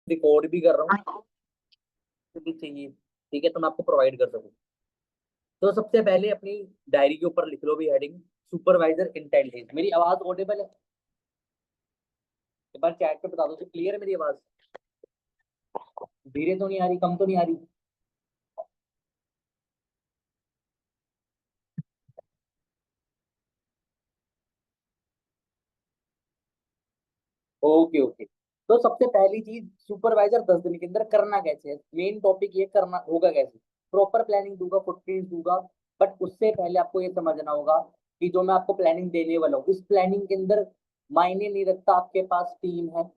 Record भी कर रहा हूँ, भी चाहिए, ठीक है, तो मैं आपको प्रोवाइड कर सकूँ। तो सबसे पहले अपनी डायरी के ऊपर लिख लो भी हेडिंग, सुपरवाइजर इंटेलिजेंस। मेरी आवाज ऑडिबल है? एक बार चैट पे बता दो तो क्लियर है मेरी आवाज? धीरे तो नहीं आ रही, कम तो नहीं आ रही? Okay okay. तो सबसे पहली चीज, सुपरवाइजर 10 दिन के अंदर करना कैसे है, मेन टॉपिक ये करना होगा कैसे। प्रॉपर प्लानिंग दूंगा, फुटप्रिंट दूंगा, बट उससे पहले आपको ये समझना होगा कि जो मैं आपको प्लानिंग देने वाला हूँ, इस प्लानिंग के अंदर मायने नहीं रखता आपके पास टीम है,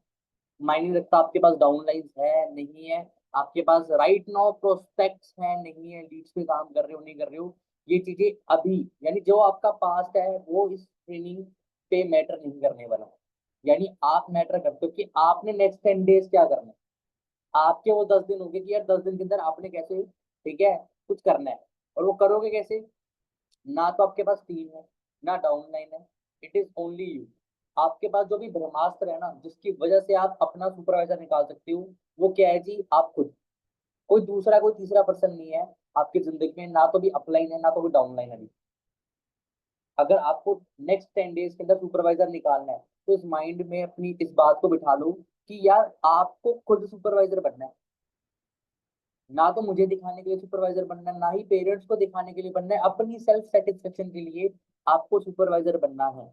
मायने नहीं रखता आपके पास डाउनलाइंस है नहीं है, आपके पास राइट नाउ प्रोस्पेक्ट्स है नहीं है, लीड्स पे काम कर रहे हो नहीं कर रहे हो, ये चीजें अभी, यानी जो आपका पास्ट है वो इस ट्रेनिंग पे मैटर नहीं करने वाला। यानी आप मैटर करते हो कि आपने नेक्स्ट 10 डेज क्या करना है। आपके वो 10 दिन हो गए कि यार 10 दिन के अंदर आपने कैसे, ठीक है, कुछ करना है। और वो करोगे कैसे? ना तो आपके पास टीम है, ना डाउनलाइन है, इट इज ओनली यू। आपके पास जो भी ब्रह्मास्त्र है ना, जिसकी वजह से आप अपना सुपरवाइजर निकाल सकते हो, वो क्या है जी? आप खुद। कोई दूसरा कोई तीसरा पर्सन नहीं है आपकी जिंदगी में, ना तो भी अपलाइन है ना तो भी डाउनलाइन है। अगर आपको नेक्स्ट 10 डेज के अंदर सुपरवाइजर निकालना है, तो इस माइंड में अपनी इस बात को बिठा लो कि यार आपको खुद सुपरवाइजर बनना है। ना तो मुझे दिखाने के लिए सुपरवाइजर बनना है, ना ही पेरेंट्स को दिखाने के लिए बनना है, अपनी सेल्फ सेटिस्फेक्शन के लिए आपको सुपरवाइजर बनना है।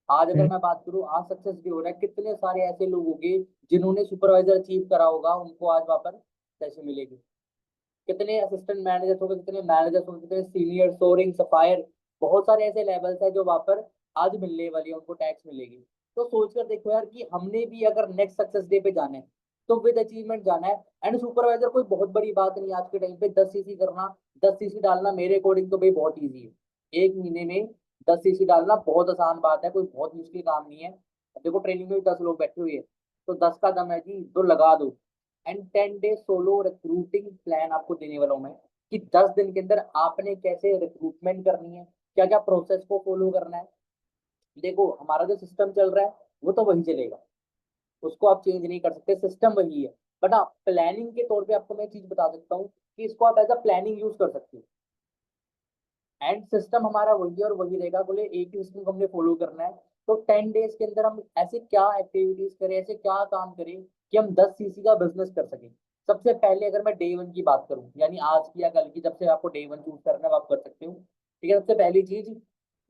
आज अगर मैं बात करूं, आज सक्सेस भी हो रहा है, कितने सारे ऐसे लोग होंगे जिन्होंने सुपरवाइजर अचीव करा होगा, उनको आज वहां पर पैसे मिलेगी। कितने असिस्टेंट मैनेजर हो गए, कितने मैनेजर हो गए, कितने सीनियर, सोरिंग, सफायर, बहुत सारे ऐसे लेवल्स है जो वहां पर आज मिलने वाली है, उनको टैक्स मिलेगी। तो सोचकर देखो यार कि हमने भी अगर नेक्स्ट सक्सेस डे पे जाना है तो विद अचीवमेंट जाना है। एंड सुपरवाइजर कोई बहुत बड़ी बात नहीं आज के टाइम पे, 10 सीसी करना, 10 सीसी डालना मेरे अकॉर्डिंग तो भाई बहुत ईजी है। एक महीने में 10 सीसी डालना बहुत आसान बात है, कोई बहुत मुश्किल काम नहीं है। अब देखो ट्रेनिंग में भी 10 लोग बैठे हुए हैं, तो 10 का दम है जी, तो लगा दो। And 10 day solo recruiting plan आपको देने वाला हूं मैं, कि 10 दिन के अंदर आपने कैसे रिक्रूटमेंट करनी है, क्या क्या प्रोसेस को फॉलो करना है। देखो हमारा जो सिस्टम चल रहा है वो तो वही चलेगा, उसको आप चेंज नहीं कर सकते, सिस्टम वही है। बट हाँ, प्लानिंग के तौर पे आपको मैं चीज बता सकता हूँ कि इसको आप एज अ प्लानिंग यूज कर सकते हो। एंड सिस्टम हमारा वही है और वही रहेगा, बोले एक ही सिस्टम को हमने फॉलो करना है। तो 10 डेज के अंदर हम ऐसे क्या एक्टिविटीज करें, ऐसे क्या काम करें कि हम 10 सीसी का बिजनेस कर सकें। सबसे पहले अगर मैं डे 1 की बात करूं, यानी आज की या कल की, जब से आपको डे 1 चूज करना है आप कर सकते हो। ठीक है, सबसे पहली चीज,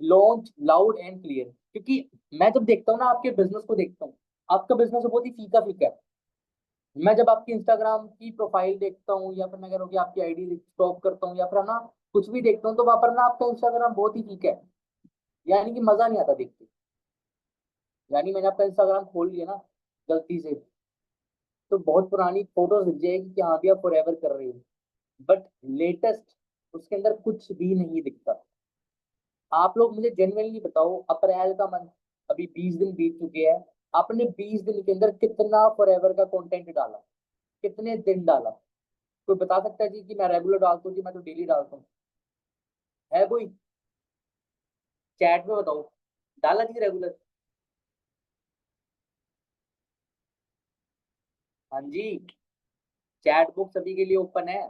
लॉन्च लाउड एंड क्लियर। क्योंकि मैं जब देखता हूँ ना आपके बिजनेस को देखता हूँ, आपका बिजनेस बहुत ही फीका फीका है। मैं जब आपकी इंस्टाग्राम की प्रोफाइल देखता हूँ, या फिर मैं कह रहा हूँ कि आपकी आईडी स्टॉप करता हूँ, या फिर ना कुछ भी देखता हूँ, तो वहां पर ना आपका इंस्टाग्राम बहुत ही फीका है। यानी कि मजा नहीं आता देख के। यानी मैंने आपका इंस्टाग्राम खोल लिया ना गलती से, तो बहुत पुरानी फोटोज दिख जाएगी कि हाँ भी आप फॉरएवर कर रहे हो, बट लेटेस्ट उसके अंदर कुछ भी नहीं दिखता। आप लोग मुझे जेन्युइनली बताओ, अप्रैल का मंथ, अभी 20 दिन बीत चुके हैं, आपने 20 दिन के अंदर कितना फॉरएवर का कंटेंट डाला, कितने दिन डाला? कोई बता सकता है जी कि मैं रेगुलर डालता हूँ जी, मैं तो डेली डालता हूँ? है कोई? चैट में बताओ, डाला जी रेगुलर? हाँ जी, चैट बुक सभी के लिए ओपन है,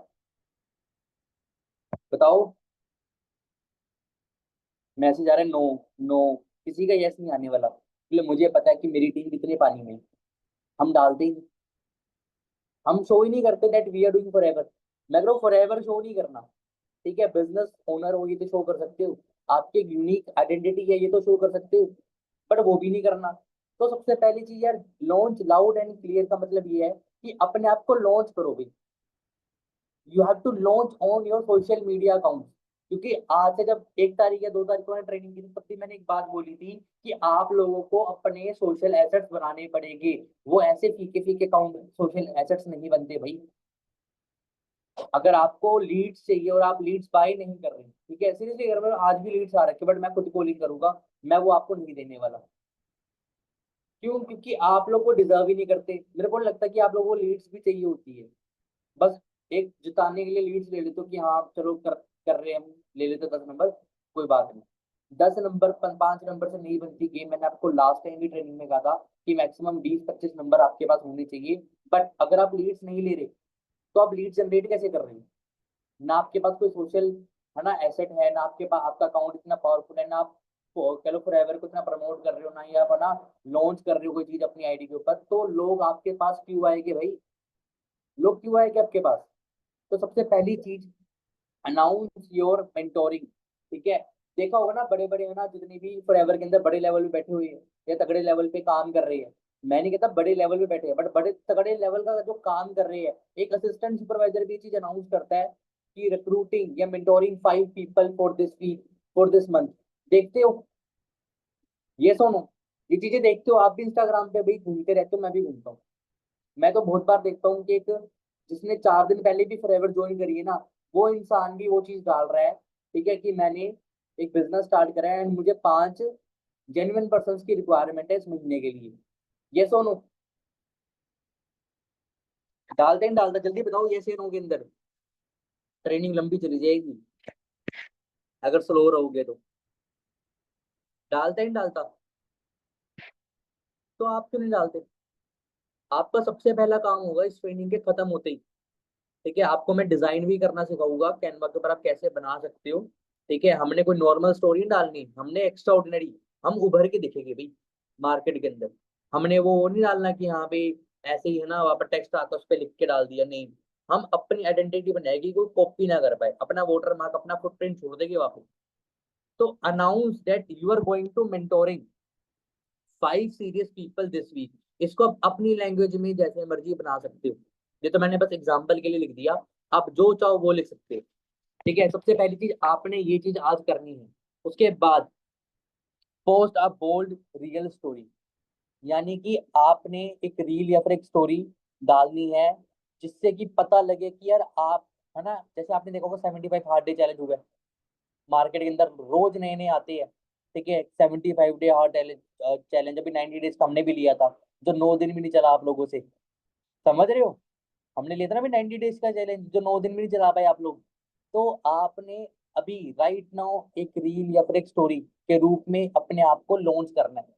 बताओ। मैसेज आ रहा है नो, नो, किसी का यस नहीं आने वाला, इसलिए मुझे पता है कि मेरी टीम कितने पानी में है। हम डालते ही नहीं, हम शो ही नहीं करते that we are doing forever. मैं कह रहा हूँ फॉर एवर शो नहीं करना। ठीक है, बिजनेस ओनर हो ये तो शो कर सकते हो, आपकी एक यूनिक आइडेंटिटी है ये तो शो कर सकते हो, बट वो भी नहीं करना। तो सबसे पहली चीज यार, लॉन्च लाउड एंड क्लियर का मतलब ये है कि अपने आप को लॉन्च करो भाई। You have to launch on your social media account. क्योंकि आज से जब 1 तारीख या 2 तारीख को ट्रेनिंग की थी, तब भी मैंने एक बात बोली थी कि आप लोगों को अपने सोशल एसेट्स बनाने पड़ेंगे। वो ऐसे फीके फीके अकाउंट सोशल एसेट्स नहीं बनते भाई। अगर आपको लीड्स चाहिए और आप लीड्स बाय नहीं कर रहे, ठीक है, सीरियसली अगर मैं आज भी लीड्स आ रखे बट मैं खुद कॉलिंग करूंगा, मैं वो आपको नहीं देने वाला। क्यों? क्योंकि आप लोग को डिजर्व ही नहीं करते। मेरे को नहीं लगता कि आप लोगों को लीड्स भी चाहिए होती है। बस एक जिताने के लिए लीड्स ले लेते हो कि हाँ चलो कर कर रहे हैं हम, ले लेते 10 नंबर, कोई बात नहीं। 10 नंबर 5 नंबर से नहीं बनती गेम। मैंने आपको लास्ट टाइम भी ट्रेनिंग में कहा था कि मैक्सिमम 20-25 नंबर आपके पास होने चाहिए। बट अगर आप लीड्स नहीं ले रहे तो आप लीड जनरेट कैसे कर रहे हैं? ना आपके पास कोई सोशल है ना एसेट है, ना आपके पास आपका अकाउंट इतना पावरफुल है, ना आप कह लो फॉरएवर को इतना प्रमोट कर रहे हो, ना ही आप है ना लॉन्च कर रहे हो कोई चीज अपनी आईडी के ऊपर। तो लोग आपके पास क्यों आएंगे भाई? लोग क्यों आएंगे आपके पास? तो सबसे पहली चीज, अनाउंस योर मेंटोरिंग। ठीक है, देखा होगा ना बड़े बड़े है ना जितने भी फॉरएवर के अंदर बड़े लेवल पे बैठे हुए हैं या तगड़े लेवल पे काम कर रहे हैं, मैं नहीं कहता बड़े लेवल पे बैठे हैं, बट बड़े तगड़े लेवल का जो काम कर रहे हैं, एक असिस्टेंट सुपरवाइजर भी ये चीज अनाउंस करता है कि रिक्रूटिंग या mentoring 5 people for this week, for this month. देखते हो? ये सुनो, ये चीजें देखते हो आप भी? इंस्टाग्राम पे भाई घूमते रहते हो, मैं भी घूमता हूँ। मैं तो बहुत बार देखता हूँ कि एक जिसने 4 दिन पहले भी फॉरएवर ज्वाइन करी है ना, वो इंसान भी वो चीज डाल रहा है। ठीक है, कि मैंने एक बिजनेस स्टार्ट करा है एंड मुझे 5 जेन्युइन पर्सन की रिक्वायरमेंट है इस महीने के लिए। ये सोनो, डालते हैं डालता, जल्दी बताओ ये से नो के अंदर। ट्रेनिंग लंबी चली जाएगी अगर स्लो रहोगे तो। डालते हैं डालता, तो आप क्यों नहीं डालते? आपका सबसे पहला काम होगा इस ट्रेनिंग के खत्म होते ही। ठीक है, आपको मैं डिजाइन भी करना सिखाऊंगा कैनवा के ऊपर आप कैसे बना सकते हो। ठीक है, हमने कोई नॉर्मल स्टोरी नहीं डालनी, हमने एक्स्ट्रा ऑर्डिनरी, हम उभर के दिखेंगे भाई मार्केट के अंदर। हमने वो नहीं डालना कि हाँ भाई ऐसे ही है ना वहाँ पर टेक्स्ट आता उस पर लिख के डाल दिया, नहीं। हम अपनी आइडेंटिटी बनाएगी, कोई कॉपी ना कर पाए, अपना वोटर मार्क अपना फुटप्रिंट छोड़ देंगे वहाँ पे। तो announce that you are going to mentoring 5 serious people this week. इसको आप अपनी लैंग्वेज में जैसे मर्जी बना सकते हो। ये तो मैंने बस एग्जाम्पल के लिए लिख दिया, आप जो चाहो वो लिख सकते हो। ठीक है, सबसे पहली चीज आपने ये चीज आज करनी है। उसके बाद post a bold real story, यानी कि आपने एक रील या फिर एक स्टोरी डालनी है जिससे कि पता लगे कि यार आप है ना, जैसे आपने देखा होगा 75 हार्ड डे चैलेंज हुआ है मार्केट के अंदर, रोज नए नए आते हैं। ठीक है, 75 डे हार्ड चैलेंज अभी 90 डेज का हमने भी लिया था, जो 9 दिन भी नहीं चला आप लोगों से। समझ रहे हो? हमने लिया था ना अभी 90 डेज का चैलेंज, जो 9 दिन भी नहीं चला पाए आप लोग। तो आपने अभी राइट नाउ एक रील या फिर एक स्टोरी के रूप में अपने आप को लॉन्च करना है।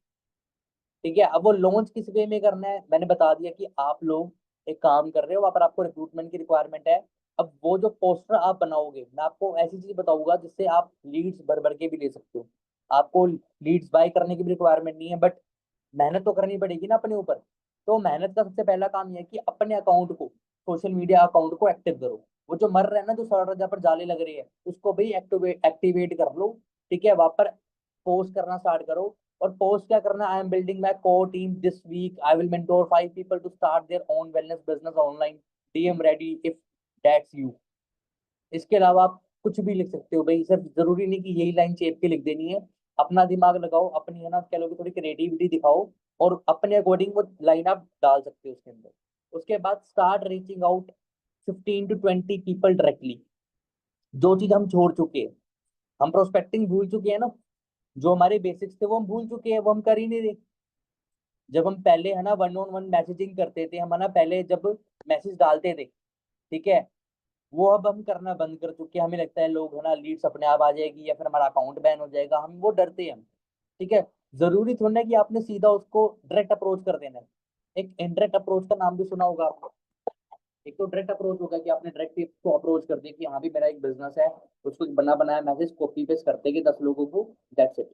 ठीक है, अब वो लॉन्च किस वे में करना है मैंने बता दिया कि आप लोग एक काम कर रहे हो, वहां पर आपको रिक्रूटमेंट की रिक्वायरमेंट है। अब वो जो पोस्टर आप बनाओगे, मैं आपको ऐसी चीज बताऊंगा जिससे आप लीड्स भर भर के भी ले सकते हो। आपको लीड्स बाय करने की भी रिक्वायरमेंट नहीं है, बट मेहनत तो करनी पड़ेगी ना अपने ऊपर। तो मेहनत का सबसे पहला काम यह है कि अपने अकाउंट को, सोशल मीडिया अकाउंट को एक्टिव करो। वो जो मर रहे हैं ना, जो सर्वर जहाँ पर जाले लग रही है, उसको भी एक्टिवेट कर लो। ठीक है, वहां पर पोस्ट करना स्टार्ट करो। और पोस्ट क्या करना, I am building my core team this week, I will mentor 5 people to start their own wellness business online, DM ready if that's you. इसके अलावा आप कुछ भी लिख सकते हो भाई, सिर्फ जरूरी नहीं कि यही लाइन चेप के लिख देनी है। अपना दिमाग लगाओ, अपनी है ना कह लो कि थोड़ी क्रिएटिविटी दिखाओ, और अपने अकॉर्डिंग वो लाइन आप डाल सकते हो उसके अंदर। उसके बाद start reaching out 15 to 20 people directly. जो चीज हम छोड़ चुके हैं, हम प्रोस्पेक्टिंग भूल चुके हैं ना, जो हमारे बेसिक्स थे वो हम भूल चुके हैं, वो हम कर ही नहीं रहे। जब हम पहले है ना वन ऑन वन मैसेजिंग करते थे, हम है ना पहले जब मैसेज डालते थे, ठीक है, वो अब हम करना बंद कर चुके हैं। हमें लगता है लोग है ना लीड्स अपने आप आ जाएगी या फिर हमारा अकाउंट बैन हो जाएगा, हम वो डरते हैं हम। ठीक है, जरूरी थोड़ा है कि आपने सीधा उसको डायरेक्ट अप्रोच कर देना है। एक इनडायरेक्ट अप्रोच का नाम भी सुना होगा आपको। एक तो डायरेक्ट अप्रोच होगा कि आपने डायरेक्ट उसको अप्रोच कर दिया कि हाँ भी मेरा एक बिजनेस है, उसको एक बना बनाया मैसेज कॉपी पेस्ट करते कि 10 लोगों को, दैट्स इट।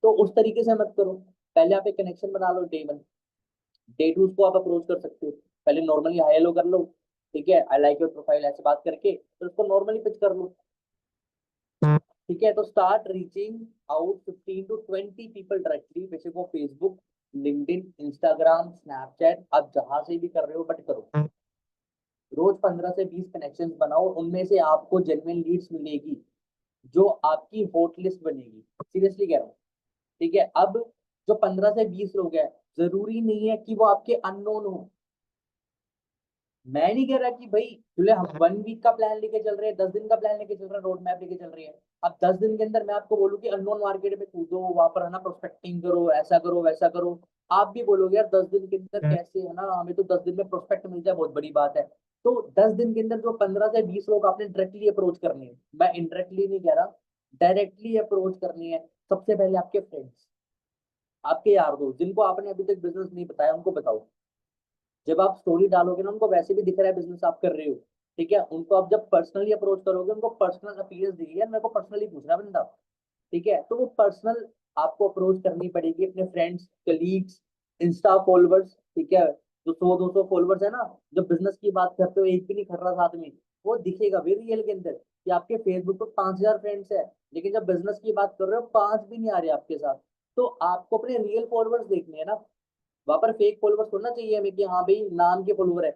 तो उस तरीके से मत करो। पहले आप एक कनेक्शन बना लो, डे 1 डे 2 उसको आप अप्रोच कर सकते हो। पहले नॉर्मली हाई हेलो कर लो। ठीक है, आई लाइक योर प्रोफाइल ऐसे बात करके तो उसको नॉर्मली पिच कर लो। ठीक है, तो start reaching out 15 to 20 people directly, वैसे वो फेसबुक, लिंक्डइन, इंस्टाग्राम, स्नैपचैट, आप जहां से भी कर रहे हो बट करो। रोज 15 से 20 कनेक्शन बनाओ, उनमें से आपको जेन्युइन लीड्स मिलेगी जो आपकी हॉट लिस्ट बनेगी। सीरियसली कह रहा हूँ। ठीक है, अब जो 15 से 20 लोग हैं, जरूरी नहीं है कि वो आपके अननोन हो। मैं नहीं कह रहा कि भाई बोले हम 1 वीक का प्लान लेके चल रहे हैं, 10 दिन का प्लान लेके चल रहे हैं, रोड मैप लेके चल रहे हैं। अब 10 दिन के अंदर मैं आपको बोलूँ कि अननोन मार्केट में कूदो, वहां पर है ना प्रोस्पेक्टिंग करो, ऐसा करो वैसा करो। आप भी बोलोगे यार 10 दिन के अंदर कैसे है ना, हमें तो 10 दिन में प्रोस्पेक्ट मिल जाए बहुत बड़ी बात है। तो 10 दिन के अंदर जो 15 से 20 लोग आपने डायरेक्टली अप्रोच करने हैं, मैं इनडायरेक्टली नहीं कह रहा, डायरेक्टली अप्रोच करनी है, सबसे पहले आपके फ्रेंड्स, आपके यार दोस्त जिनको आपने अभी तक बिजनेस नहीं बताया उनको बताओ। जब आप स्टोरी डालोगे ना, उनको वैसे भी दिख रहा है बिजनेस आप कर रहे हो, ठीक है, उनको आप जब पर्सनली अप्रोच करोगे, उनको पर्सनल अपीयरेंस दिखेगी, यार मेरे को पर्सनली पूछ रहा है बंदा, ठीक है, तो वो पर्सनल आपको अप्रोच करनी पड़ेगी अपने फ्रेंड्स, कलीग्स, इंस्टा फॉलोवर्स, ठीक है, जो 100-200 फॉलोवर्स है ना, जब बिजनेस की बात करते हो एक भी नहीं खड़ रहा साथ में, वो दिखेगा भी रियल के अंदर कि आपके फेसबुक पर 5,000 फ्रेंड्स है, लेकिन जब बिजनेस की बात कर रहे हो 5 भी नहीं आ रहे आपके साथ। तो आपको अपने रियल फॉलोवर्स देखने हैं ना, वहां पर फेक फॉलोवर्स होना चाहिए हमें कि हाँ भाई नाम के फॉलोवर है।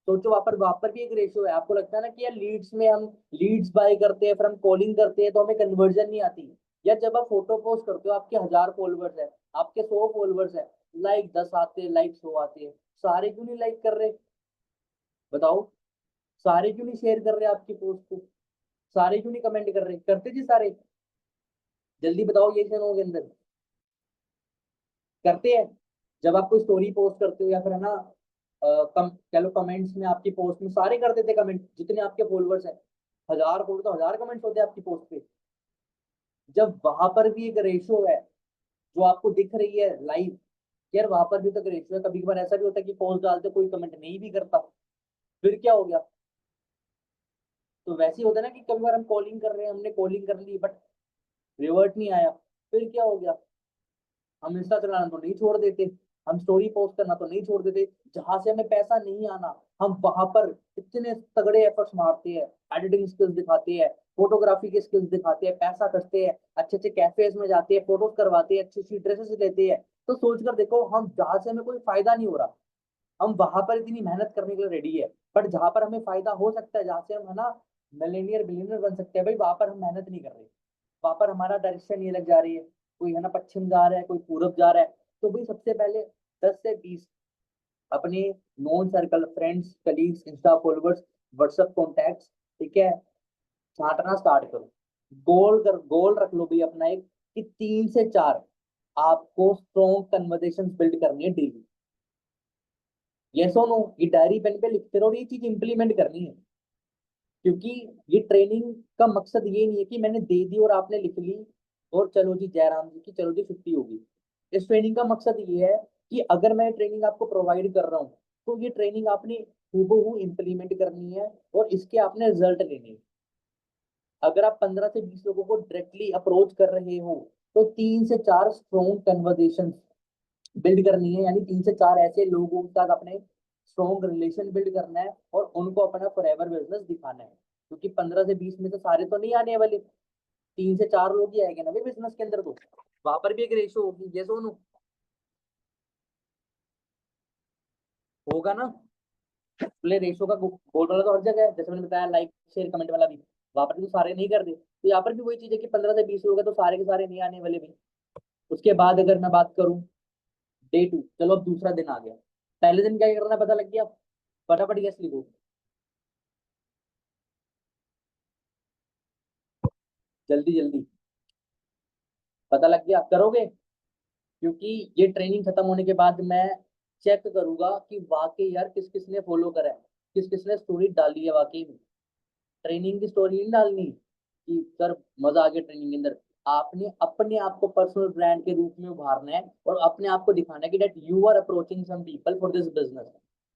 सोचो वहां पर भी एक रेशियो है, आपको लगता है ना कि यार लीड्स में हम लीड्स बाय करते हैं, फिर हम कॉलिंग करते हैं तो हमें कन्वर्जन नहीं आती। या जब आप फोटो पोस्ट करते हो, आपके 1,000 फॉलोवर्स है, आपके 100 फॉलोवर्स है, लाइक 10 आते हैं, लाइक 100 आते हैं, सारे क्यों नहीं लाइक कर रहे? बताओ, सारे क्यों नहीं शेयर कर रहे आपकी पोस्ट को? सारे क्यों नहीं कमेंट कर रहे? करते जी सारे, जल्दी बताओ ये चैनल के अंदर करते हैं? जब आप कोई स्टोरी पोस्ट करते हो या फिर है ना, कह लो कमेंट्स में, आपकी पोस्ट में सारे कर देते कमेंट जितने आपके फॉलोवर्स हैं, 1,000 फॉलोवर तो 1,000 कमेंट्स होते हैं आपकी पोस्ट पे। जब वहां पर भी एक रेशियो है जो आपको दिख रही है लाइव, यार वहां पर भी तो रेशियो है, कभी कभार ऐसा भी होता है कि पोस्ट डालते कोई कमेंट नहीं भी करता, फिर क्या हो गया? तो वैसे ही होता है ना कि कभी बार हम कॉलिंग कर रहे हैं, हमने कॉलिंग कर ली बट रिवर्ट नहीं आया, फिर क्या हो गया? हम इंस्टा चलाना तो नहीं छोड़ देते, हम स्टोरी पोस्ट करना तो नहीं छोड़ देते, जहां से हमें पैसा नहीं आना हम वहां पर इतने तगड़े एफर्ट्स मारते हैं, एडिटिंग स्किल्स दिखाते हैं, फोटोग्राफी के स्किल्स दिखाते हैं, पैसा खर्चते हैं, अच्छे अच्छे कैफेज में जाते हैं, फोटोज करवाते हैं, अच्छी अच्छी ड्रेसेस लेते हैं। तो सोच कर देखो, हम जहां से हमें कोई फायदा नहीं हो रहा, हम वहां पर इतनी मेहनत करने के लिए रेडी है, बट जहां पर हमें फायदा हो सकता है, जहां से हम है ना मिलेनियर बिलियनर बन सकते हैं, भाई वहां पर हम मेहनत नहीं कर रहे, वहां पर हमारा डायरेक्शन ये लग जा रही है, कोई है ना पश्चिम जा रहा है, कोई पूरब जा रहा है। तो भाई सबसे पहले 10 से 20 अपने known circle, friends, colleagues, Insta followers, WhatsApp contacts, ठीक है, छांटना स्टार्ट करो। गोल रख लो भाई अपना एक, कि 3 से 4 आपको स्ट्रॉन्ग कन्वर्सेशन बिल्ड करनी है डेली। ये सुनो, ये डायरी पेन पे लिखते रहो और ये चीज इंप्लीमेंट करनी है, क्योंकि ये ट्रेनिंग का मकसद ये नहीं है कि मैंने दे दी और आपने लिख ली और चलो जी जयराम जी की चलो जी छुट्टी होगी। इस ट्रेनिंग का मकसद ये है कि अगर मैं ट्रेनिंग आपको प्रोवाइड कर रहा हूँ, तो ये ट्रेनिंग आपने हूबहू इम्प्लीमेंट करनी है और इसके आपने रिजल्ट लेने हैं। अगर आप 15 से 20 लोगों को डायरेक्टली अप्रोच कर रहे हो, तो 3 से 4 स्ट्रॉन्ग कन्वर्सेशन बिल्ड करनी है, यानी 3 से 4 ऐसे लोगों के साथ अपने स्ट्रॉन्ग रिलेशन बिल्ड करना है और उनको अपना फॉरएवर बिजनेस दिखाना है, क्योंकि 15 से 20 में से सारे तो नहीं आने वाले, 3 से 4 लोग ही आएंगे ना भाई बिजनेस के अंदर, तो वहां पर भी एक रेशो होगी, ये सोनू होगा ना। प्ले रेशो का गोल वाला तो हर जगह है, जैसे मैंने बताया लाइक शेयर कमेंट वाला भी, वहां पर भी तो सारे नहीं कर दे, तो यहाँ पर भी वही चीज है कि 15 से 20 लोग हैं तो सारे के सारे नहीं आने वाले भी। उसके बाद अगर मैं बात करूं डे 2, चलो अब दूसरा दिन आ गया, पहले दिन क्या करना है पता लग गया? फटाफट यस लिखो, जल्दी जल्दी, पता लग गया करोगे? क्योंकि ये ट्रेनिंग खत्म होने के बाद मैं चेक करूंगा कि वाकई यार किस किस ने फॉलो करा है, किस किस ने स्टोरी डाली है वाकई में। ट्रेनिंग की स्टोरी नहीं डालनी कि सर मजा आ गया ट्रेनिंग के अंदर, आपने अपने आप को पर्सनल ब्रांड के रूप में उभारना है और अपने आप को दिखाना है कि that you are approaching some people for this business.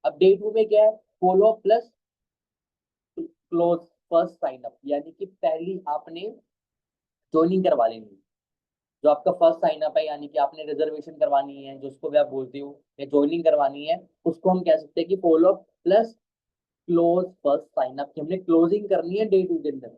अब डे 2 में क्या है? Follow plus close first sign up, यानी कि पहली आपने ज्वाइनिंग करवा लेनी है। जो आपका फर्स्ट साइन अप है, यानी कि आपने रिजर्वेशन करवानी है, जो उसको भी आप बोलते हो, या ज्वाइनिंग करवानी है, उसको हम कह सकते हैं कि follow plus close first sign up की हमने क्लोजिंग करनी है डे 2 के अंदर।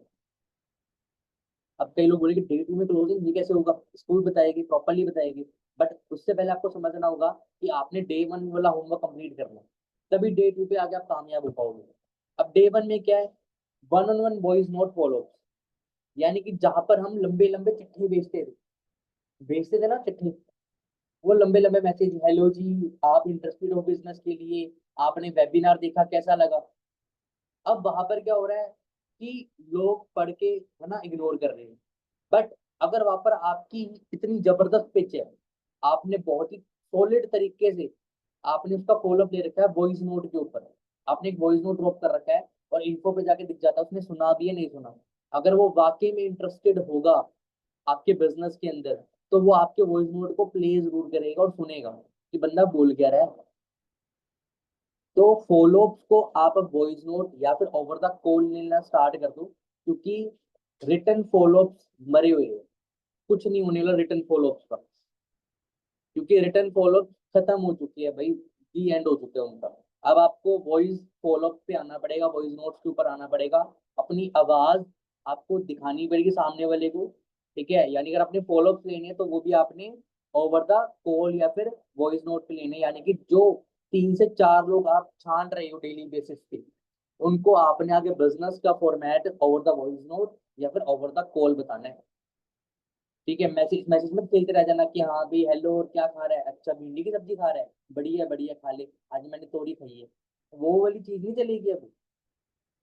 अब कई लोग बोलेंगे डे 2 में क्लोजिंग ये कैसे होगा, स्कूल बताएगी, प्रॉपरली बताएगी, बट उससे पहले आपको समझना होगा कि आपने डे 1 वाला होमवर्क कंप्लीट करना है, तभी डे 2 पे आके आप कामयाब हो पाओगे। अब डे 1 में क्या है? One on one voice note follow, यानी कि जहां पर हम लंबे लंबे चिट्ठी भेजते थे ना चिट्ठी, वो लंबे लंबे मैसेज, हेलो जी आप इंटरेस्टेड हो बिजनेस के लिए, आपने वेबिनार देखा कैसा लगा। अब वहां पर क्या हो रहा है कि लोग पढ़ के है ना इग्नोर कर रहे हैं, बट अगर वहां पर आपकी इतनी जबरदस्त पिच है, आपने बहुत ही सॉलिड तरीके से आपने उसका फॉलोअप ले रखा है वॉइस नोट के ऊपर, आपने एक वॉइस नोट ड्रॉप कर रखा है और इन्फो पे जाके दिख जाता है उसने सुना भी है नहीं सुना, अगर वो वाकई में इंटरेस्टेड होगा आपके बिजनेस के अंदर, तो वो आपके वॉइस नोट को प्ले जरूर करेगा और सुनेगा कि बंदा बोल क्या रहा है। तो फॉलोअप्स को आप वॉइस नोट या फिर ओवर द कॉल लेना स्टार्ट कर दो, क्योंकि रिटर्न फॉलोअप्स मरे हुए हैं, कुछ नहीं होने वाला रिटर्न फॉलोअप्स का, क्योंकि रिटर्न फॉलोअप खत्म हो चुकी है भाई, दी एंड हो चुके हैं उनका। अब आपको वॉइस फॉलोअप पे आना पड़ेगा, वॉइस नोट्स के ऊपर आना पड़ेगा, अपनी आवाज आपको दिखानी पड़ेगी सामने वाले को। ठीक है, यानी अगर आपने फॉलोअप लेने हैं तो वो भी आपने ओवर द कॉल या फिर वॉइस नोट पे लेने हैं। यानी कि जो 3 से 4 लोग आप छान रहे हो डेली बेसिस पे, उनको आपने आगे बिजनेस का format over the voice note या फिर ओवर द कॉल बताना है। ठीक है, मैसेज मैसेज में खेलते रह जाना कि हाँ भाई हेलो और क्या खा रहा है, अच्छा भिंडी की सब्जी खा रहा है, बढ़िया बढ़िया खा ले, आज मैंने तोरी खाई है। वो वाली चीज नहीं चलेगी अब।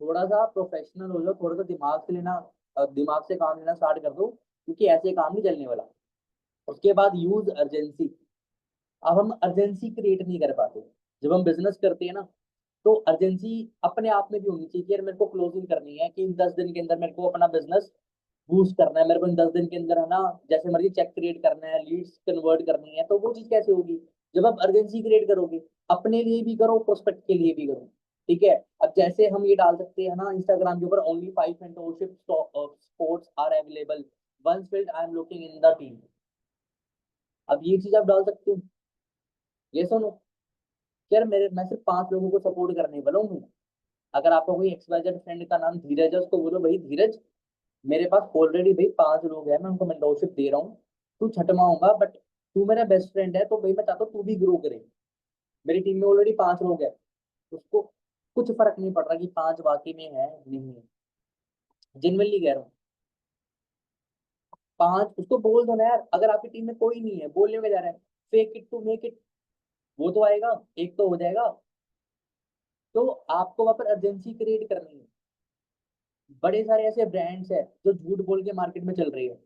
थोड़ा सा प्रोफेशनल हो जाओ, थोड़ा सा दिमाग से लेना, दिमाग से काम लेना स्टार्ट कर दो, क्योंकि ऐसे काम नहीं चलने वाला। उसके बाद यूज अर्जेंसी। अब हम अर्जेंसी क्रिएट नहीं कर पाते जब हम बिजनेस करते हैं ना। तो अर्जेंसी अपने आप में भी होनी चाहिए कि यार मेरे को क्लोजिंग करनी है, कि इन 10 दिन के अंदर मेरे को अपना बिजनेस बूस्ट करना है, मेरे को इन 10 दिन के अंदर है ना जैसे मर्जी चेक क्रिएट करना है, लीड्स कन्वर्ट करनी है। तो वो चीज कैसे होगी जब आप अर्जेंसी क्रिएट करोगे, अपने लिए भी करो, प्रोस्पेक्ट के लिए भी करो। ठीक है, अब जैसे हम ये डाल सकते हैं ना इंस्टाग्राम के ऊपर, only 5 mentorship sports are available, once filled I am looking in the team. अब ये चीज आप डाल सकते हो, ये सुनो, यार मेरे मैं सिर्फ 5 लोगों को सपोर्ट करने वाला हूँ। अगर आपका कोई एक्सवाइजेड फ्रेंड का नाम धीरज है, उसको बोलो भाई धीरज, मेरे पास ऑलरेडी भाई 5 लोग हैं, मैं उनको मेंटोरशिप दे रहा हूँ, तू छठवाऊंगा, बट तू मेरा बेस्ट फ्रेंड है, तो भाई मैं चाहता हूँ तू भी ग्रो करे। मेरी टीम में ऑलरेडी 5 लोग हैं, उसको कुछ फर्क नहीं पड़ रहा कि 5 वाकई में है नहीं है, जेन्युइनली कह रहा हूँ। 5 उसको बोल दो ना यार, अगर आपकी टीम में कोई नहीं है, बोलने में जा रहा है, fake it to make it, वो तो आएगा, एक तो हो जाएगा। तो आपको वहां पर अर्जेंसी क्रिएट करनी है। बड़े सारे ऐसे ब्रांड्स है जो झूठ बोल के मार्केट में चल रही है।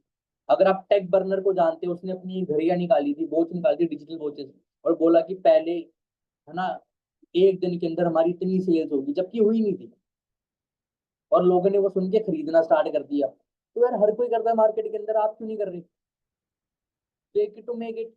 अगर आप टेक बर्नर को जानते हो, उसने अपनी घड़ियां निकाली थी, वॉच निकाली थी, डिजिटल वॉचेस, और बोला कि पहले है ना एक दिन के अंदर हमारी इतनी सेल्स होगी, जबकि हुई नहीं थी, और लोगों ने वो सुन के खरीदना स्टार्ट कर दिया। तो यार हर कोई करता है मार्केट के अंदर, आप क्यों नहीं कर रहे? Take it to make it.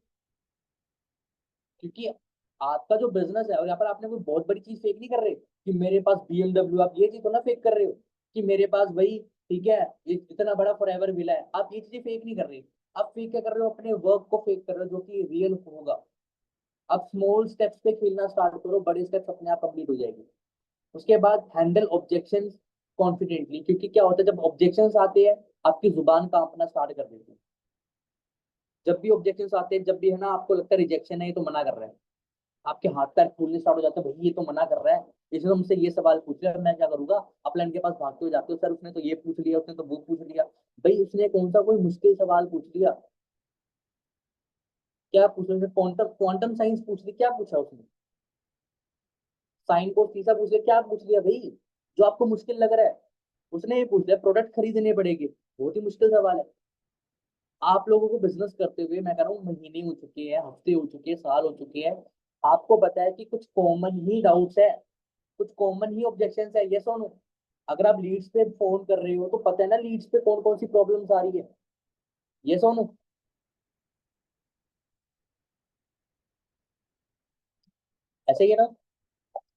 क्योंकि आपका जो बिजनेस है, और यहाँ पर आपने कोई बहुत बड़ी चीज फेक नहीं कर रहे कि मेरे पास BMW, आप ये चीज तो ना फेक कर रहे हो कि मेरे पास भाई, ठीक है, ये इतना बड़ा फॉरएवर विला है, आप ये चीजें फेक नहीं कर रहे। आप फेक क्या कर रहे हो? अपने वर्क को फेक कर रहे हो जो कि रियल होगा। आप स्मॉल स्टेप्स पे खेलना स्टार्ट करो, बड़े स्टेप्स अपने आप कंप्लीट हो जाएंगे। उसके बाद हैंडल ऑब्जेक्शंस कॉन्फिडेंटली, क्योंकि क्या होता है जब ऑब्जेक्शंस आते हैं, आपकी जुबान कांपना स्टार्ट कर देती है। जब भी ऑब्जेक्शंस आते हैं, जब भी है ना आपको लगता है रिजेक्शन है, ये तो मना कर रहा है, आपके हाथ पैर फूलने स्टार्ट हो जाते हैं, भाई ये तो मना कर रहा है, इसने तो मुझसे ये सवाल पूछ लिया, मैं क्या करूंगा? अपलाइन के पास भागते हो जाते हो, सर उसने तो ये पूछ लिया, उसने तो वो पूछ लिया। भाई उसने कौन सा कोई मुश्किल सवाल पूछ लिया? क्या पूछ लिया? क्वांटम क्वांटम साइंस पूछ ली, क्या पूछा उसने? साइन को सीधा पूछ लिया, क्या पूछ लिया भाई जो आपको मुश्किल लग रहा है? उसने ये पूछ लिया प्रोडक्ट खरीदने पड़ेगी, बहुत ही मुश्किल सवाल है। आप लोगों को बिजनेस करते हुए मैं कह रहा हूँ महीने हो चुके हैं, हफ्ते हो चुके हैं, साल हो चुके हैं, आपको पता है कि कुछ कॉमन ही डाउट्स है, कुछ कॉमन ही ऑब्जेक्शन है, ये सुनो। अगर आप लीड्स पे फोन कर रहे हो तो पता है ना लीड्स पे कौन कौन सी प्रॉब्लम्स आ रही है, ये सुनो। ऐसे ही है ना,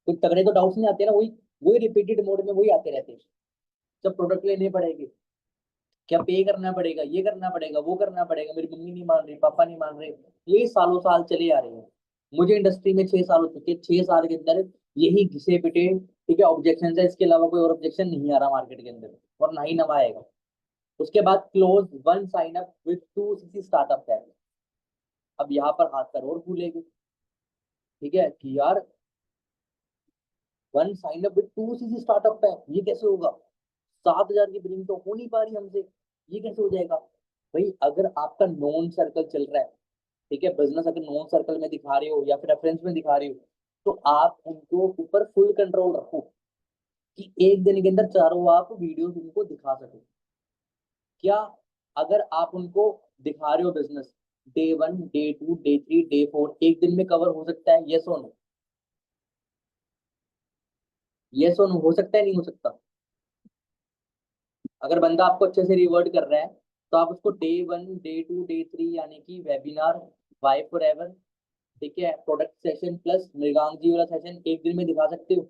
कुछ तगड़े तो डाउट्स नहीं आते ना, वही वही रिपीटेड मोड में वही आते रहते हैं। जब प्रोडक्ट लेने पड़ेंगे, क्या पे करना पड़ेगा, ये करना पड़ेगा, वो करना पड़ेगा, मेरी मम्मी नहीं मान रही, पापा नहीं मान रहे, ये सालों साल चले आ रहे हैं। मुझे इंडस्ट्री में 6 साल हो चुके हैं, 6 साल के अंदर यही घिसे पिटे, ठीक है, ऑब्जेक्शन है, इसके अलावा कोई और ऑब्जेक्शन नहीं आ रहा मार्केट के अंदर, और ना ही नवा आएगा। उसके बाद close one sine up with 2 startup है। अब यहाँ पर हाथ पैर और फूलेगी, ठीक है, कि यार one sine up with 2 startup है, ये कैसे होगा? 7,000 की बिलिंग तो हो नहीं पा रही हमसे, ये कैसे हो जाएगा? भाई अगर आपका नॉन सर्कल चल रहा है, ठीक है, बिजनेस अगर नॉन सर्कल में दिखा रहे हो या फिर रेफरेंस में दिखा रहे हो, तो आप उनको ऊपर फुल कंट्रोल रखो, कि एक दिन के अंदर चारों आप वीडियोस उनको दिखा सको। क्या? अगर आप उनको दिखा रहे हो business, day 1, day 2, day 3, day 4, एक दिन में कवर हो सकता है, यस और नो? यस और नो, हो सकता है नहीं हो सकता? अगर बंदा आपको अच्छे से रिवर्ट कर रहा है तो आप उसको डे 1 डे 2 डे 3 यानी कि वेबिनार, वाई फॉर एवर, ठीक है, प्रोडक्ट सेशन प्लस मृगांक जी वाला सेशन एक दिन में दिखा सकते हो,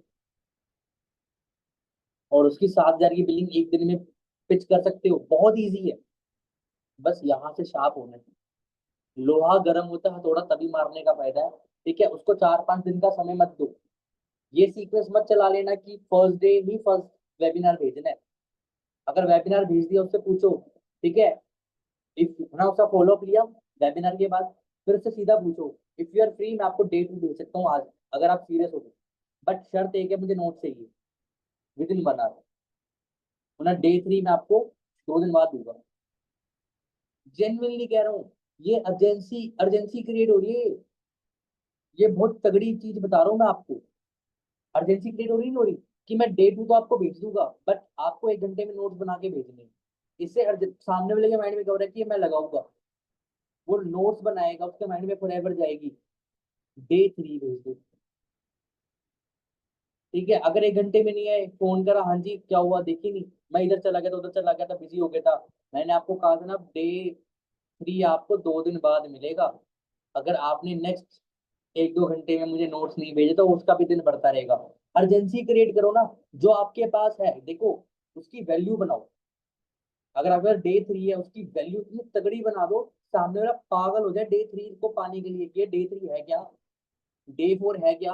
और उसकी 7,000 की बिलिंग एक दिन में पिच कर सकते हो। बहुत ईजी है, बस यहाँ से शार्प होना है। लोहा गर्म होता है थोड़ा तभी मारने का फायदा है, ठीक है। उसको 4-5 दिन का समय मत दो। ये सीक्वेंस मत चला लेना कि फर्स्ट डे ही फर्स्ट वेबिनार भेजना है। अगर वेबिनार भेज दिया उससे पूछो, ठीक है, इफ ना उसका फॉलो अप लिया वेबिनार के बाद, फिर उससे सीधा पूछो इफ यू आर फ्री मैं आपको डे 2 भेज सकता हूँ आज, अगर आप सीरियस हो तो। बट शर्त एक है, मुझे नोट चाहिए विद इन 1 आवर, वरना डे 3 मैं आपको 2 दिन बाद दूंगा। जेन्युइनली कह रहा हूँ, ये अर्जेंसी अर्जेंसी क्रिएट हो रही है, ये बहुत तगड़ी चीज बता रहा हूँ मैं आपको। अर्जेंसी क्रिएट हो रही नहीं हो रही कि मैं डे 2 तो आपको भेज दूंगा, बट आपको 1 घंटे में नोट्स बना के भेजने हैं। इससे सामने वाले के माइंड में क्या हो रहा है कि ये मैं लगाऊंगा, वो नोट्स बनाएगा, उसके माइंड में फॉरएवर जाएगी। डे 3 भेज दो, ठीक है। अगर 1 घंटे में नहीं आए, फोन करा, हाँ जी क्या हुआ देखी नहीं, मैं इधर चला गया था उधर चला गया था बिजी हो गया था, मैंने आपको कहा था ना डे 3 आपको 2 दिन बाद मिलेगा। अगर आपने नेक्स्ट 1-2 घंटे में मुझे नोट्स नहीं भेजे तो उसका भी दिन बढ़ता रहेगा। अर्जेंसी क्रिएट करो ना, जो आपके पास है देखो, उसकी वैल्यू बनाओ। अगर अगर डे 3 है उसकी वैल्यू इतनी तगड़ी बना दो, सामने वाला पागल हो जाए डे 3 को पाने के लिए कि डे 3 है क्या, डे 4 है क्या।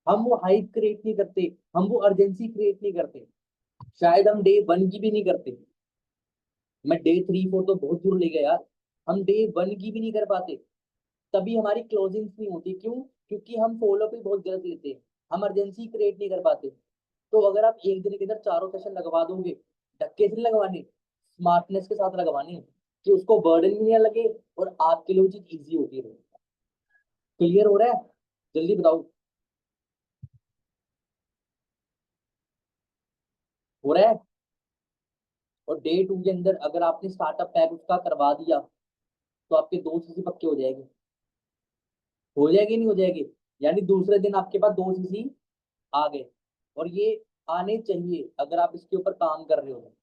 हम वो हाइप क्रिएट नहीं करते, हम वो अर्जेंसी क्रिएट नहीं करते, शायद हम डे 1 की भी नहीं करते। मैं डे 3-4 तो बहुत दूर ले गया यार, हम डे 1 की भी नहीं कर पाते। तभी हमारी क्लोजिंग्स नहीं होती, क्यों? क्योंकि हम फॉलो भी बहुत गलत लेते हैं, हम अर्जेंसी क्रिएट नहीं कर पाते। तो अगर आप एक दिन के अंदर चारों सेशन लगवा दोगे, धक्के से नहीं लगवाने, स्मार्टनेस के साथ लगवाने, कि उसको बर्डन भी नहीं लगे और आपके लिए वो चीज ईजी होती रहे। क्लियर हो रहा है? जल्दी बताओ, हो रहा है? और डे 2 के अंदर अगर आपने स्टार्टअप पैक उसका करवा दिया तो आपके 2 सीसी पक्के हो जाएंगे। हो जाएगी नहीं हो जाएगी? यानी दूसरे दिन आपके पास 2 सीसी आ गए, और ये आने चाहिए अगर आप इसके ऊपर काम कर रहे हो तो।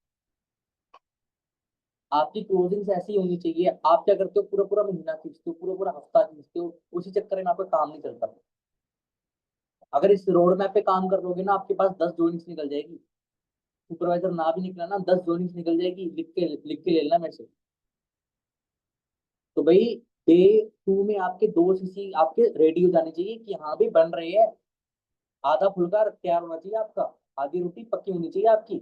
आपकी क्लोजिंग्स ऐसी होनी चाहिए। आप क्या करते हो, पूरा पूरा महीना खींचते हो, पूरा पूरा हफ्ता खींचते हो, उसी चक्कर में आपका काम नहीं चलता। अगर इस रोड मैप पे काम कर लोगे ना, आपके पास 10 जॉइंट्स निकल जाएगी। सुपरवाइजर ना भी निकला ना, 10 जॉइंट्स निकल जाएगी, लिख के ले लेना मेरे से। तो भाई डे 2 में आपके 2 सीसी आपके रेडी हो जाने चाहिए कि हाँ भाई बन रहे हैं, आधा फुल्का तैयार होना चाहिए आपका, आधी रोटी पक्की होनी चाहिए आपकी।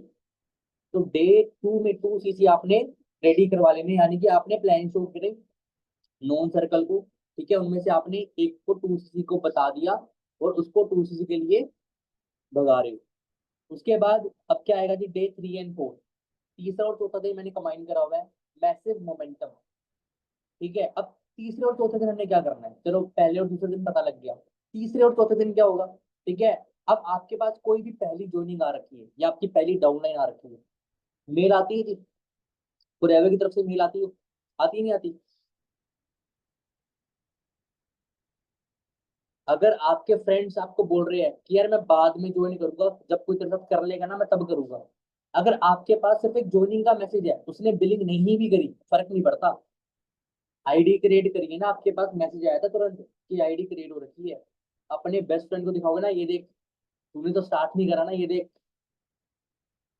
तो डे 2 में 2 सीसी आपने रेडी करवा लेने, यानी कि आपने प्लान शो करे नॉन सर्कल को, ठीक है, उनमें से आपने एक को 2 सीसी को बता दिया और उसको 2 सीसी के लिए भगा रहे हो। उसके बाद अब क्या आएगा जी, डे 3 एंड 4, तीसरा और चौथा दिन मैंने कंबाइन करा हुआ है, मैसिव मोमेंटम, ठीक है। अब तीसरे और चौथे दिन हमने क्या करना है, चलो पहले और दूसरे दिन पता लग गया, तीसरे और चौथे दिन क्या होगा, ठीक है। अब आपके पास कोई भी पहली ज्वाइनिंग आ रखी है या आपकी पहली डाउनलाइन आ रखी है, मेल आती है जी, फॉरएवर की तरफ से मेल आती है, आती है नहीं आती? अगर आपके फ्रेंड्स आपको बोल रहे हैं कि यार मैं बाद में ज्वाइन करूंगा, जब कोई तेरे साथ कर लेगा ना मैं तब करूंगा, अगर आपके पास सिर्फ एक ज्वाइनिंग का मैसेज है, उसने बिलिंग नहीं भी करी, फर्क नहीं पड़ता। आईडी क्रिएट करिए ना, आपके पास मैसेज आया था तुरंत कि आईडी क्रिएट हो रखी है, अपने बेस्ट फ्रेंड को दिखाओगे ना, ये देख तूने तो स्टार्ट नहीं करा ना, ये देख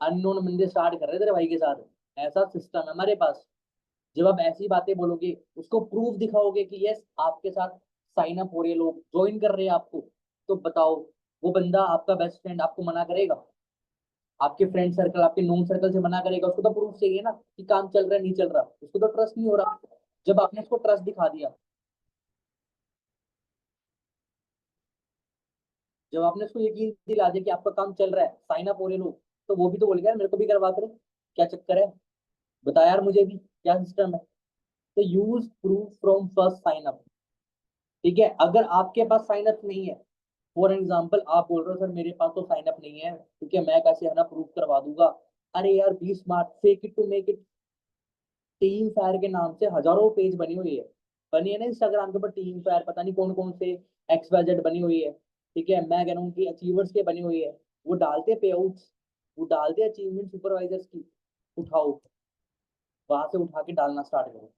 अननोन बंदे स्टार्ट कर रहे थे तेरे भाई के साथ, ऐसा सिस्टम है हमारे पास। जब आप ऐसी बातें बोलोगे, उसको प्रूफ दिखाओगे कि यस आपके साथ साइन अप हो रहे हैं, लोग ज्वाइन कर रहे हैं आपको, तो बताओ वो बंदा आपका बेस्ट फ्रेंड आपको मना करेगा? आपके फ्रेंड सर्कल आपके नोन सर्कल से मना करेगा? उसको तो प्रूफ चाहिए ना कि काम चल रहा है नहीं चल रहा, उसको तो ट्रस्ट नहीं हो रहा। जब आपने उसको ट्रस्ट दिखा दिया, जब आपने उसको यकीन दिला दिया कि आपका काम चल रहा है, साइन अप हो रहे लोग, तो वो भी तो बोलेगा यार मेरे को भी करवा कर, क्या चक्कर है, बता यार मुझे भी क्या सिस्टम है। तो use proof from first sign up, ठीक है। अगर आपके पास साइन अप नहीं है, फॉर एग्जाम्पल आप बोल रहे हो सर मेरे पास तो साइन अप नहीं है, ठीक है, मैं कैसे है ना प्रूफ करवा दूंगा। अरे यार be smart, fake it to make it, team fire के नाम से हजारों पेज बनी हुई है, बनी है ना इंस्टाग्राम के ऊपर टीम फायर, पता नहीं कौन कौन से XYZ बनी हुई है, ठीक है। मैं कह रहा हूँ कि अचीवर्स के बनी हुई है, वो डालते पे आउट्स, वो डाल दे अचीवमेंट सुपरवाइजर्स की, उठाओ, वहां से उठा के डालना स्टार्ट करो।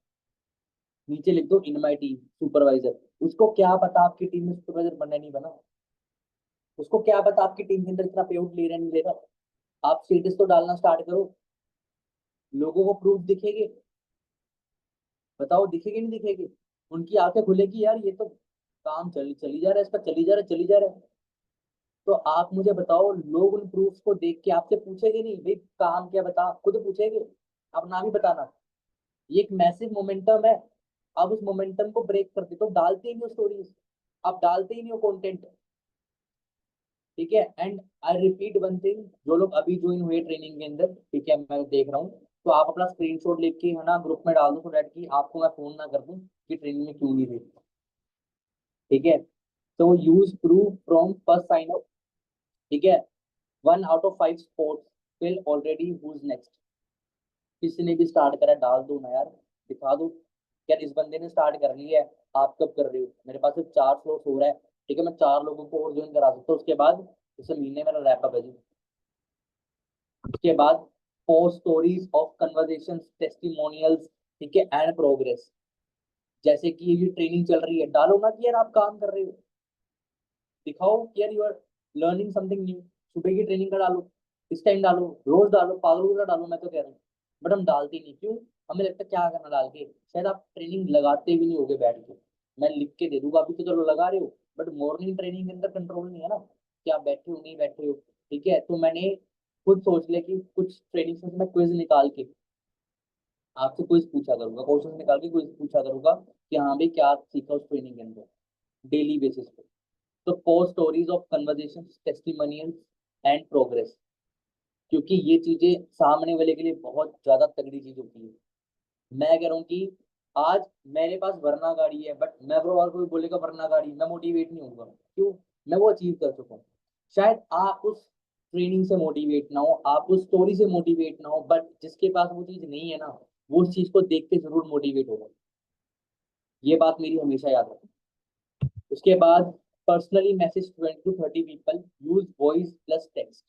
नीचे लिख दो इन माई टीम सुपरवाइजर। उसको क्या पता आपकी टीम में सुपरवाइजर बनना नहीं बना, उसको क्या पता आपकी टीम के अंदर इतना पे आउट ले रहा है नहीं ले रहा। आप स्टेटस तो डालना स्टार्ट करो, लोगों को प्रूफ दिखेगे, बताओ दिखेगी नहीं दिखेगी, उनकी आंखें खुलेगी यार ये तो काम चली जा रहा है इसका, चली जा रहा है चली जा रहा है। तो आप मुझे बताओ, लोग उन प्रूफ को देख के आपसे पूछेंगे नहीं भाई काम क्या बता, खुद पूछेंगे, आप ना भी बताना। ये एक मैसिव मोमेंटम है। अब उस मोमेंटम को ब्रेक कर दे तो डालते ही नहीं हो स्टोरीज, आप डालते ही नहीं हो कंटेंट। ठीक है, and I repeat one thing, जो लोग अभी ज्वाइन हुए ट्रेनिंग के अंदर, ठीक है मैं देख रहा हूँ, तो आप अपना स्क्रीनशॉट लेके है ना ग्रुप में डाल दो, सो दैट कि आपको मैं फोन ना कर दूं कि ट्रेनिंग में क्यों नहीं हुई। ठीक है, तो use proof from first sign up. ठीक है, 1 out of 5 sports fill already, who's next. किसी ने भी स्टार्ट करा डाल दो ना यार, दिखा दो यार इस बंदे ने स्टार्ट कर लिया है, आप कब कर रहे हो। मेरे पास सिर्फ 4 स्लॉट हो रहा है, ठीक है मैं 4 लोगों को और ज्वाइन करा सकता हूँ, उसके बाद इस महीने मेरा रैपअप है जी। उसके बाद post stories of conversation testimonials, ठीक है एंड प्रोग्रेस। जैसे कि ये ट्रेनिंग चल रही है, डालो ना कि यार आप काम कर रहे हो, दिखाओ कि यार you are learning something new. सुबह की ट्रेनिंग का डालो, इस टाइम डालो, रोज डालो, पागलों का डालो, मैं तो कह रहा हूँ। बट हम डालते नहीं क्यों, हमें लगता है क्या करना डाल के, शायद आप ट्रेनिंग लगाते भी नहीं होगे बैठ के। मैं लिख के दे दूंगा, अभी तो चलो लगा रहे हो, बट मॉर्निंग ट्रेनिंग के अंदर कंट्रोल नहीं है ना कि आप बैठे हो नहीं बैठे हो। ठीक है, तो मैंने खुद सोच लिया कि कुछ ट्रेनिंग से मैं क्विज निकाल के आपसे क्विज पूछा करूंगा, क्वेश्चन निकाल के क्विज पूछा करूंगा कि हाँ भाई क्या सीखा उस ट्रेनिंग के अंदर, डेली बेसिस पे। तो post stories of conversation testimonials and progress, क्योंकि ये चीजें सामने वाले के लिए बहुत ज्यादा तगड़ी चीज होती है। मैं कह रहा हूँ कि आज मेरे पास वरना गाड़ी है, बट मैं अगर और कोई बोलेगा वरना गाड़ी, मैं मोटिवेट नहीं होऊंगा, क्यों, मैं वो अचीव कर चुका हूँ। शायद आप उस ट्रेनिंग से मोटिवेट ना हो, आप उस स्टोरी से मोटिवेट ना हो, बट जिसके पास वो चीज नहीं है ना, वो उस चीज को देख के जरूर मोटिवेट होगा। ये बात मेरी हमेशा याद रखना। उसके बाद personally message 20 to 30 people, use voice plus text.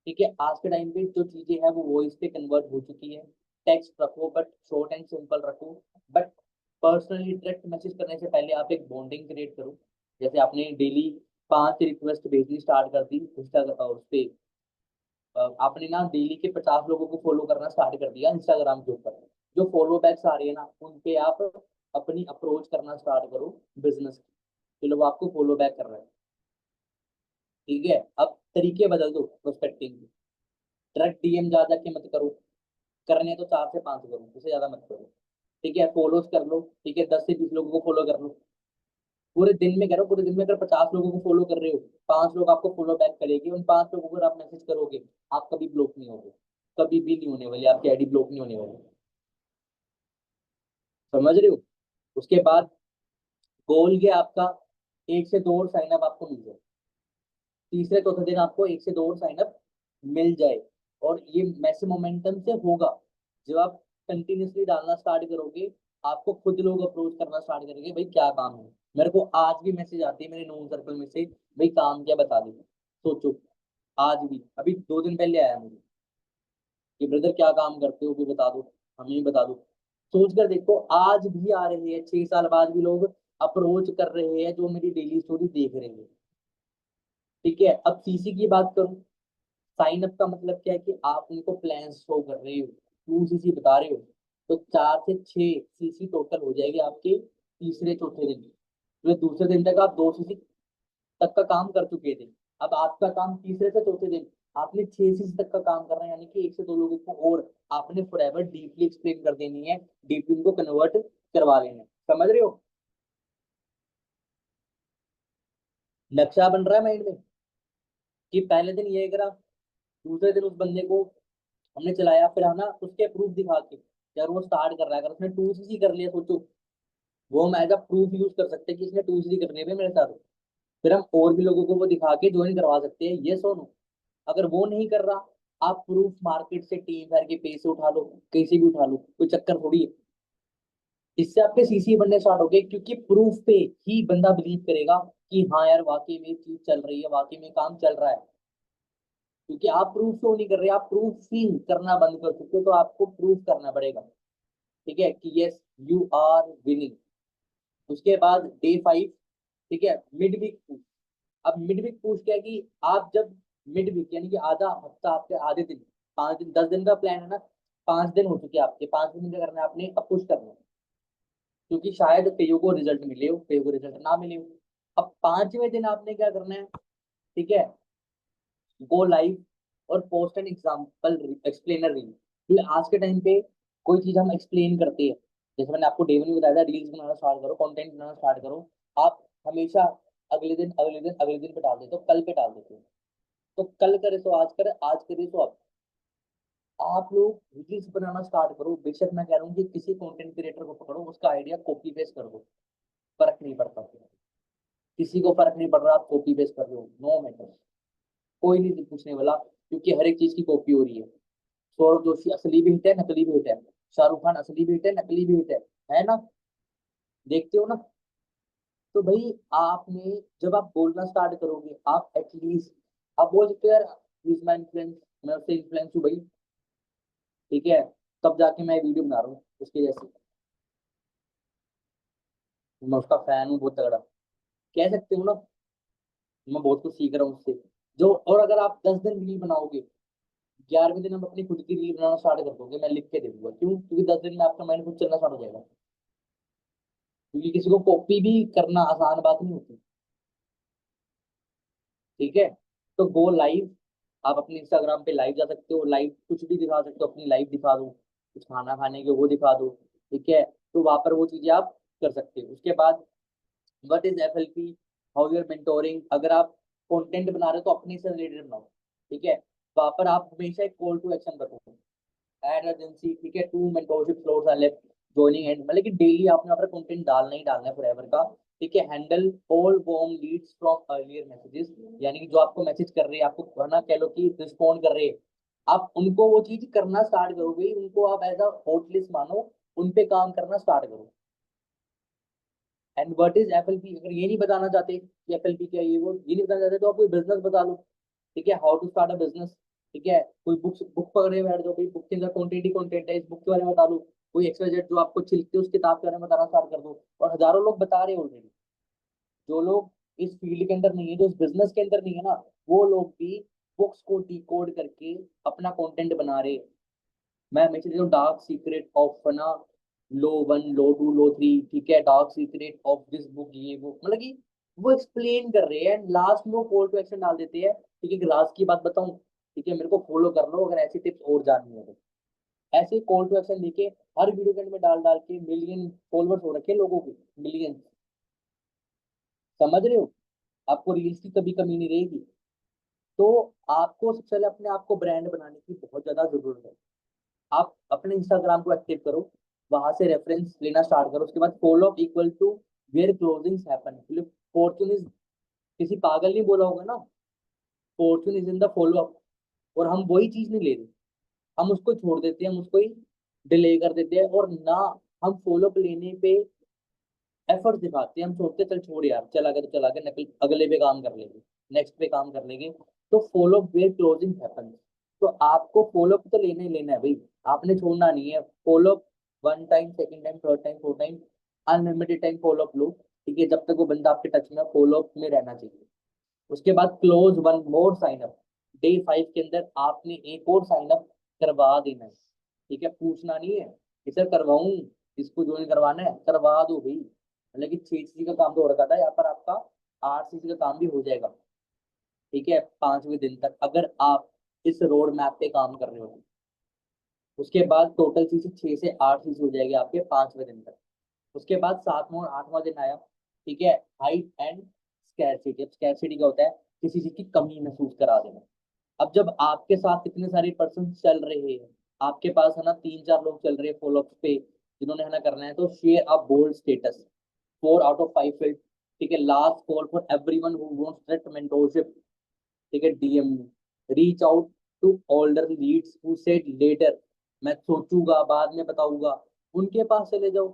ठीक है, आज के टाइम पे जो चीजें हैं वो वॉइस पे कन्वर्ट हो चुकी है। टेक्स्ट रखो बट शॉर्ट एंड सिंपल रखो, बट पर्सनली डायरेक्ट मैसेज करने से पहले आप एक बॉन्डिंग क्रिएट करो। जैसे आपने डेली 5 रिक्वेस्ट भेजनी स्टार्ट कर दी इंस्टाग्राम उस पे, आपने ना डेली के 50 लोगों को फॉलो करना स्टार्ट कर दिया इंस्टाग्राम के ऊपर, जो फॉलो बैक्स आ रही है ना उन पे आप अपनी अप्रोच करना स्टार्ट करो बिजनेस की, चलो वो आपको फॉलो बैक कर रहे हैं। ठीक है, अब तरीके बदल दो प्रोस्पेक्टिंग के, डायरेक्ट डीएम जा जाके मत करो, करने तो 4 से 5 करो, उससे ज्यादा मत करो। ठीक है, फॉलोज कर लो, ठीक है 10 से 20 लोगों को फॉलो कर लो। पूरे दिन में करो, पूरे दिन में अगर 50 लोगों को फॉलो कर रहे हो, 5 लोग आपको फॉलो बैक करेगी, उन 5 लोगों को अगर आप मैसेज करोगे, आप कभी ब्लॉक नहीं होगे, कभी भी नहीं होने वाली, आपकी आईडी ब्लॉक नहीं होने वाली। समझ रहे हो। उसके बाद गोल ये आपका 1 से 2 और साइन अप आपको मिल जाए, तीसरे चौथे दिन आपको 1 से 2 और साइन अप मिल जाए। और ये मैसिव मोमेंटम से होगा जब आप कंटिन्यूसली डालना स्टार्ट करोगे, आपको खुद लोग अप्रोच करना स्टार्ट करेंगे, भाई क्या काम है। मेरे को आज भी मैसेज आती है मेरे नोन सर्कल में से, भाई काम क्या बता दो। सोचो, आज भी अभी 2 दिन पहले आया मुझे कि ब्रदर क्या काम करते हो भी बता दो, हमें भी बता दो। सोच कर देखो, आज भी आ रहे हैं 6 साल बाद भी लोग अप्रोच कर रहे हैं जो मेरी डेली स्टोरी देख रहे हैं। ठीक है, अब सीसी की बात करूं, साइन अप का मतलब क्या है कि आप उनको प्लान शो कर रहे हो, 2 सीसी बता रहे हो, तो 4 से 6 सीसी टोटल हो जाएगी आपके तीसरे चौथे दिन। तो दूसरे दिन तक आप 2 सीसी तक का काम कर चुके थे, अब आपका काम तीसरे से चौथे दिन आपने 6 सीसी तक का काम करना है, यानी कि 1 से 2 लोगों को और आपने फॉरएवर डीपली एक्सप्लेन कर देनी है, डीपली उनको कन्वर्ट करवा लेना है। समझ रहे हो, नक्शा बन रहा है माइंड में कि पहले दिन ये करा, दूसरे दिन उस बंदे को हमने चलाया, फिर है ना उसके प्रूफ दिखा के यार वो स्टार्ट कर रहा है, अगर उसने 2 सीसी कर लिया सोचो, वो हम एज अ प्रूफ यूज कर सकते हैं कि इसने 2 सीसी करने पे मेरे साथ। फिर हम और भी लोगों को वो दिखा के ज्वाइन करवा सकते हैं, ये सोनो। अगर वो नहीं कर रहा, आप प्रूफ मार्केट से टीम फेयर के पेज से उठा लो, कहीं से भी उठा लो, कोई चक्कर थोड़ी है। इससे आपके सीसी बनने स्टार्ट हो गए, क्योंकि प्रूफ पे ही बंदा बिलीव करेगा कि हाँ यार वाकई में चीज चल रही है, वाकई में काम चल रहा है। क्योंकि आप प्रूफ शो नहीं कर रहे, आप प्रूफ ही करना बंद कर चुके हो, तो आपको प्रूफ करना पड़ेगा। ठीक है कि यस यू आर विनिंग। उसके बाद डे 5, ठीक है, मिड वीक पुश। अब मिड वीक पुश क्या है कि आप जब मिड वीक यानी कि आधा हफ्ता, आपके आधे दिन, 5 दिन, 10 दिन का प्लान है ना, 5 दिन हो चुके हैं आपके, 5वें दिन क्या करना है आपने, अब पुश करना है। क्योंकि शायद कईयों को रिजल्ट मिले हो, कईयों को रिजल्ट ना मिले हो। अब 5वें दिन आपने क्या करना है, ठीक है, गो लाइव और post an example explainer reel. क्योंकि आज के टाइम पे कोई चीज हम एक्सप्लेन करते हैं, जैसे मैंने आपको डे 1 में बताया था, रील्स बनाना स्टार्ट करो, कंटेंट बनाना स्टार्ट करो। आप हमेशा अगले दिन अगले दिन अगले दिन पे डाल देते हो, कल पे डाल देते हो। तो कल करे तो आज करे, आज करे तो अब आप लोग रील्स बनाना स्टार्ट करो। बेशक मैं कह रहा हूँ कि किसी कंटेंट क्रिएटर को पकड़ो, उसका आइडिया कॉपी पेस्ट कर दो, फर्क नहीं पड़ता। किसी को फर्क नहीं पड़ रहा आप कॉपी पेस्ट कर रहे हो, नो मैटर, कोई नहीं पूछने वाला, क्योंकि हर एक चीज की कॉपी हो रही है। सौरभ जोशी असली भी हिट है, नकली भी हिट है। शाहरुख खान असली भी हिट है, नकली भी हिट है ना? देखते हो ना? तो भाई आपने, जब आप बोलना स्टार्ट करोगे, आप एटलीस्ट आप बोल सकते हो यार इज माई इन्फ्लुएंस, मैं उससे इन्फ्लुएंस हूँ भाई, ठीक है, तब जाके मैं वीडियो बना रहा हूँ उसके जैसे, मैं उसका फैन हूँ बहुत तगड़ा, कह सकते हो ना? मैं बहुत कुछ सीख रहा हूँ उससे। जो और अगर आप 10 दिन रील बनाओगे, 11वें दिन हम अपनी खुद की रील बनाना स्टार्ट कर दोगे, मैं लिख के दे दूंगा। क्यों? क्योंकि 10 दिन में आपका माइंड खुद चलना स्टार्ट हो जाएगा। क्योंकि किसी को कॉपी भी करना आसान बात नहीं होती। ठीक है, तो गो लाइव, आप अपने इंस्टाग्राम पे लाइव जा सकते हो, लाइव कुछ भी दिखा सकते हो, अपनी लाइव दिखा दो, कुछ खाना खाने के वो दिखा दो। ठीक है, तो वहां पर वो चीजें आप कर सकते हो। उसके बाद what is FLP, how your mentoring. अगर आप कंटेंट बना रहे हो तो अपने से रिलेटेड बनाओ। ठीक है, वहां पर आप हमेशा एक कॉल टू एक्शन रखो, एड एजेंसी, ठीक है, two mentorship slots are left, joining end, मतलब कि डेली आपने अपना कंटेंट डालना ही डालना है फॉरएवर का। ठीक है, handle all warm leads from earlier messages, यानी कि जो आपको मैसेज कर रहे हैं, आपको वरना कह लो कि रिस्पॉन्ड कर रहे हैं, आप उनको वो चीज करना स्टार्ट करोगे, उनको आप एज अ हॉट लिस्ट मानो, उन पे काम करना स्टार्ट करो। एंड व्हाट इज एफएलपी, अगर ये नहीं बताना चाहते कि एफएलपी क्या है, ये वो ये नहीं बताना चाहते, तो आप कोई बिजनेस बता लो। ठीक है, how to start a business. ठीक है, कोई बुक पकड़े बैठ जाओ भाई, बुक के अंदर कंटेंट ही कंटेंट है, इस बुक के बारे में बता दो। कोई एक्सवाइजेड जो आपको छिलते उस किताब के बारे में बताना स्टार्ट कर दो, और हजारों लोग बता रहे हैं ऑलरेडी। जो लोग इस फील्ड के अंदर नहीं है, जो इस बिजनेस के अंदर नहीं है ना, वो लोग भी बुक्स को डिकोड करके अपना कंटेंट बना रहे हैं। मैं हमेशा देखता हूँ डार्क सीक्रेट ऑफ ना, लो 1, लो 2, लो 3, ठीक है, dark secret of this book, ये बुक, मतलब कि वो एक्सप्लेन कर रहे हैं, लास्ट में वो कॉल टू एक्शन डाल देते हैं। ठीक है, लास्ट की बात बताऊं, ठीक है, मेरे को फॉलो कर लो अगर ऐसी टिप्स और जाननी है तो। ऐसे कॉल टू एक्शन लेके हर वीडियो के अंदर में डाल डाल के मिलियन फॉलोअर्स हो रखे हैं लोगों के, मिलियन। समझ रहे हो? आपको रील्स की कभी कमी नहीं रहेगी। तो आपको सबसे पहले अपने आप को ब्रांड बनाने की बहुत ज्यादा जरूरत है। आप अपने इंस्टाग्राम को एक्टिव करो, वहां से रेफरेंस लेना स्टार्ट करो। उसके बाद follow up equal to where closings happen, fortune is, किसी पागल नहीं बोला होगा ना, fortune is in the follow up. और हम वही चीज नहीं ले रहे, हम उसको छोड़ देते हैं, हम उसको ही डिले कर देते हैं, और ना हम फॉलो अप लेने पे एफर्ट दिखाते हैं। हम सोचते हैं, चल छोड़ यार, चला गया तो चला गया, नकल अगले पे काम कर लेंगे, नेक्स्ट पे काम कर लेंगे। तो फॉलो वेयर क्लोजिंग हैपन, तो आपको फॉलो अप तो लेना ही लेना है भाई, आपने छोड़ना नहीं है। Follow up 1 time, second time, third time, fourth time, unlimited time follow up लो। ठीक है, जब तक वो बंदा आपके टच में, फॉलो अप में रहना चाहिए। उसके बाद close one more sign up, day 5 के अंदर आपने एक और साइन अप करवा देना है। ठीक है, पूछना नहीं है कि सर करवाऊं, इसको ज्वाइन करवाना है, करवा दो भाई। मतलब कि 6 सीसी का काम तो हो रखा था, यहाँ पर आपका 8 सीसी का काम भी हो जाएगा। ठीक है, 5वें दिन तक अगर आप इस रोड मैप पे काम कर रहे हो, उसके बाद टोटल सीसी 6 से 8 सीसी हो जाएगी आपके 5वें दिन तक। उसके बाद 7वां और 8वां दिन आया, ठीक है, हाइट एंड स्कैरसिटी। अब स्कैरसिटी क्या होता है? किसी चीज की कमी महसूस करा देना। अब जब आपके साथ इतने सारे पर्सन चल रहे हैं, आपके पास है ना 3-4 लोग चल रहे हैं फॉलोअप पे, जिन्होंने है ना करना है, तो share a bold status, 4 out of 5 filled. ठीक है, last call for everyone who wants direct mentorship. ठीक है, DM, reach out to older leads who said later, मैं सोचूंगा बाद में बताऊंगा, उनके पास चले जाओ,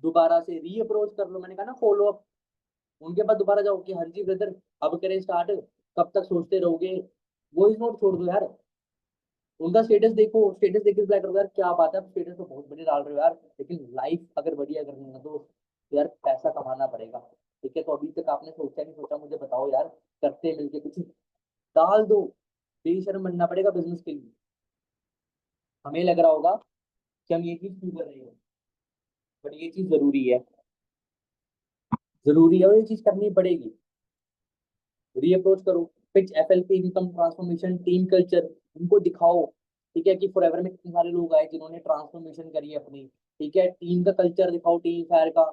दोबारा से री अप्रोच कर लो। मैंने कहा ना फॉलो अप, उनके पास दोबारा जाओ कि हाँ जी ब्रदर, अब करें स्टार्ट, कब तक सोचते रहोगे, वॉइस नोट छोड़ दो यार, उनका स्टेटस देखो, स्टेटस देख के रिप्लाई करो यार क्या बात है, आप स्टेटस तो बहुत बढ़िया डाल रहे हो यार, लेकिन लाइफ अगर बढ़िया करनी है ना तो यार पैसा कमाना पड़ेगा। ठीक है, तो अभी तक आपने सोचा नहीं सोचा, मुझे बताओ यार, करते हैं मिलके कुछ, डाल दो। बेशर्म बनना पड़ेगा बिजनेस के लिए। हमें लग रहा होगा कि हम ये चीज क्यों कर रहे हैं, बट ये चीज जरूरी है, जरूरी है और ये चीज करनी पड़ेगी। रीअप्रोच करो, pitch FLP, income transformation, team culture, उनको दिखाओ। ठीक है, कि फॉरएवर में कितने सारे लोग आए जिन्होंने ट्रांसफॉर्मेशन करी है अपनी। ठीक है, टीम का कल्चर दिखाओ, टीम फायर का।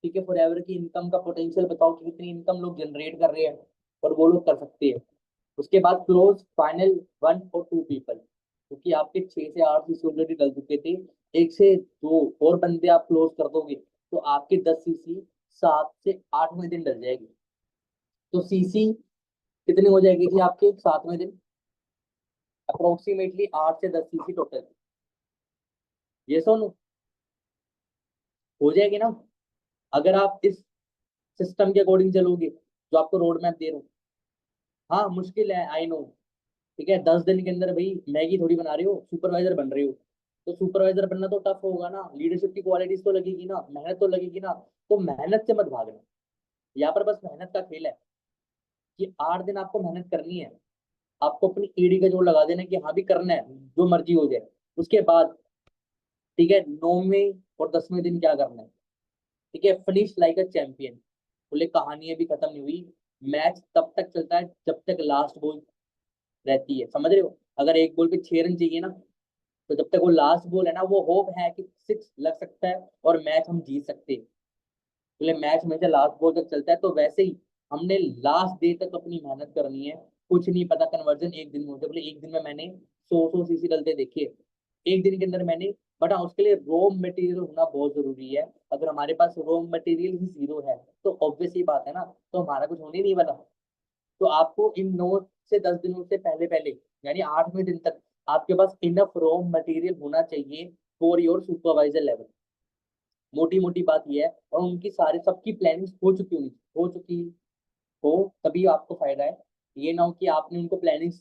ठीक है, फॉरएवर की इनकम का पोटेंशियल बताओ कि कितनी इनकम लोग जनरेट कर रहे हैं और वो लोग कर सकते हैं। उसके बाद क्लोज फाइनल 1 और 2 पीपल, क्योंकि आपके 6 से 8 सीसी ऑलरेडी डल चुके थे, 1 से 2 और बंदे आप क्लोज कर दोगे तो आपके 10 सीसी 7 से 8वें दिन डल जाएगी। तो सीसी कितनी हो जाएगी जी आपके 7वें दिन? अप्रोक्सीमेटली 8 से 10 सीसी टोटल। ये सोनू हो जाएगी ना, अगर आप इस सिस्टम के अकॉर्डिंग चलोगे जो आपको रोड मैप दे रहा हूँ। हाँ मुश्किल है, आई नो। ठीक है, 10 दिन के अंदर भाई मैगी थोड़ी बना रहे हो, सुपरवाइजर बन रहे हो। तो सुपरवाइजर बनना तो टफ होगा ना, लीडरशिप की क्वालिटीज तो लगेगी ना, मेहनत तो लगेगी ना। तो मेहनत से मत भागना, यहाँ पर बस मेहनत का खेल है कि 8 दिन आपको मेहनत करनी है। आपको अपनी ईडी का जोर लगा देना है कि हाँ भी करना है, जो मर्जी हो जाए। उसके बाद ठीक है, 9वें और 10वें दिन क्या करना है? ठीक है, फिनिश लाइक अ चैंपियन। बोले कहानी अभी खत्म नहीं हुई, मैच तब तक चलता है जब तक लास्ट बॉल रहती है, समझ रहे हो? अगर एक बॉल पे 6 रन चाहिए ना, तो जब तक वो लास्ट बॉल है ना, वो होप है कि 6 लग सकता है और मैच हम जीत सकते हैं। बोले मैच हमेशा लास्ट बॉल तक चलता है, तो वैसे ही हमने लास्ट डे तक अपनी मेहनत करनी है। कुछ नहीं पता कन्वर्जन एक दिन में होता है, बोले एक दिन में मैंने 100 सीसी डलते देखे एक दिन के अंदर मैंने। बट हाँ, उसके लिए रॉ मटेरियल होना बहुत जरूरी है। अगर हमारे पास रॉ मटेरियल ही जीरो है तो ऑब्वियस ही बात है ना, तो हमारा कुछ होने नहीं वाला। तो आपको इन 9 से 10 दिनों से पहले पहले, यानी 8वें दिन तक, आपके पास इनफ रॉ मटेरियल होना चाहिए फॉर योर सुपरवाइजर लेवल। मोटी मोटी बात यह है, और उनकी सारी सबकी प्लानिंग हो चुकी होनी, हो चुकी हो, तभी आपको फायदा है। ये ना हो कि आपने उनको प्लानिंग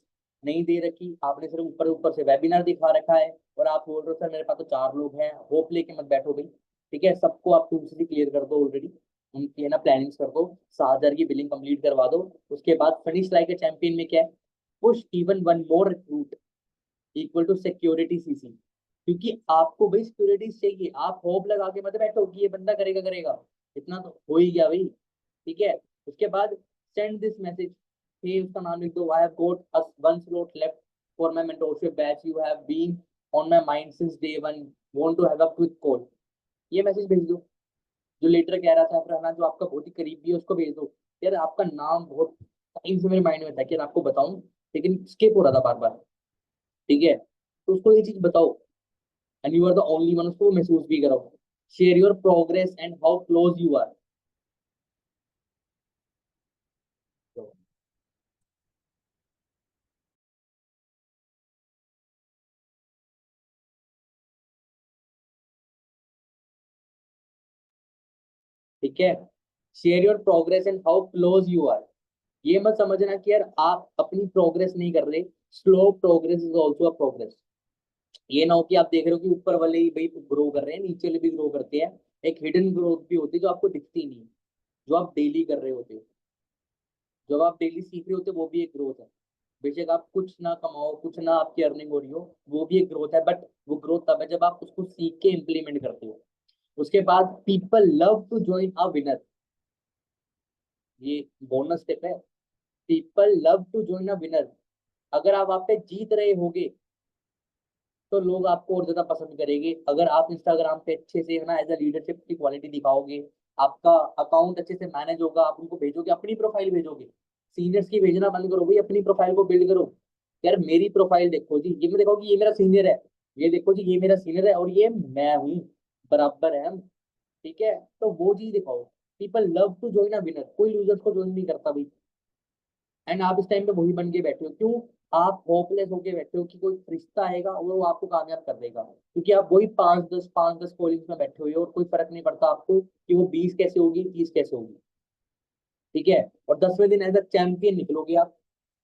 नहीं दे रखी, आपने सिर्फ ऊपर ऊपर से वेबिनार दिखा रखा है और आप बोल रहे हो सर मेरे पास तो 4 लोग हैं, होप लेके मत बैठो भाई। ठीक है, सबको आप दूसरी क्लियर कर दो ऑलरेडी, उनकी है ना प्लानिंग्स कर दो, 7,000 की बिलिंग कंप्लीट करवा दो। उसके बाद फिनिश लाइक ए चैंपियन में क्या है? Push even one more recruit equal to security CC. क्योंकि आपको भाई सिक्योरिटी चाहिए, आप होप लगा के मत बैठो कि ये बंदा करेगा करेगा, इतना तो हो ही गया भाई। ठीक है, उसके बाद सेंड दिस मैसेज, हे उसका नाम लिख दो, I have got us one slot left for my mentorship batch, you have been on my mind since day one, want to have a quick call. ये मैसेज भेज दो। जो लेटर कह रहा था फरहाना, जो आपका बहुत ही करीबी है, उसको भेज दो। यार आपका नाम बहुत टाइम से मेरे माइंड में था कि यार आपको बताऊं, लेकिन स्किप हो रहा था बार बार। ठीक है, तो उसको ये चीज बताओ, and you are the only one, उसको महसूस भी कराओ। Share your progress and how close you are. ठीक है, share your progress and how close you are. ये मत समझना कि यार आप अपनी प्रोग्रेस नहीं कर रहे, slow progress is also a progress. ये ना हो कि आप देख रहे हो कि ऊपर वाले ही भाई ग्रो कर रहे हैं, नीचे वाले भी ग्रो करते हैं। एक हिडन ग्रोथ भी होती है जो आपको दिखती नहीं है, जो आप डेली कर रहे होते हो। जब आप डेली सीख रहे होते हो वो भी एक ग्रोथ है। बेशक आप कुछ ना कमाओ, कुछ ना आपकी अर्निंग हो रही हो, वो भी एक ग्रोथ है, बट वो ग्रोथ तब है जब आप उसको सीख के इम्प्लीमेंट करते हो। उसके बाद people love to join a winner, ये बोनस टिप है। People love to join a winner. अगर आप वहाँ पे जीत रहे होगे तो लोग आपको और ज्यादा पसंद करेंगे। अगर आप इंस्टाग्राम पे अच्छे से है ना एज अ लीडरशिप की क्वालिटी दिखाओगे, आपका अकाउंट अच्छे से मैनेज होगा, आप उनको भेजोगे, अपनी प्रोफाइल भेजोगे। सीनियर्स की भेजना बंद करो भाई, अपनी प्रोफाइल को बिल्ड करो। यार मेरी प्रोफाइल देखो जी, ये मैं देखो कि ये मेरा सीनियर है, ये देखो जी ये मेरा सीनियर है और ये मैं हूँ, बराबर है हम। ठीक है, तो वो चीज दिखाओ। People love to join a winner, कोई लूजर्स को ज्वाइन नहीं करता भाई। एंड आप इस टाइम पे वही बन के बैठे हो, क्यों? आप होपलेस होके बैठे हो कि कोई रिश्ता आएगा और वो आपको कामयाब कर देगा, क्योंकि आप वही 5-10 कॉलिंग्स में बैठे हुए हो और कोई फर्क नहीं पड़ता आपको कि वो 20 कैसे होगी, 30 कैसे होगी। ठीक है, और 10वें दिन एज अ चैंपियन निकलोगे आप।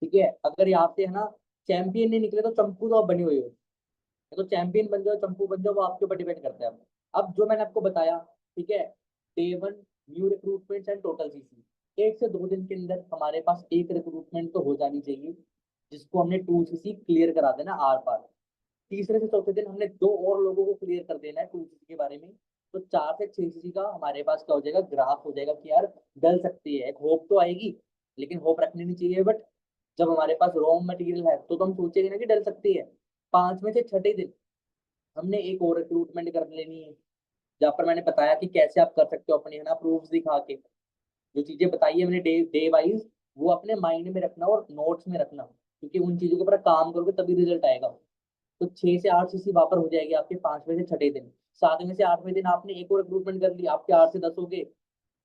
ठीक है, अगर यहाँ से है ना चैंपियन नहीं निकले तो चंपू तो आप बने हुए हो, या तो चैंपियन बन जाओ चंपू बन जाओ, वो आपके ऊपर डिपेंड करता है। अब जो मैंने आपको बताया, ठीक है, day 1 new recruitment and total CC, 1 से 2 दिन के अंदर हमारे पास एक रिक्रूटमेंट तो हो जानी चाहिए, जिसको हमने 2 सीसी क्लियर करा देना आर पार। तीसरे से चौथे दिन हमने 2 और लोगों को क्लियर कर देना है 2 सीसी के बारे में। तो 4 से 6 सीसी का हमारे पास क्या हो जाएगा, ग्राफ हो जाएगा कि यार डल सकती है, एक होप तो आएगी, लेकिन होप रखनी नहीं चाहिए। बट जब हमारे पास रॉ मटेरियल है तो हम सोचेंगे ना कि डल सकती है। 5वें से 6ठे दिन हमने एक और रिक्रूटमेंट कर लेनी है, जहाँ पर मैंने बताया कि कैसे आप कर सकते हो अपने, है ना, प्रूफ्स दिखा के। जो चीजें बताई है मैंने डे डे वाइज, वो अपने माइंड में रखना और नोट्स में रखना, क्योंकि उन चीजों के ऊपर काम करोगे तभी रिजल्ट आएगा। तो 6 से 8 सीसी वापर हो जाएगी आपके 5वें से 6ठे दिन। 7वें से 8वें दिन आपने एक और रिक्रूटमेंट कर ली, आपके 8 से 10 हो गए।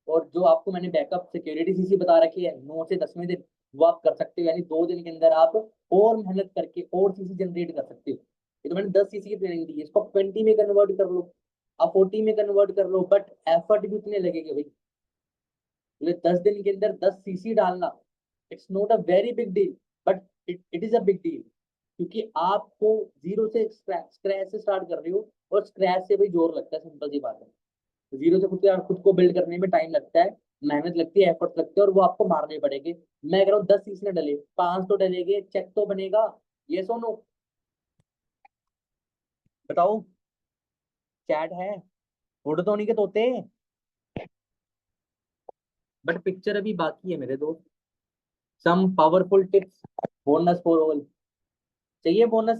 और जो आपको मैंने बैकअप सिक्योरिटी सीसी बता रखी है 9 से 10वें दिन, वो आप कर सकते हो, यानी 2 दिन के अंदर आप और मेहनत करके और सीसी जनरेट कर सकते हो। ये तो मैंने 10 सीसी की ट्रेनिंग दी है, इसको आप 20 में कन्वर्ट कर लो, आप 40 में कन्वर्ट कर लो, बट एफर्ट भी उतने लगेंगे भाई। बोले 10 दिन के अंदर 10 सीसी डालना, it's not a very big deal, but it is a big deal, क्योंकि आपको जीरो से स्क्रैच से स्टार्ट कर रहे हो, और स्क्रैच से भाई जोर लगता है, सिंपल सी बात है। जीरो से खुद को बिल्ड करने में टाइम लगता है, मेहनत लगती है, एफर्ट लगते हैं, और वो आपको मारने पड़ेंगे। मैं कह रहा हूँ 10 सीसी ने डले, 5 तो डलेंगे, चेक तो बनेगा। ये सोनो, बताओ, चैट है, उड़ तो नहीं के तोते। बट पिक्चर अभी बाकी है मेरे दोस्त। Some powerful tips, bonus for all. चाहिए बोनस?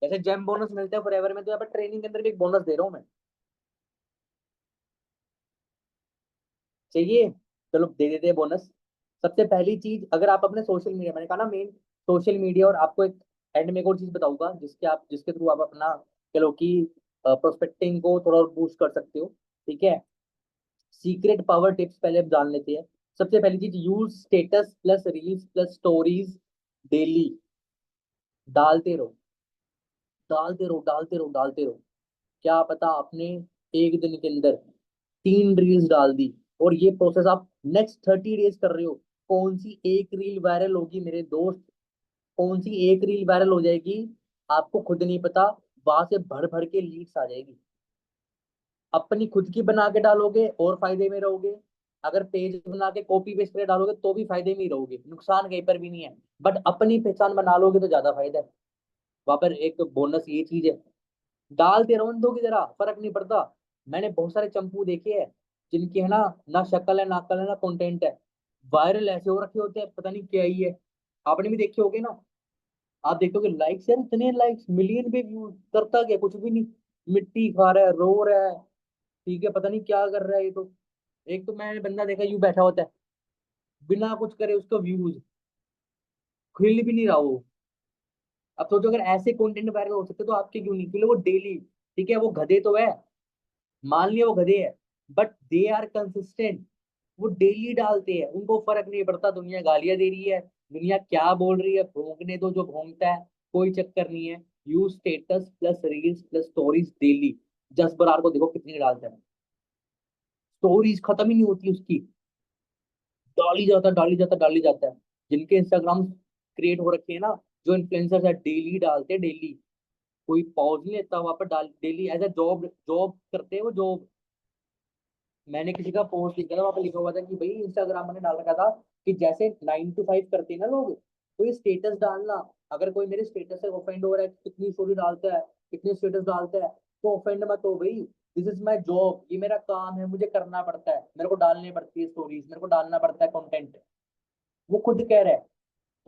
जैसे जेम बोनस मिलता है फॉरएवर में, तो यहाँ पर ट्रेनिंग के अंदर भी एक बोनस दे रहा हूँ मैं। चाहिए? चलो दे देते हैं बोनस। सबसे पहली चीज, अगर आप अपने सोशल मीडिया, मैंने कहा ना मेन सोशल मीडिया, और आपको एक एंड में एक और चीज बताऊंगा जिसके थ्रू आप अपना, चलो कि प्रोस्पेक्टिंग को थोड़ा और बूस्ट कर सकते हो। ठीक है, सीक्रेट पावर टिप्स पहले हम जान लेते हैं। सबसे पहली चीज, use status plus reels plus stories daily. डालते रहो, डालते रहो, डालते रहो, डालते रहो। क्या पता आपने एक दिन के अंदर 3 रील्स डाल दी, और ये प्रोसेस आप नेक्स्ट 30 डेज कर रहे हो। कौन सी एक रील वायरल होगी मेरे दोस्त, कौन सी एक रील वायरल हो जाएगी, आपको खुद नहीं पता। वहां से भर भर के लीड्स आ जाएगी। अपनी खुद की बना के डालोगे और फायदे में रहोगे, अगर पेज बना के कॉपी पेस्ट करके डालोगे तो भी फायदे में ही रहोगे, नुकसान कहीं पर भी नहीं है। बट अपनी पहचान बना लोगे तो ज्यादा फायदा है। वहां पर एक बोनस ये चीज है, डालते रहो दो की जरा, फर्क नहीं पड़ता। मैंने बहुत सारे चंपू देखे हैं जिनकी, है ना शक्ल है, ना अक्ल है, ना कंटेंट है, वायरल ऐसे हो रखे होते हैं, पता नहीं क्या ही है। आपने भी देखे होगे ना, आप देखोगे लाइक्स यार, इतने लाइक्स, मिलियन पे व्यूज, करता क्या, कुछ भी नहीं, मिट्टी खा रहा है, रो रहा है, ठीक है, पता नहीं क्या कर रहा है ये तो। एक तो मैंने बंदा देखा यूं बैठा होता है, बिना कुछ करे उसको व्यूज, खिल भी नहीं रहा वो। अब सोचो अगर ऐसे कंटेंट वायरल हो सकते तो आपके क्यों नहीं, क्योंकि वो डेली, ठीक है, वो गधे तो है, मान लिया वो गधे है, बट दे आर कंसिस्टेंट। वो डेली डालते हैं, उनको फर्क नहीं पड़ता दुनिया गालियां दे रही है, दुनिया क्या बोल रही है, भोंकने दो जो भोंकता है, कोई चक्कर नहीं है। Use status plus reels plus stories daily. जस बरार को देखो कितनी डालता है, स्टोरीज खत्म ही नहीं होती उसकी, डाली जाता, डाली जाता, डाली जाता है। जिनके इंस्टाग्राम क्रिएट हो रखे हैं ना, जो इन्फ्लुएंसर्स है, डेली डालते हैं डेली, कोई पॉज नहीं लेता वहां पर, डाल daily, as a job job करते हैं वो, जॉब। मैंने किसी का पोस्ट लिखा था, वहां पर लिखा हुआ था कि भाई इंस्टाग्राम ने डाल रखा था कि जैसे 9 to 5 करते हैं ना लोग, तो ये स्टेटस डालना, अगर कोई मेरे स्टेटस से ऑफेंड हो रहा है, कितनी स्टोरी डालता है, कितने स्टेटस डालता है, तो ऑफेंड मत हो भाई। दिस इज माई जॉब, ये मेरा काम है, मुझे करना पड़ता है, मेरे को डालनी पड़ती है स्टोरीज, मेरे को डालना पड़ता है कंटेंट। वो खुद कह रहा है,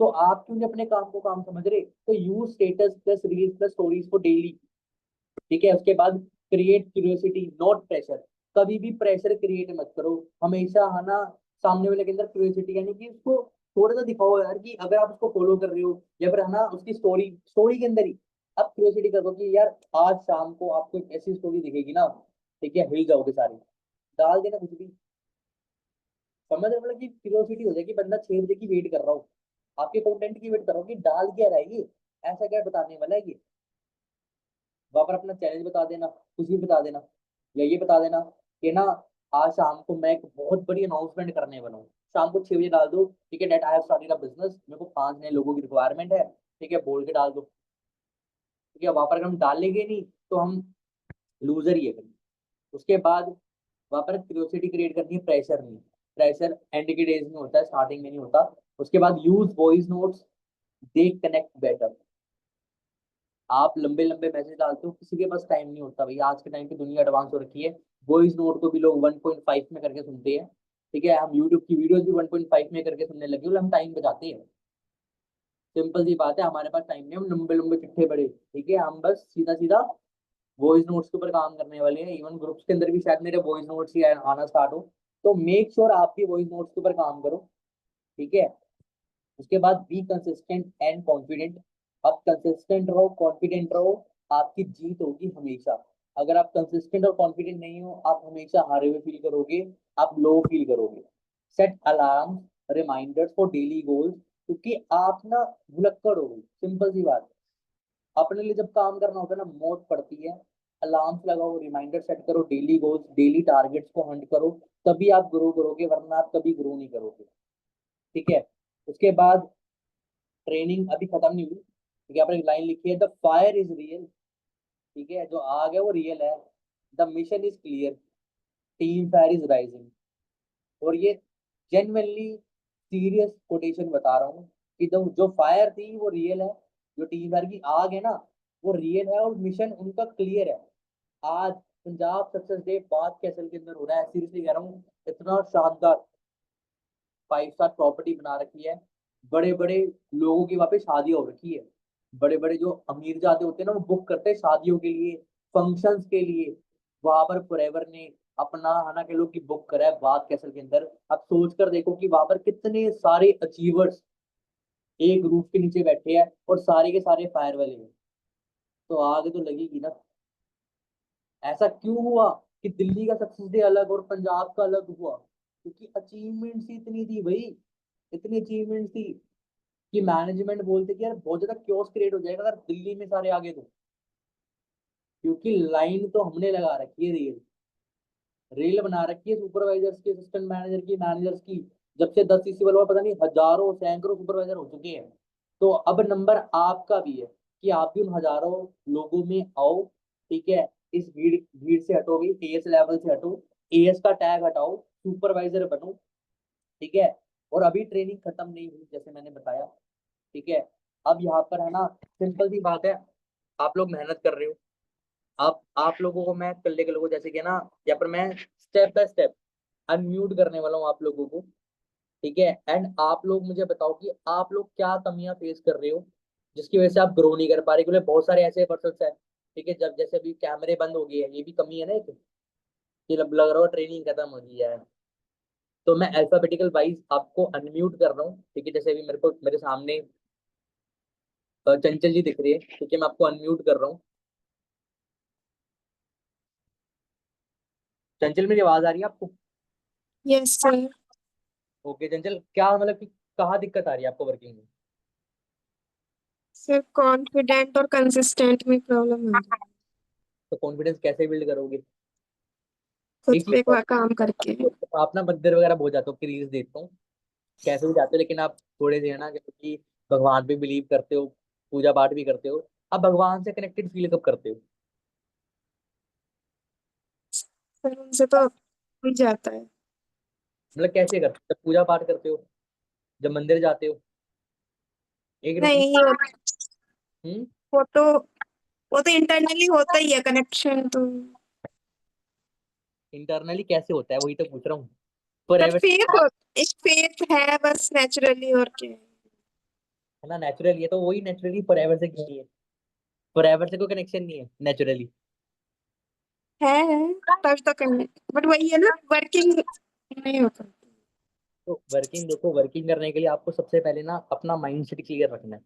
तो आप क्यों नहीं अपने काम को काम समझ रहे? तो use status plus reels plus stories को डेली। ठीक है, उसके बाद क्रिएट क्यूरियोसिटी नॉट प्रेशर। कभी भी प्रेशर क्रिएट मत करो, हमेशा, है ना, सामने वाले के अंदर क्यूरियोसिटी, यानी कि उसको थोड़ा सा दिखाओ यार, कि अगर आप उसको फॉलो कर रहे हो, या फिर, है ना, उसकी स्टोरी स्टोरी के अंदर ही आप क्यूरियोसिटी करो कि यार आज शाम को आपको एक ऐसी स्टोरी दिखेगी ना, ठीक है, हिल जाओगे सारे। डाल देना कुछ भी, समझ रहे हो? मतलब कि क्यूरियोसिटी हो जाए कि बंदा 6 बजे की वेट कर रहा हो, आपके कंटेंट की वेट कर रहा हो कि डाल क्या रहा है ये, ऐसा क्या बताने वाला है ये। वहां पर अपना चैलेंज बता देना, कुछ भी बता देना, या ये बता देना कि ना आज शाम को मैं एक बहुत बड़ी अनाउंसमेंट करने वाला हूँ, शाम को 6 बजे डाल दो, ठीक है, that I have started a business, मेरे को 5 नए लोगों की रिक्वायरमेंट है, ठीक है, बोल के डाल दो। ठीक है, वहां पर अगर हम डालेंगे नहीं तो हम लूजर ही है फिर। उसके बाद वहां पर क्यूरियोसिटी क्रिएट करनी है, प्रेशर नहीं। प्रेशर एंड के डेज में होता है, स्टार्टिंग में नहीं होता। उसके बाद use voice notes, they connect better. आप लंबे लंबे मैसेज डालते हो, किसी के पास टाइम नहीं होता भैया, आज के टाइम पे दुनिया एडवांस हो रखी है। वॉइस नोट को भी लोग 1.5 में करके सुनते हैं। ठीक है, हम यूट्यूब की वीडियोस भी 1.5 में करके सुनने लगे, बोले हम टाइम बचाते हैं। सिंपल सी बात है, हमारे पास टाइम नहीं है, हम लंबे लंबे चिट्ठे पढ़े। ठीक है, हम बस सीधा सीधा वॉइस नोट्स के ऊपर काम करने वाले हैं। इवन ग्रुप्स के अंदर भी शायद मेरे वॉइस नोट्स ही आना स्टार्ट हो। तो मेक श्योर आप भी वॉइस नोट्स के ऊपर काम करो। ठीक है, उसके बाद बी कंसिस्टेंट एंड कॉन्फिडेंट। आप कंसिस्टेंट रहो, कॉन्फिडेंट रहो, आपकी जीत होगी हमेशा। अगर आप कंसिस्टेंट और कॉन्फिडेंट नहीं हो, आप हमेशा हारे हुए फील करोगे, आप लो फील करोगे। Set alarm, reminders for daily goals, क्योंकि आप ना भुलक्कड़ हो गई, सिंपल सी बात है। अपने लिए जब काम करना होता है ना, मौत पड़ती है। अलार्म्स लगाओ, रिमाइंडर सेट करो, डेली गोल्स, डेली टारगेट्स को हंट करो, तभी आप ग्रो करोगे, वरना आप कभी ग्रो नहीं करोगे। ठीक है, उसके बाद ट्रेनिंग अभी खत्म नहीं हुई। ठीक है, आपने एक लाइन लिखी है, द फायर इज रियल। ठीक है, जो आग है वो रियल है। The mission is clear, team fire is rising. और ये जेन्युइनली सीरियस कोटेशन बता रहा हूँ कि जो फायर थी वो रियल है, जो टीम फायर की आग है ना वो रियल है, और मिशन उनका क्लियर है। आज पंजाब सक्सेस डे बात कैसल के अंदर हो रहा है, सीरियसली कह रहा हूँ, इतना शानदार 5 स्टार प्रॉपर्टी बना रखी है। बड़े बड़े लोगों की वहाँ पे शादियां हो रखी है। बड़े बड़े जो अमीर जाते होते हैं ना, वो बुक करते हैं शादियों के लिए, फंक्शंस के लिए। वहां पर फॉरएवर ने अपना हना के लोग की बुक करा है बात कैसल के अंदर। आप सोच कर देखो कि वहां पर कितने सारे अचीवर्स एक रूफ के नीचे बैठे हैं, और सारे के सारे फायर वाले हैं। तो आगे तो लगेगी ना। ऐसा क्यों हुआ कि दिल्ली का सक्सेस डे अलग और पंजाब का अलग हुआ? क्योंकि अचीवमेंट्स ही इतनी थी भाई, इतनी अचीवमेंट थी कि मैनेजमेंट बोलते कि यार बहुत ज्यादा क्योस क्रिएट हो जाएगा अगर दिल्ली में सारे आगे तो। क्योंकि लाइन तो हमने लगा रखी है, रेल रेल बना रखी है सुपरवाइजर्स की, असिस्टेंट मैनेजर की, मैनेजर्स की। जब से 10 CC वालों पता नहीं हजारों सैकड़ों सुपरवाइजर हो चुके हैं। तो अब नंबर आपका भी है कि आप भी उन हजारों लोगों में आओ। ठीक है, इस भीड़ भीड़ से हटो भी, एएस लेवल से हटो, एएस का टैग हटाओ, सुपरवाइजर बनो। ठीक है, और अभी ट्रेनिंग खत्म नहीं हुई जैसे मैंने बताया। ठीक है, अब यहाँ पर है ना, सिंपल सी बात है, आप लोग मेहनत कर रहे हो। आप लोगों को मैं कल के लोगों जैसे कि ना, यहाँ पर मैं स्टेप बाय स्टेप अनम्यूट करने वाला हूँ आप लोगों को। ठीक है, एंड आप लोग मुझे बताओ कि आप लोग क्या कमियां फेस कर रहे हो जिसकी वजह से आप ग्रो नहीं कर पा रहे, क्योंकि बहुत सारे ऐसे पर्सन है। ठीक है, जब जैसे अभी कैमरे बंद हो गए हैं, ये भी कमी है ना एक, कि लग रहा हो ट्रेनिंग खत्म हो गई है। तो मैं अल्फाबेटिकल वाइज आपको अनम्यूट कर रहा हूँ। ठीक है, जैसे अभी मेरे को मेरे सामने चंचल जी दिख रही है, ठीक है, मैं आपको अनम्यूट कर रहा हूँ। चंचल, मेरी आवाज आ रही है आपको? Yes sir. ओके चंचल, क्या मतलब कि कहाँ दिक्कत आ रही है आपको वर्किंग में? सर कॉन्फिडेंट और कंसिस्टेंट में प्रॉब्लम आ रही है। तो कॉन्फिडेंस कैसे बिल्ड करोगे? खुद एक पे चीज एक बार काम करके। आप ना मंदिर वगैरह बहुत जाते हो, कि रील्स देखता हूँ, कैसे भी जाते हो, लेकिन आप थोड़े से है ना कि भगवान पे बिलीव करते हो, पूजा पाठ भी करते हो। आप भगवान से कनेक्टेड फील कब करते हो? सर उनसे तो हो जाता है। मतलब कैसे करते हो? जब पूजा पाठ करते हो, जब मंदिर जाते हो, एक रूटीन। नहीं हम्म। वो तो वो तो इंटरनली होता ही है कनेक्शन तो। इंटरनली कैसे होता है, वही तो पूछ रहा हूँ। फॉर सर एवर, एक फेथ है बस नेचुरली, और क्या है। है ना, नेचुरल, ये तो वही नेचुरली फॉर एवर से नहीं है। फॉर एवर से कोई कनेक्शन नहीं है नेचुरली। है तभी तो करने, बट वही है ना, वर्किंग नहीं होता। तो वर्किंग देखो, वर्किंग करने के लिए आपको सबसे पहले ना अपना माइंड सेट क्लियर रखना है।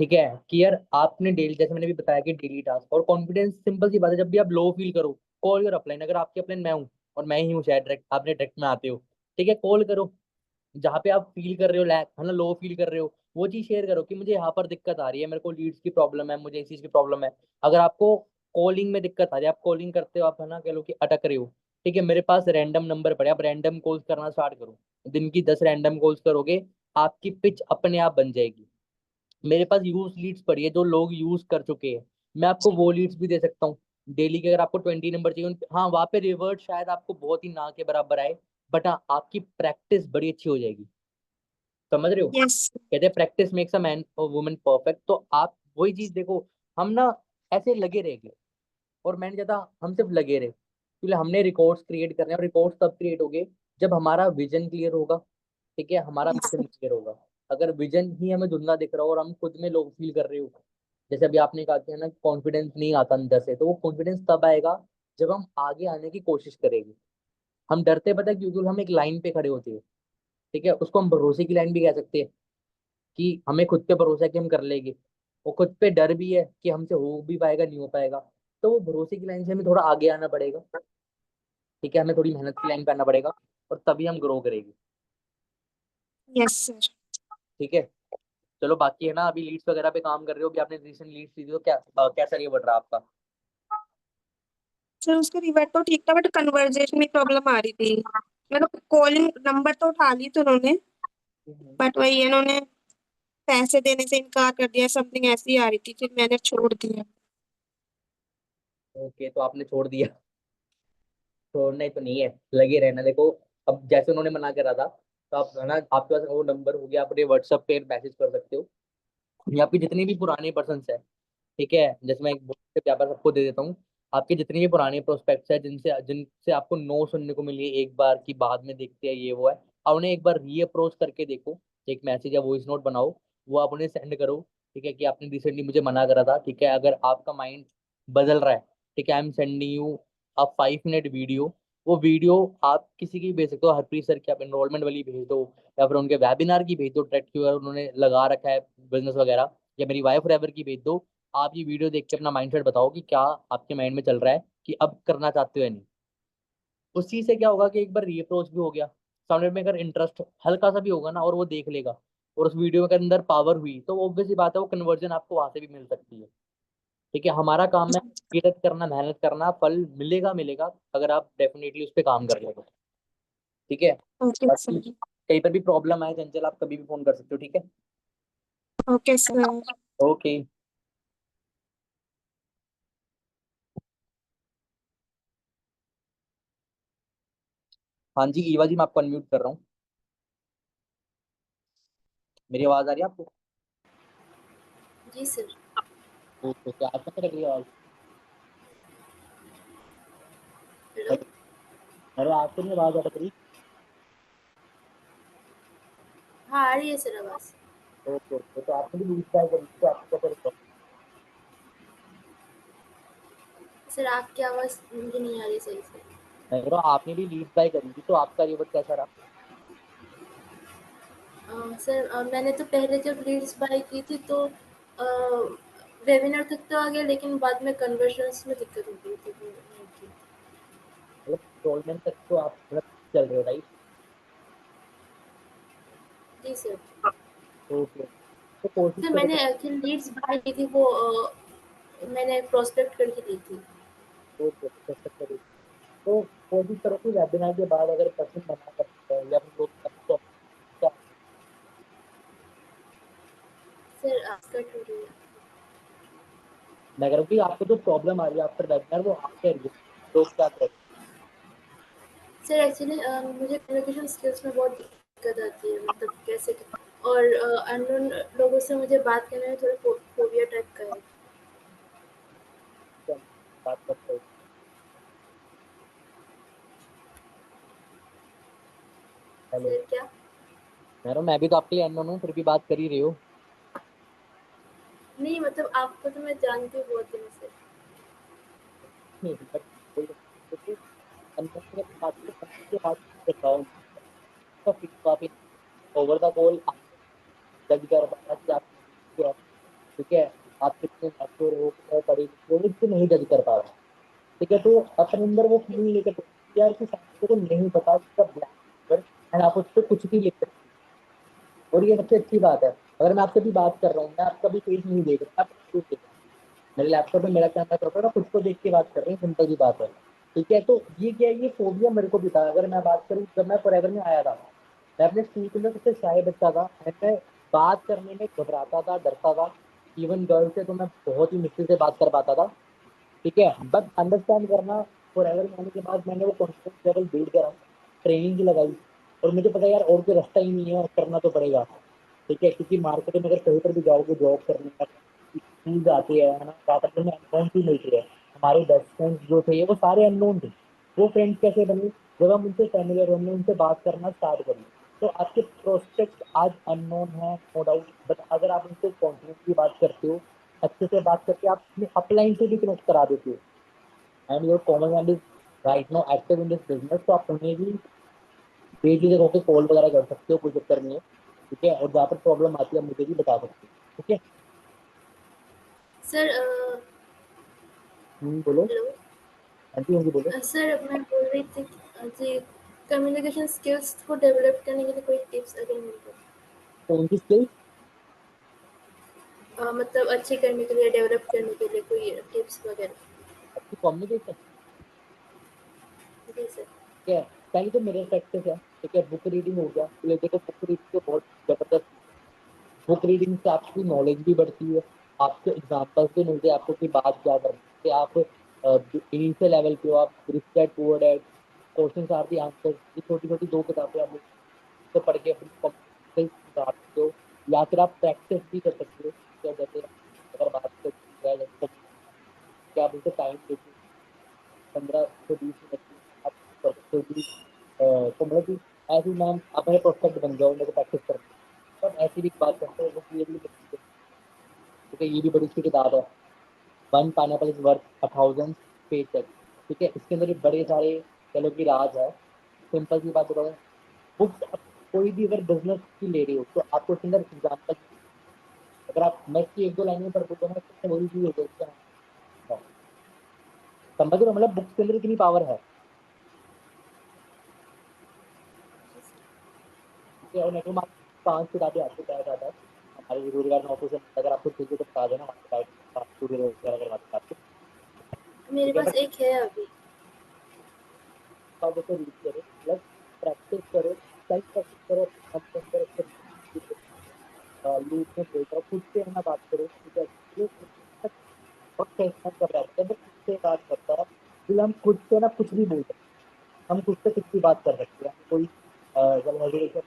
ठीक है, कि यार आपने डेली, जैसे मैंने भी बताया कि डेली टास्क और कॉन्फिडेंस, सिंपल सी बात है, जब भी आप लो फील करो, कॉल योर अपलाइन। अगर आपकी अपलाइन मैं हूँ और मैं ही हूँ शायद, डायरेक्ट आपने डायरेक्ट में आते हो, ठीक है, कॉल करो। जहाँ पे आप फील कर रहे हो लैक, है ना, लो फील कर रहे हो, वो चीज शेयर करो कि मुझे यहाँ पर दिक्कत आ रही है, मेरे को लीड्स की प्रॉब्लम है, मुझे इस चीज की प्रॉब्लम है। अगर आपको कॉलिंग में दिक्कत आ रही है, आप कॉलिंग करते हो, आप है ना कह लो कि अटक रहे हो, ठीक है, मेरे पास रैंडम नंबर पड़े, आप रैंडम कॉल्स करना स्टार्ट करो। दिन की 10 रैंडम कॉल्स करोगे, आपकी पिच अपने आप बन जाएगी। मेरे पास यूज लीड्स पड़ी है जो लोग यूज कर चुके हैं, मैं आपको वो लीड्स भी दे सकता हूँ डेली के। अगर आपको 20 नंबर चाहिए हाँ, वहाँ पे रिवर्ट शायद आपको बहुत ही ना के बराबर आए, बट हाँ आपकी प्रैक्टिस बड़ी अच्छी हो जाएगी। समझ रहे हो? यस। कहते हैं प्रैक्टिस मेक्स अ मैन और वुमन परफेक्ट। तो आप वही चीज देखो, हम ना ऐसे लगे रह गए, और मैंने ज्यादा हम सिर्फ लगे रहे, क्योंकि हमने रिकॉर्ड्स क्रिएट करने हैं, और रिकॉर्ड्स तब क्रिएट हो गए जब हमारा विजन क्लियर होगा। ठीक है, हमारा मिशन क्लियर होगा। अगर विजन ही हमें धुंधला दिख रहा हो और हम खुद में लो फील कर रहे हो, जैसे अभी आपने कहा कि है ना कॉन्फिडेंस नहीं आता अंदर से, तो वो कॉन्फिडेंस तब आएगा जब हम आगे आने की कोशिश करेंगे। हम डरते पता है क्योंकि हम एक लाइन पे खड़े होते हैं। ठीक है, उसको हम भरोसे की लाइन भी कह सकते हैं, कि हमें खुद पे भरोसा है कि हम कर लेंगे, और खुद पे डर भी है कि हमसे हो भी पाएगा नहीं हो पाएगा। तो वो भरोसे की लाइन से हमें थोड़ा आगे आना पड़ेगा। ठीक है, हमें थोड़ी मेहनत की लाइन पे आना पड़ेगा, और तभी हम ग्रो करेंगे। Yes sir. ठीक है, चलो बाकी है ना, अभी लीड्स वगैरह पे काम कर रहे हो, अभी आपने रिसेंट लीड्स ली थी, तो क्या कैसा ये बढ़ रहा है आपका? सर उसका रिवर्ट तो ठीक था, बट कन्वर्जेशन में प्रॉब्लम आ रही थी। मतलब कॉलिंग नंबर तो उठा ली थी उन्होंने, बट वही इन्होंने पैसे देने से इनकार कर दिया, समथिंग ऐसी आ रही थी, फिर मैंने छोड़ दिया। ओके, तो आपने छोड़ दिया। छोड़ना ही तो नहीं है, लगे रहना। देखो, अब जैसे उन्होंने मना करा था, तो आप है ना, आपके पास वो नंबर हो गया, आप अपने व्हाट्सएप पे मैसेज कर सकते हो, या आपके जितने भी पुराने पर्सन है। ठीक है, जैसे मैं एक व्यापार सबको दे देता हूँ, आपके जितने भी पुराने प्रोस्पेक्ट्स है जिनसे जिनसे आपको नो सुनने को मिली है एक बार की, बाद में देखते हैं ये वो है, आप उन्हें एक बार री अप्रोच करके देखो। एक मैसेज या वॉइस नोट बनाओ, वो आप उन्हें सेंड करो। ठीक है, कि आपने रिसेंटली मुझे मना करा था। ठीक है, अगर आपका माइंड बदल रहा है, ठीक है, I am sending you a 5 minute video. वो वीडियो आप किसी की भी भेज सकते हो, हरप्रीत सर की आप एनरोलमेंट वाली भेज दो, या फिर उनके वेबिनार की भेज दो, ट्रेड की उन्होंने लगा रखा है बिजनेस वगैरह, या मेरी वाइफ फॉरएवर की भेज दो। आप ये वीडियो देख के अपना माइंडसेट बताओ कि क्या आपके माइंड में चल रहा है, कि अब करना चाहते हो या नहीं। उस चीज से क्या होगा कि एक बार रीअप्रोच भी हो गया, सामने में अगर इंटरेस्ट हल्का सा भी होगा ना, और वो देख लेगा, और उस वीडियो के अंदर पावर हुई, तो ऑब्वियस सी बात है वो कन्वर्जन आपको वहां से भी मिल सकती है। ठीक है, हमारा काम है मेहनत करना, मेहनत करना, फल मिलेगा मिलेगा, अगर आप डेफिनेटली उस पर काम कर लोगे। ठीक है, ओके बाकी सर। कहीं पर भी प्रॉब्लम आए चंचल, आप कभी भी फोन कर सकते हो। ठीक है, ओके सर। ओके। हाँ जी ईवा जी, मैं आपको अनम्यूट कर रहा हूँ। मेरी आवाज आ रही है आपको? जी सर। ओके, क्या आपको नहीं लग रही आवाज? हेलो। अरे आपको नहीं आवाज आ रही? हाँ आ रही है सर आवाज़। ओके ओके, तो आपने भी लीड ट्राई करी थी, तो आपको कैसा रिस्पॉन्स? सर आपकी आवाज़ मुझे नहीं आ रही सही से। मैं कह रहा हूँ आपने भी लीड ट्राई करी थी, तो आपका रिवर्ट कैसा रहा? सर मैंने तो पहले जब लीड्स बाय की थी तो वेबिनार तक तो आ गया, लेकिन बाद में कन्वर्जन्स में दिक्कत हो गई थी तो नहीं की। मतलब टोलमेंट तक तो आप मतलब चल रहे हो, राइट? जी सर। ओके, तो कोशिश सर करो मैंने एक्चुअली लीड्स बाय की थी वो मैंने प्रोस्पेक्ट करके दी थी। ओके, तो कोशिश करो कि वेबिनार के बाद अगर पर्सन मना करता है या फिर लोग तो क्या, सर कट हो रही है। मैं कह रहा हूँ कि आपको जो प्रॉब्लम आ रही है आफ्टर वेबिनार, वो आ क्या रही है, लोग क्या करें? सर एक्चुअली मुझे कम्युनिकेशन स्किल्स में बहुत दिक्कत आती है, मतलब कैसे, और अननोन लोगों से मुझे बात करने में थोड़ा फोबिया टाइप का है। क्या बात करते हो? हेलो, सर क्या? कह रहा हूँ मैं भी तो आपके लिए अननोन हूँ, फिर भी बात कर ही रही हो। नहीं मतलब आपको तो मैं जानती हूँ बहुत दिनों से। नहीं, बट क्योंकि अननोन के बात को समझ के बात करता हूँ, तो फिर तो आप ओवर द कॉल जज कर पाना कि आप क्या है। ठीक है, आप कितने मैच्योर हो, कितने पढ़े लिखे हो, इसको नहीं जज कर पा रहा। ठीक है, तो अपने अंदर वो फीलिंग लेकर चलो यार कि सामने को नहीं पता उसका ब्लैक, एंड आप उस पर कुछ भी लिख सकते हो, और ये सबसे अच्छी बात है। अगर मैं आपसे भी बात कर रहा हूँ, मैं आपका भी फेस नहीं देख रहा, आप कुछ देख रहे हैं। मेरे लैपटॉप में मेरा कैमरा चल रहा है, मैं खुद को देख के बात कर रही हूँ, सिंपल सी बात है। ठीक है, तो ये क्या है, ये फोबिया मेरे को भी था। अगर मैं बात करूँ, जब मैं फॉरएवर में आया था, मैं अपने स्कूल के अंदर सबसे शाय बच्चा था एंड मैं बात करने में घबराता था, डरता था। इवन गर्ल से तो मैं बहुत ही मुश्किल से बात कर पाता था। ठीक है, बट अंडरस्टैंड करना, फॉर एवर में आने के बाद मैंने वो कॉन्फिडेंस लेवल बिल्ड करा, ट्रेनिंग भी लगाई, और मुझे पता है यार और कोई रास्ता ही नहीं है और करना तो पड़ेगा। ठीक है, क्योंकि मार्केट में अगर कहीं पर भी जाओगे जॉब करने का, चीज आती है ना, ज्यादातर में अननोन ही मिलती है। हमारे बेस्ट फ्रेंड्स जो थे वो सारे अननोन थे। वो फ्रेंड्स कैसे बने? जब हम उनसे फैमिलियर, हमने उनसे बात करना स्टार्ट कर दी। तो आपके प्रोस्पेक्ट आज अननोन है, नो डाउट, बट अगर आप उनसे कॉन्फिडेंटली बात करते हो, अच्छे से बात करके आप अपने अपलाइन से भी कनेक्ट करा देते हो, and your common friend is right now active in this business, तो आप उन्हें भी बेझिझक होकर कॉल वगैरह कर सकते हो, कोई चक्कर नहीं है। ठीक है, और जहाँ पर प्रॉब्लम आती है आप मुझे भी बता सकते हो। ठीक है। सर बोलो। हेलो। हाँ जी, हाँ जी, बोलो। सर मैं बोल रही थी कि जी कम्युनिकेशन स्किल्स को डेवलप करने के लिए कोई टिप्स अगर मिल तो कौन सी स्किल? मतलब अच्छी करने के लिए, डेवलप करने के लिए कोई टिप्स वगैरह। आपकी कम्युनिकेशन। जी सर। ठीक है, पहले तो मेरे प्रैक्टिस है। ठीक है, बुक रीडिंग हो गया, तो देखो बुक रीडिंग तो बहुत जबरदस्त। बुक रीडिंग से आपकी नॉलेज भी बढ़ती है, आपको एग्जाम्पल्स भी मिलते हैं, आपको की बात क्या करनी है। आप इनिशियल लेवल पे हो, आप rested poor at questions are the answer, ये छोटी छोटी दो किताबें आप तो पढ़ के अपनी कॉम्पिटेंस सुधार सकते हो, या फिर आप प्रैक्टिस भी कर सकते हो। क्या जैसे अगर बात करते हैं जैसे क्या आप उसे टाइम देते हो, 15 से 20 मिनट की आप कर सकते हो कि तो मतलब कि ऐसे ही मैम आप मेरे परफेक्ट बन जाओ, मेरे को प्रैक्टिस करनी है। बट ऐसी भी बात करते हैं वो क्लियरली। ठीक है, ये भी बड़ी अच्छी किताब है, वन पाइनएप्पल इज वर्थ 1000 पे चेक। ठीक है, इसके अंदर ये बड़े सारे चलो की राज है। सिंपल सी बात बताऊँ, बुक्स कोई भी अगर बिजनेस की ले रही हो तो आपको उसके अंदर एग्जाम्पल, अगर आप मैं इसकी एक दो लाइनें पढ़ दूंगा ना तो वही चीज हो जाएगी। हाँ, समझ रहे हो? मतलब बुक्स के अंदर इतनी पावर है। ठीक है, और मैं तो 5 किताबें आपको बताया जाता है हमारे रोजगार नौकरी से, अगर आपको चाहिए तो बता देना, हमारे गाइड वगैरह करवा देंगे आपको। मेरे ठीक है, पास बट एक है अभी। आप उसे रीड करो, प्लस प्रैक्टिस करो, सेल्फ प्रैक्टिस करो, अपने अंदर अच्छे लूप में बोलता हूँ, खुद से है ना बात करो। ठीक है, ये बहुत फैसला कर रहा है, अगर खुद से बात करता है फिर हम खुद से ना कुछ भी बोल सकते हैं, हम खुद से कुछ भी बात कर सकते हैं। हमें कोई जब मोटिवेशन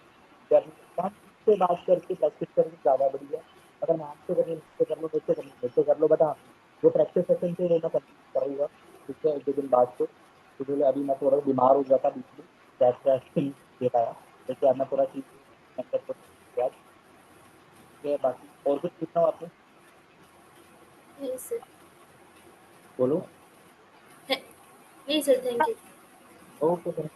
जर्नी हम खुद से बात करके प्रैक्टिस करके ज़्यादा बढ़िया। अगर मैं आपसे करनी मुझसे कर लो, मुझसे करनी मुझसे कर लो, बट हाँ जो प्रैक्टिस सेशन थे वो मैं कंटिन्यू करूँगा। ठीक है, एक दो दिन बाद से, क्योंकि अभी मैं थोड़ा बीमार हो गया था बीच में, नहीं दे पाया। जैसे अब मैं थोड़ा ठीक हूँ। ठीक है, बाकी और कुछ पूछना हो आपने? नहीं सर। बोलो। नहीं sir, thank you. Okay sir.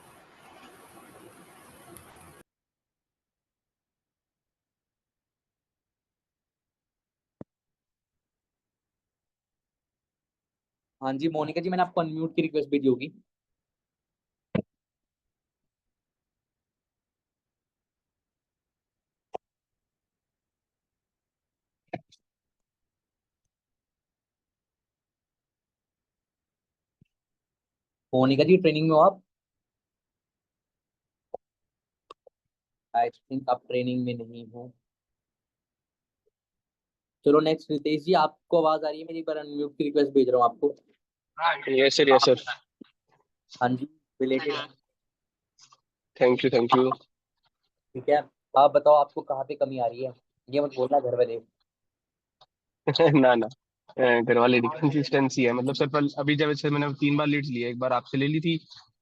हाँ जी मोनिका जी, मैंने आपको अनम्यूट की रिक्वेस्ट भेजी होगी। मोनिका जी, ट्रेनिंग में हो आप? आई थिंक आप ट्रेनिंग में नहीं हो। चलो नेक्स्ट, रितेश जी आपको आवाज आ रही है मेरी? एक बार अनम्यूट की रिक्वेस्ट भेज रहा हूँ आपको। Yes sir, yes sir. हाँ जी, रिलेटेड है। Thank you, thank you. ठीक है, आप बताओ आपको कहाँ पे कमी आ रही है, ये मत बोलना घर वाले। ना ना, घर वाले की कंसिस्टेंसी है। मतलब सर पर अभी जब से मैंने 3 बार लीड्स लिए, एक बार आपसे ले ली थी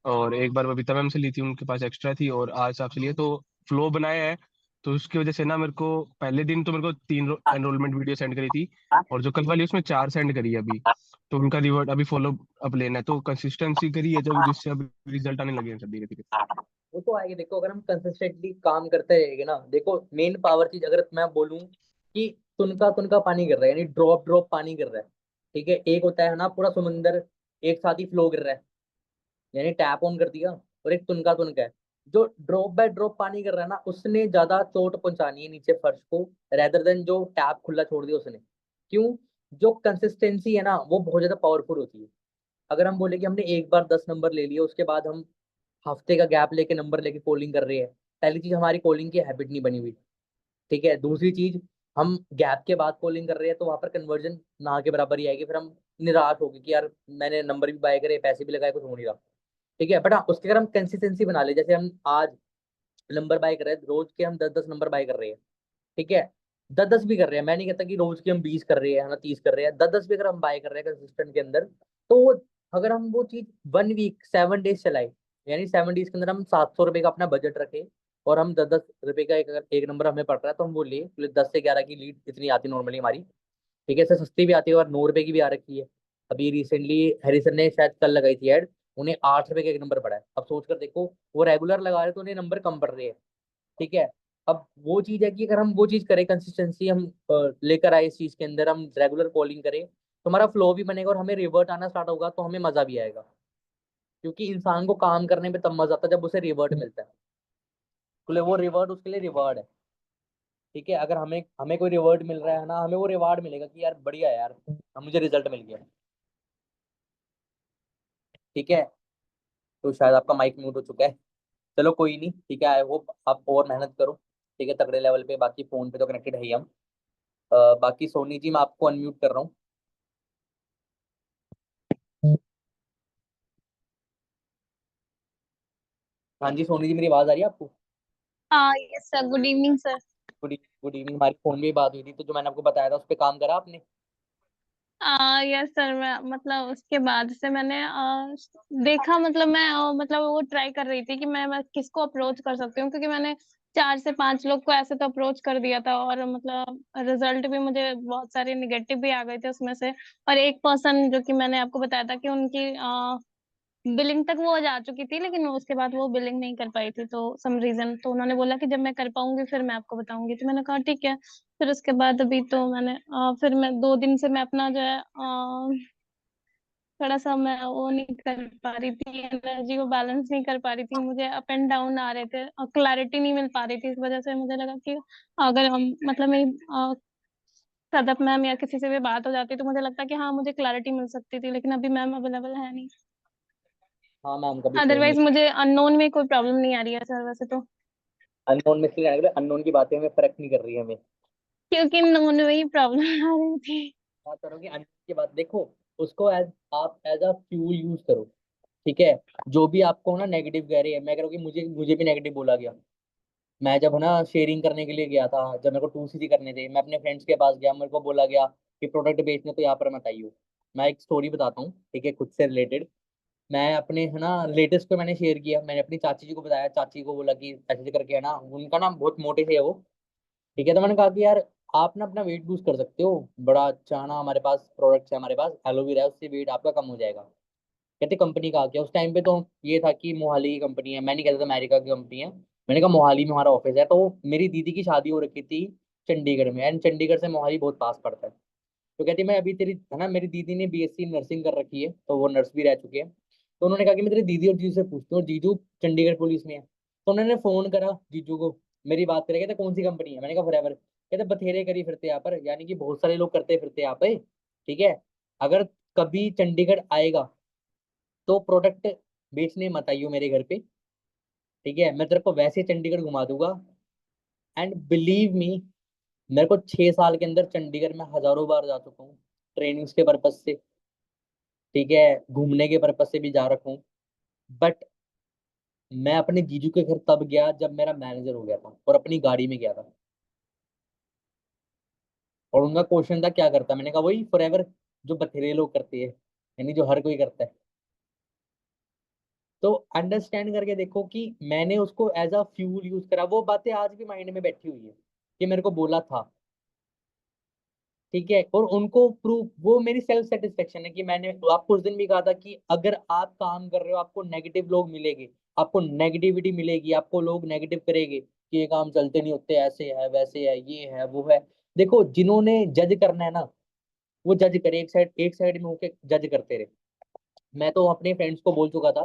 और एक बार बबीता मैम से ली थी, उनके पास एक्स्ट्रा थी, और आज आपसे लिए, तो फ्लो बनाया है। तो उसकी वजह से ना मेरे को पहले दिन तो मेरे को 3 एनरोलमेंट वीडियो सेंड करी थी, और जो कल वाली उसमें 4 सेंड करी है अभी। तो उनका रिवर्ट अभी फॉलो अप लेना है, तो कंसिस्टेंसी करी है जब, जिससे अभी रिजल्ट आने लगे हैं सब धीरे धीरे। वो तो आएगी, देखो अगर हम कंसिस्टेंटली काम करते रहेंगे ना, देखो मेन पावर चीज अगर मैं बोलूँ कि तुनका तुनका पानी गिर रहा है, यानी ड्रॉप ड्रॉप पानी गिर रहा है। ठीक है, एक होता है ना पूरा समुंदर एक साथ ही फ्लो गिर रहा है, यानी टैप ऑन कर दिया, और एक तुनका तुनका है। जो ड्रॉप बाय ड्रॉप पानी कर रहा है ना, उसने ज्यादा चोट पहुंचानी है नीचे फर्श को, रेदर देन जो टैप खुला छोड़ दिया उसने। क्यों? जो कंसिस्टेंसी है ना वो बहुत ज्यादा पावरफुल होती है। अगर हम बोले कि हमने एक बार 10 नंबर ले लिए, उसके बाद हम हफ्ते का गैप लेके नंबर लेके कॉलिंग कर रहे हैं, पहली चीज हमारी कॉलिंग की हैबिट नहीं बनी हुई, ठीक है। दूसरी चीज, हम गैप के बाद कॉलिंग कर रहे हैं तो वहां पर कन्वर्जन ना के बराबर ही आएगी, फिर हम निराश हो गए कि यार मैंने नंबर भी बाय करे, पैसे भी लगाए, कुछ हो नहीं रहा, ठीक है। बट हाँ, उसके अगर हम कंसिस्टेंसी बना ले, जैसे हम आज नंबर बाय कर रहे हैं, रोज के हम 10-10 नंबर बाय कर रहे हैं, ठीक है, 10-10 भी कर रहे हैं, मैं नहीं कहता कि रोज के हम 20 कर रहे हैं, है ना, 30 कर रहे हैं, 10-10 भी अगर हम बाय कर रहे हैं कंसिस्टेंट के अंदर, तो अगर हम वो चीज 1 वीक 7 डेज चलाए, यानी 7 डेज के अंदर हम 700 रुपए का अपना बजट रखे, और हम 10-10 रुपए का एक, अगर एक नंबर हमें पड़ रहा है तो हम वो ले, 10 से 11 की लीड इतनी आती नॉर्मली हमारी, ठीक है। इससे सस्ती भी आती है, और 9 रुपए की भी आ रखी है। अभी रिसेंटली हैरिसन ने शायद कल लगाई थी ऐड, उन्हें 8 रुपए का एक नंबर पड़ा है। अब सोच कर देखो, वो रेगुलर लगा रहे तो उन्हें नंबर कम पड़ रहे हैं, ठीक है। अब वो चीज है कि अगर हम वो चीज करें, कंसिस्टेंसी हम लेकर आए इस चीज के अंदर, हम रेगुलर कॉलिंग करें, तो हमारा फ्लो भी बनेगा और हमें रिवर्ट आना स्टार्ट होगा, तो हमें मजा भी आएगा, क्योंकि इंसान को काम करने में तब मजा आता है जब उसे रिवर्ट मिलता है, तो वो रिवर्ट उसके लिए रिवार्ड है, ठीक है। अगर हमें हमें कोई रिवर्ट मिल रहा है ना, हमें वो रिवार्ड मिलेगा कि यार बढ़िया है यार, अब मुझे रिजल्ट मिल गया, ठीक है। तो शायद आपका माइक म्यूट हो चुका है, चलो कोई नहीं, ठीक है। आई होप आप और मेहनत करो, ठीक है, तगड़े लेवल पे। बाकी फोन पे तो कनेक्टेड है ही हम। बाकी सोनी जी, मैं आपको अनम्यूट कर रहा हूँ। हाँ जी सोनी जी, मेरी आवाज आ रही है आपको? हाँ yes sir, good evening sir. Good evening. हमारी फोन में ही बात हुई थी, तो जो मैंने आपको बताया था उस पर काम करा आपने? यस सर, मैं मतलब उसके बाद से मैंने देखा, मतलब मैं मतलब वो ट्राई कर रही थी कि मैं किसको अप्रोच कर सकती हूँ, क्योंकि मैंने 4 से 5 लोग को ऐसे तो अप्रोच कर दिया था, और मतलब रिजल्ट भी मुझे बहुत सारे निगेटिव भी आ गए थे उसमें से। और एक पर्सन जो कि मैंने आपको बताया था कि उनकी बिलिंग तक वो जा चुकी थी, लेकिन उसके बाद वो बिलिंग नहीं कर पाई थी, तो सम रीजन, तो उन्होंने बोला कि जब मैं कर पाऊंगी फिर मैं आपको बताऊंगी, तो मैंने कहा ठीक है। फिर उसके बाद अभी तो मैंने फिर मैं 2 दिन से मैं अपना जो है थोड़ा सा मैं वो नहीं कर पा रही थी, एनर्जी को बैलेंस नहीं कर पा रही थी, मुझे अप एंड डाउन आ रहे थे और क्लैरिटी नहीं मिल पा रही थी। इस वजह से मुझे लगा कि अगर हम मतलब मेरी सदप मैम या किसी से भी बात हो जाती तो मुझे लगता कि हाँ मुझे क्लैरिटी मिल सकती थी, लेकिन अभी मैम अवेलेबल है नहीं। हाँ मैम, कभी सेम ही। अदरवाइज मुझे अननोन में कोई प्रॉब्लम नहीं आ रही है सर वैसे तो, अननोन में से रहने के लिए, अननोन की बातें हमें फर्क नहीं कर रही है हमें। क्योंकि नोन में ही प्रॉब्लम आ रही थी। बात करो कि अननोन की बात, देखो उसको एज, आप एज अ फ्यूल यूज करो, ठीक है। जो भी आपको ना नेगेटिव कह रही है, मैं कह रहा हूँ कि मुझे मुझे भी नेगेटिव बोला गया। मैं जब है ना शेयरिंग करने के लिए गया था, जब मेरे को 2 CC करने थे, मैं अपने फ्रेंड्स के पास गया, मेरे को बोला गया कि प्रोडक्ट बेचने तो यहाँ पर मत आइयो। मैं एक स्टोरी बताता हूँ, ठीक है, खुद से रिलेटेड। मैं अपने है ना लेटेस्ट को मैंने शेयर किया, मैंने अपनी चाची जी को बताया, चाची को बोला कि ऐसे ऐसे करके है ना, उनका नाम बहुत मोटे से है वो, ठीक है। तो मैंने कहा कि यार आप ना अपना वेट लूज कर सकते हो, बड़ा अच्छा ना हमारे पास प्रोडक्ट्स है, हमारे पास एलोवेरा है, उससे वेट आपका कम हो जाएगा। कहते कंपनी का क्या, उस टाइम पे तो ये था कि मोहाली की कंपनी है, मैं नहीं कहता था अमेरिका की कंपनी है। मैंने कहा मोहाली में हमारा ऑफिस है, तो मेरी दीदी की शादी हो रखी थी चंडीगढ़ में, एंड चंडीगढ़ से मोहाली बहुत पास पड़ता है। तो कहती मैं अभी तेरी है ना, मेरी दीदी ने BSc नर्सिंग कर रखी है, तो वो नर्स भी रह चुके हैं। तो उन्होंने कहा कि मैं तेरी दीदी और जीजू से पूछती हूँ, जीजू चंडीगढ़ पुलिस में है। तो उन्होंने फोन करा जीजू को, मेरी बात करेगा, कहते कौन सी कंपनी है, मैंने कहा फॉरएवर। कहते बथेरे करी फिरते यहाँ पर, यानी कि बहुत सारे लोग करते फिरते यहाँ पे, ठीक है। अगर कभी चंडीगढ़ आएगा तो प्रोडक्ट बेचने मत आइयो मेरे घर पे, ठीक है, मैं तेरे को वैसे चंडीगढ़ घुमा दूंगा। एंड बिलीव मी, मेरे को 6 साल के अंदर चंडीगढ़ में हजारों बार जा चुका हूँ, ट्रेनिंग्स के पर्पज से, ठीक है, घूमने के पर्पज से भी जा रखा हूँ। बट मैं अपने जीजू के घर तब गया जब मेरा मैनेजर हो गया था, और अपनी गाड़ी में गया था। और उनका क्वेश्चन था क्या करता है, मैंने कहा वही फॉरएवर, जो बथेरे लोग करते हैं, यानी जो हर कोई करता है। तो अंडरस्टैंड करके देखो कि मैंने उसको एज अ फ्यूल यूज करा, वो बातें आज भी माइंड में बैठी हुई है कि मेरे को बोला था, ठीक है। और उनको प्रूव, वो मेरी सेल्फ सेटिस्फेक्शन है कि मैंने आपको उस दिन भी कहा था कि अगर आप काम कर रहे हो, आपको नेगेटिव लोग मिलेंगे, आपको नेगेटिविटी मिलेगी, आपको लोग नेगेटिव करेंगे कि ये काम चलते नहीं होते, ऐसे है वैसे है, ये है वो है। देखो जिन्होंने जज करना है ना, वो जज करे, एक साइड में होके जज करते रहे। मैं तो अपने फ्रेंड्स को बोल चुका था,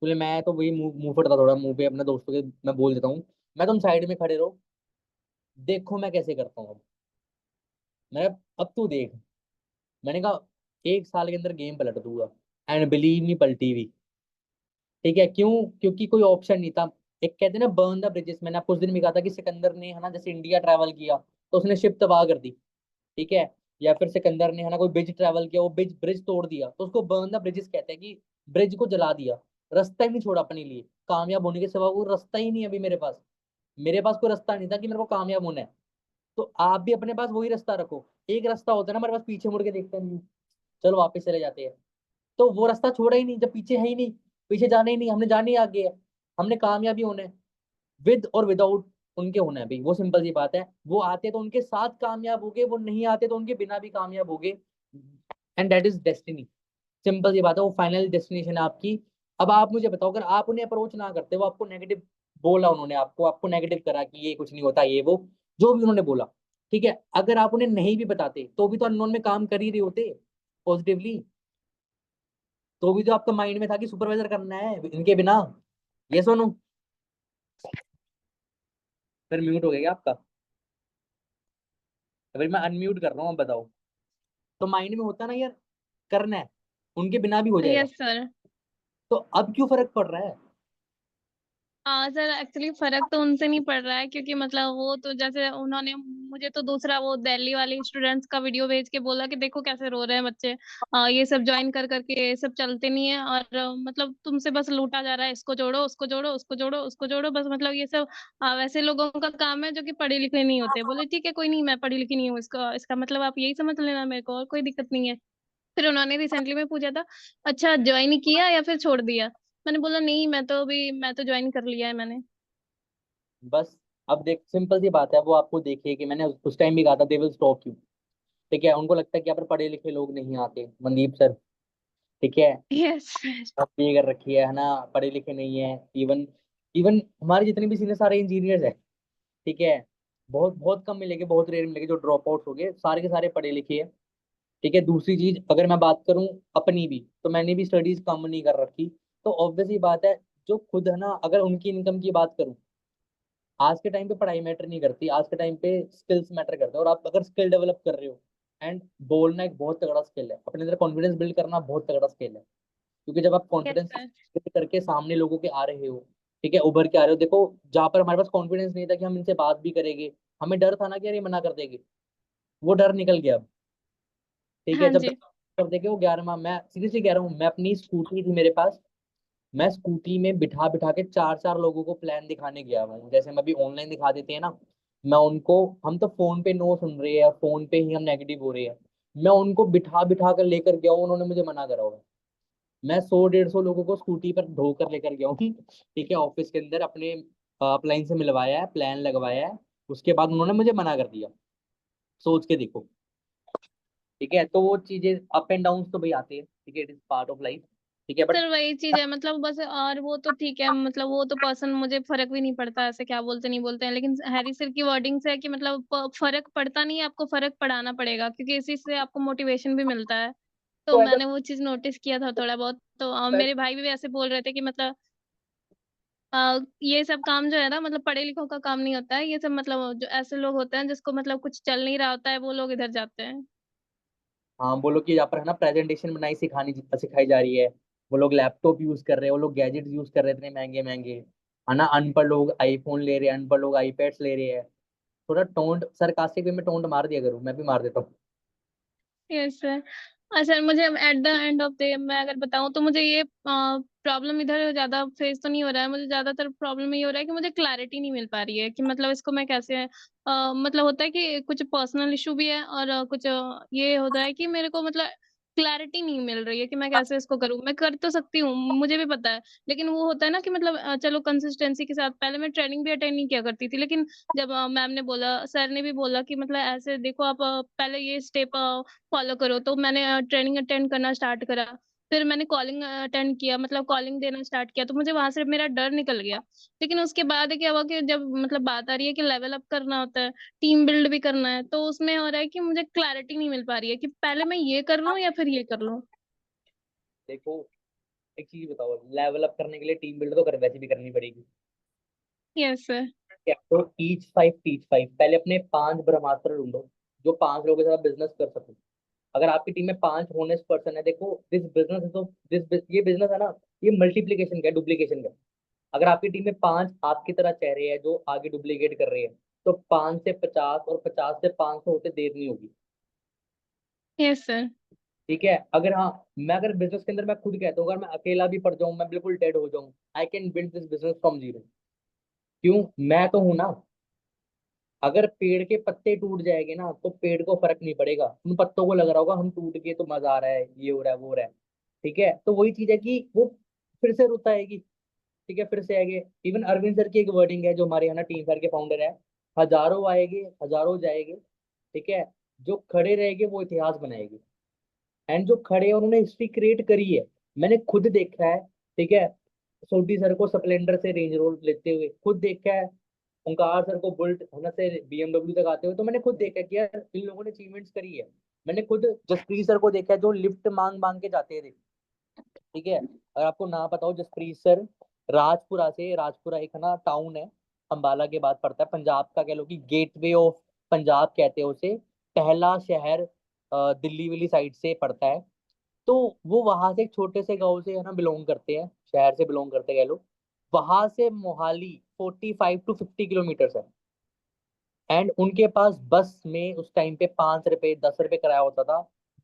बोले मैं तो वही मुंह मुंह फटता थोड़ा मुंह पे अपने दोस्तों के, मैं बोल देता हूँ, मैं तुम साइड में खड़े रहो, देखो मैं कैसे करता हूँ। मैं अब तू देख, मैंने कहा 1 साल के अंदर गेम पलट दूंगा, एंड बिलीव मी पलटी भी, ठीक है। क्यों? क्योंकि कोई ऑप्शन नहीं था। एक कहते हैं ना बर्न द ब्रिजेस, मैंने आपको उस दिन भी कहा था कि सिकंदर ने है ना जैसे इंडिया ट्रैवल किया तो उसने शिप तबाह कर दी, ठीक है, या फिर सिकंदर ने है ना कोई ब्रिज ट्रैवल किया, वो ब्रिज ब्रिज तोड़ दिया, तो उसको बर्न द ब्रिजेस कहते हैं कि ब्रिज को जला दिया, रास्ता ही नहीं छोड़ा अपने लिए कामयाब होने के सिवा, वो रास्ता ही नहीं अभी मेरे पास कोई रास्ता नहीं था कि मेरे को कामयाब होना है। तो आप भी अपने पास वही रास्ता रखो, एक रास्ता होता है ना हमारे पास, पीछे मुड़ के देखते हैं चलो वापस चले जाते हैं, तो वो रास्ता छोड़ा ही नहीं, जब पीछे है ही नहीं, पीछे जाना ही नहीं, हमने जाने ही आगे है, हमने कामयाबी होना है, विद और विदाउट उनके होना है भाई, वो सिंपल सी बात है, वो आते तो उनके साथ कामयाब हो गए, वो नहीं आते तो उनके बिना भी कामयाब हो गए, and that is destiny, simple सी बात है, वो फाइनल डेस्टिनेशन है आपकी। अब आप मुझे बताओ, अगर आप उन्हें अप्रोच ना करते, वो आपको नेगेटिव बोला, उन्होंने आपको नेगेटिव करा कि ये कुछ नहीं होता, ये वो जो भी उन्होंने बोला, ठीक है, अगर आप उन्हें नहीं भी बताते तो भी तो अननोन में काम कर ही रहे होते पॉजिटिवली, तो भी तो आपका माइंड में था कि सुपरवाइजर करना है इनके बिना, ये सुनो, फिर म्यूट हो गया क्या आपका? अभी मैं अनम्यूट कर रहा हूँ, अब बताओ, तो माइंड में होता ना यार करना है, उनके बिना भी हो जाएगा, यस सर। तो अब क्यों फर्क पड़ रहा है? हाँ सर, एक्चुअली फर्क तो उनसे नहीं पड़ रहा है, क्योंकि मतलब वो तो जैसे उन्होंने मुझे तो दूसरा वो दिल्ली वाले स्टूडेंट्स का वीडियो भेज के बोला कि देखो कैसे रो रहे हैं बच्चे, ये सब ज्वाइन कर करके ये सब चलते नहीं है, और मतलब तुमसे बस लूटा जा रहा है, इसको जोड़ो उसको जोड़ो उसको जोड़ो उसको जोड़ो, बस मतलब ये सब वैसे लोगों का काम है जो कि पढ़े लिखे नहीं होते। बोले ठीक है कोई नहीं, मैं पढ़ी लिखी नहीं हूँ, इसका मतलब आप यही समझ लेना मेरे को, और कोई दिक्कत नहीं है। फिर उन्होंने रिसेंटली में पूछा था, अच्छा ज्वाइन किया या फिर छोड़ दिया? मैंने बोला नहीं, मैं तो ज्वाइन कर लिया है मैंने। बस, अब देख सिंपल सी बात है, वो आपको देखिए कि मैंने उस टाइम भी कहा था दे विल स्टॉप यू, ठीक है, उनको लगता है कि यहाँ पर पढ़े लिखे लोग नहीं आते, मनदीप सर, ठीक है, यस। आप ये कर रखी है ना, पढ़े लिखे नहीं है, इवन इवन हमारे जितने भी सीनियर सारे इंजीनियर्स है, ठीक है, बहुत बहुत कम मिलेंगे, बहुत रेयर मिलेंगे जो ड्रॉप आउट हो गए, सारे के सारे पढ़े लिखे हैं, ठीक है। दूसरी चीज अगर मैं बात करूं अपनी भी, तो मैंने भी स्टडीज कम नहीं कर रखी, तो ऑब्वियस ही बात है, जो खुद है ना, अगर उनकी इनकम की बात करूं, आज के टाइम पे पढ़ाई मैटर नहीं करती, आज के टाइम पे स्किल्स मैटर करते हैं, और आप अगर स्किल डेवलप कर रहे हो, एंड बोलना एक बहुत तगड़ा स्किल है, अपने अंदर कॉन्फिडेंस बिल्ड करना बहुत तगड़ा स्किल है, क्योंकि जब आप यस कॉन्फिडेंस सर। बिल्ड करके सामने लोगों के आ रहे हो, ठीक है, उभर के आ रहे हो, देखो जहाँ पर हमारे पास कॉन्फिडेंस नहीं था कि हम इनसे बात भी करेंगे, हमें डर था ना कि यार ये मना कर देंगे, वो डर निकल गया अब, ठीक है, हाँ जब जी। कर देंगे वो 11वां, मैं सीरियसली कह रहा हूँ, मैं अपनी स्कूटी थी मेरे पास, मैं स्कूटी में बिठा बिठा के चार चार लोगों को प्लान दिखाने गया हूँ, जैसे हम अभी ऑनलाइन दिखा देते हैं ना, मैं उनको, हम तो फोन पे नो सुन रहे हैं, फोन पे ही हम नेगेटिव हो रहे हैं, मैं उनको बिठा बिठा कर लेकर गया हूँ, उन्होंने मुझे मना करा हुआ है, मैं 100 150 लोगों को स्कूटी पर ढोकर लेकर गया हूँ, ठीक है, ऑफिस के अंदर अपने अपलाइन से मिलवाया है, प्लान लगवाया है, उसके बाद उन्होंने मुझे मना कर दिया, सोच के देखो, ठीक है, तो वो चीजें अप एंड डाउन तो भाई आते हैं, ठीक है, it is part of life, ठीक है, बट सर वही चीज है, मतलब बस, और वो तो ठीक है, मतलब वो तो पर्सन मुझे फर्क भी नहीं पड़ता ऐसे क्या बोलते नहीं बोलते हैं, लेकिन हैरी सर की वर्डिंग से है कि मतलब फर्क पड़ता नहीं है, आपको फर्क पड़ाना पड़ेगा, क्योंकि इसी से आपको मोटिवेशन भी मिलता है। तो तो ऐसा मैंने वो चीज नोटिस किया था थोड़ा बहुत, तो मेरे भाई भी ऐसे बोल रहे थे कि मतलब ये सब काम जो है ना, मतलब पढ़े लिखों का काम नहीं होता है ये सब, मतलब जो ऐसे लोग होते हैं जिसको मतलब कुछ चल नहीं रहा होता है, वो लोग इधर जाते हैं। हाँ, वो लोग की यहाँ पर है ना प्रेजेंटेशन बनाई सिखाई जा रही है, वो लोग लैपटॉप यूज कर रहे हैं, वो लोग गैजेट्स यूज कर रहे हैं इतने महंगे महंगे, है ना, अनपढ़ लोग आईफोन ले रहे हैं, अनपढ़ लोग आईपैड्स ले रहे हैं, थोड़ा टोंट सरकास्टिक वे में टोंट मार दिया करूँ, मैं भी मार देता हूँ। Yes sir. अच्छा, मुझे at the end of the मैं अगर बताऊं तो मुझे ये प्रॉब्लम इधर ज्यादा फेस तो नहीं हो रहा है, मुझे ज्यादातर प्रॉब्लम ये हो रहा है कि मुझे क्लैरिटी नहीं मिल पा रही है कि मतलब इसको मैं कैसे मतलब होता है कि कुछ पर्सनल इशू भी है, और कुछ ये होता है कि मेरे को मतलब क्लैरिटी नहीं मिल रही है कि मैं कैसे इसको करूं। मैं कर तो सकती हूँ, मुझे भी पता है, लेकिन वो होता है ना कि मतलब चलो कंसिस्टेंसी के साथ, पहले मैं ट्रेनिंग भी अटेंड नहीं किया करती थी, लेकिन जब मैम ने बोला, सर ने भी बोला कि मतलब ऐसे देखो आप पहले ये स्टेप फॉलो करो, तो मैंने ट्रेनिंग अटेंड करना स्टार्ट करा। फिर मैंने कॉलिंग अटेंड किया, मतलब कॉलिंग देना स्टार्ट किया, तो मुझे वहां से मेरा डर निकल गया। लेकिन उसके बाद क्या हुआ कि जब मतलब बात आ रही है कि लेवल अप करना होता है, टीम बिल्ड भी करना है, तो उसमें हो रहा है कि मुझे क्लैरिटी नहीं मिल पा रही है कि पहले मैं ये कर लूं या फिर ये कर लूं। देखो, एक चीज बताओ, लेवल अप करने के लिए टीम बिल्ड तो कर वैसे भी करनी पड़ेगी, यस सर। क्या तो टीच 5 पहले अपने 5 ब्रह्मास्त्र ढूंढो, जो 5 लोगों के साथ बिजनेस कर सको, अगर आपकी टीम में 5 होनेस्ट पर्सन है, देखो दिस बिजनेस है, तो दिस ये बिजनेस है ना, ये मल्टीप्लीकेशन का, डुप्लीकेशन का, अगर आपकी टीम में 5 आपकी तरह चेहरे हैं जो आगे डुप्लीकेट कर रहे हैं, तो 5 से 50 और 50 से 500 होते देर नहीं होगी। Yes sir. ठीक है। अगर हाँ, मैं अगर बिजनेस के अंदर मैं खुद कहता हूँ, अगर मैं अकेला भी पड़ जाऊँ, मैं बिल्कुल डेड हो जाऊँ, I can build this business from zero. क्यों? मैं तो हूं ना। अगर पेड़ के पत्ते टूट जाएंगे ना, तो पेड़ को फर्क नहीं पड़ेगा, उन पत्तों को लग रहा होगा हम टूट गए तो मजा आ रहा है, ये हो रहा है, वो हो रहा है। ठीक है, तो वही चीज है कि वो फिर से रुत आएगी। ठीक है, फिर से आएंगे। इवन अरविंद सर की एक वर्डिंग है, जो हमारे यहाँ ना टीम सर के फाउंडर है, हजारों आएंगे, हजारों जाएंगे। ठीक है, जो खड़े रहेंगे वो इतिहास बनाएगी। एंड जो खड़े हैं उन्होंने हिस्ट्री क्रिएट करी है। मैंने खुद देखा है। ठीक है, सोडी सर को स्प्लेंडर से रेंज रोवर लेते हुए खुद देखा है, ओंकार सर को बुल्ट होना से BMW तक आते हुए, तो मैंने खुद देखा है कि यार इन लोगों ने अचीवमेंट्स करी है। मैंने खुद जसप्रीत सर को देखा है, जो लिफ्ट मांग मांग के जाते थे। ठीक है, अगर आपको ना पता हो, जसप्रीत सर राजपुरा से, राजपुरा एक है ना टाउन है, अंबाला के बाद पड़ता है, पंजाब का कह लो कि गेटवे ऑफ पंजाब कहते हैं उसे, पहला शहर दिल्ली वाली साइड से पड़ता है। तो वो वहां से एक छोटे से गांव से है ना बिलोंग करते हैं, शहर से बिलोंग करते हैं कह लो। वहां से मोहाली 45 to 50 किलोमीटर है। एंड उनके पास बस में उस टाइम पे 5 रुपए 10 रुपए किराया होता था,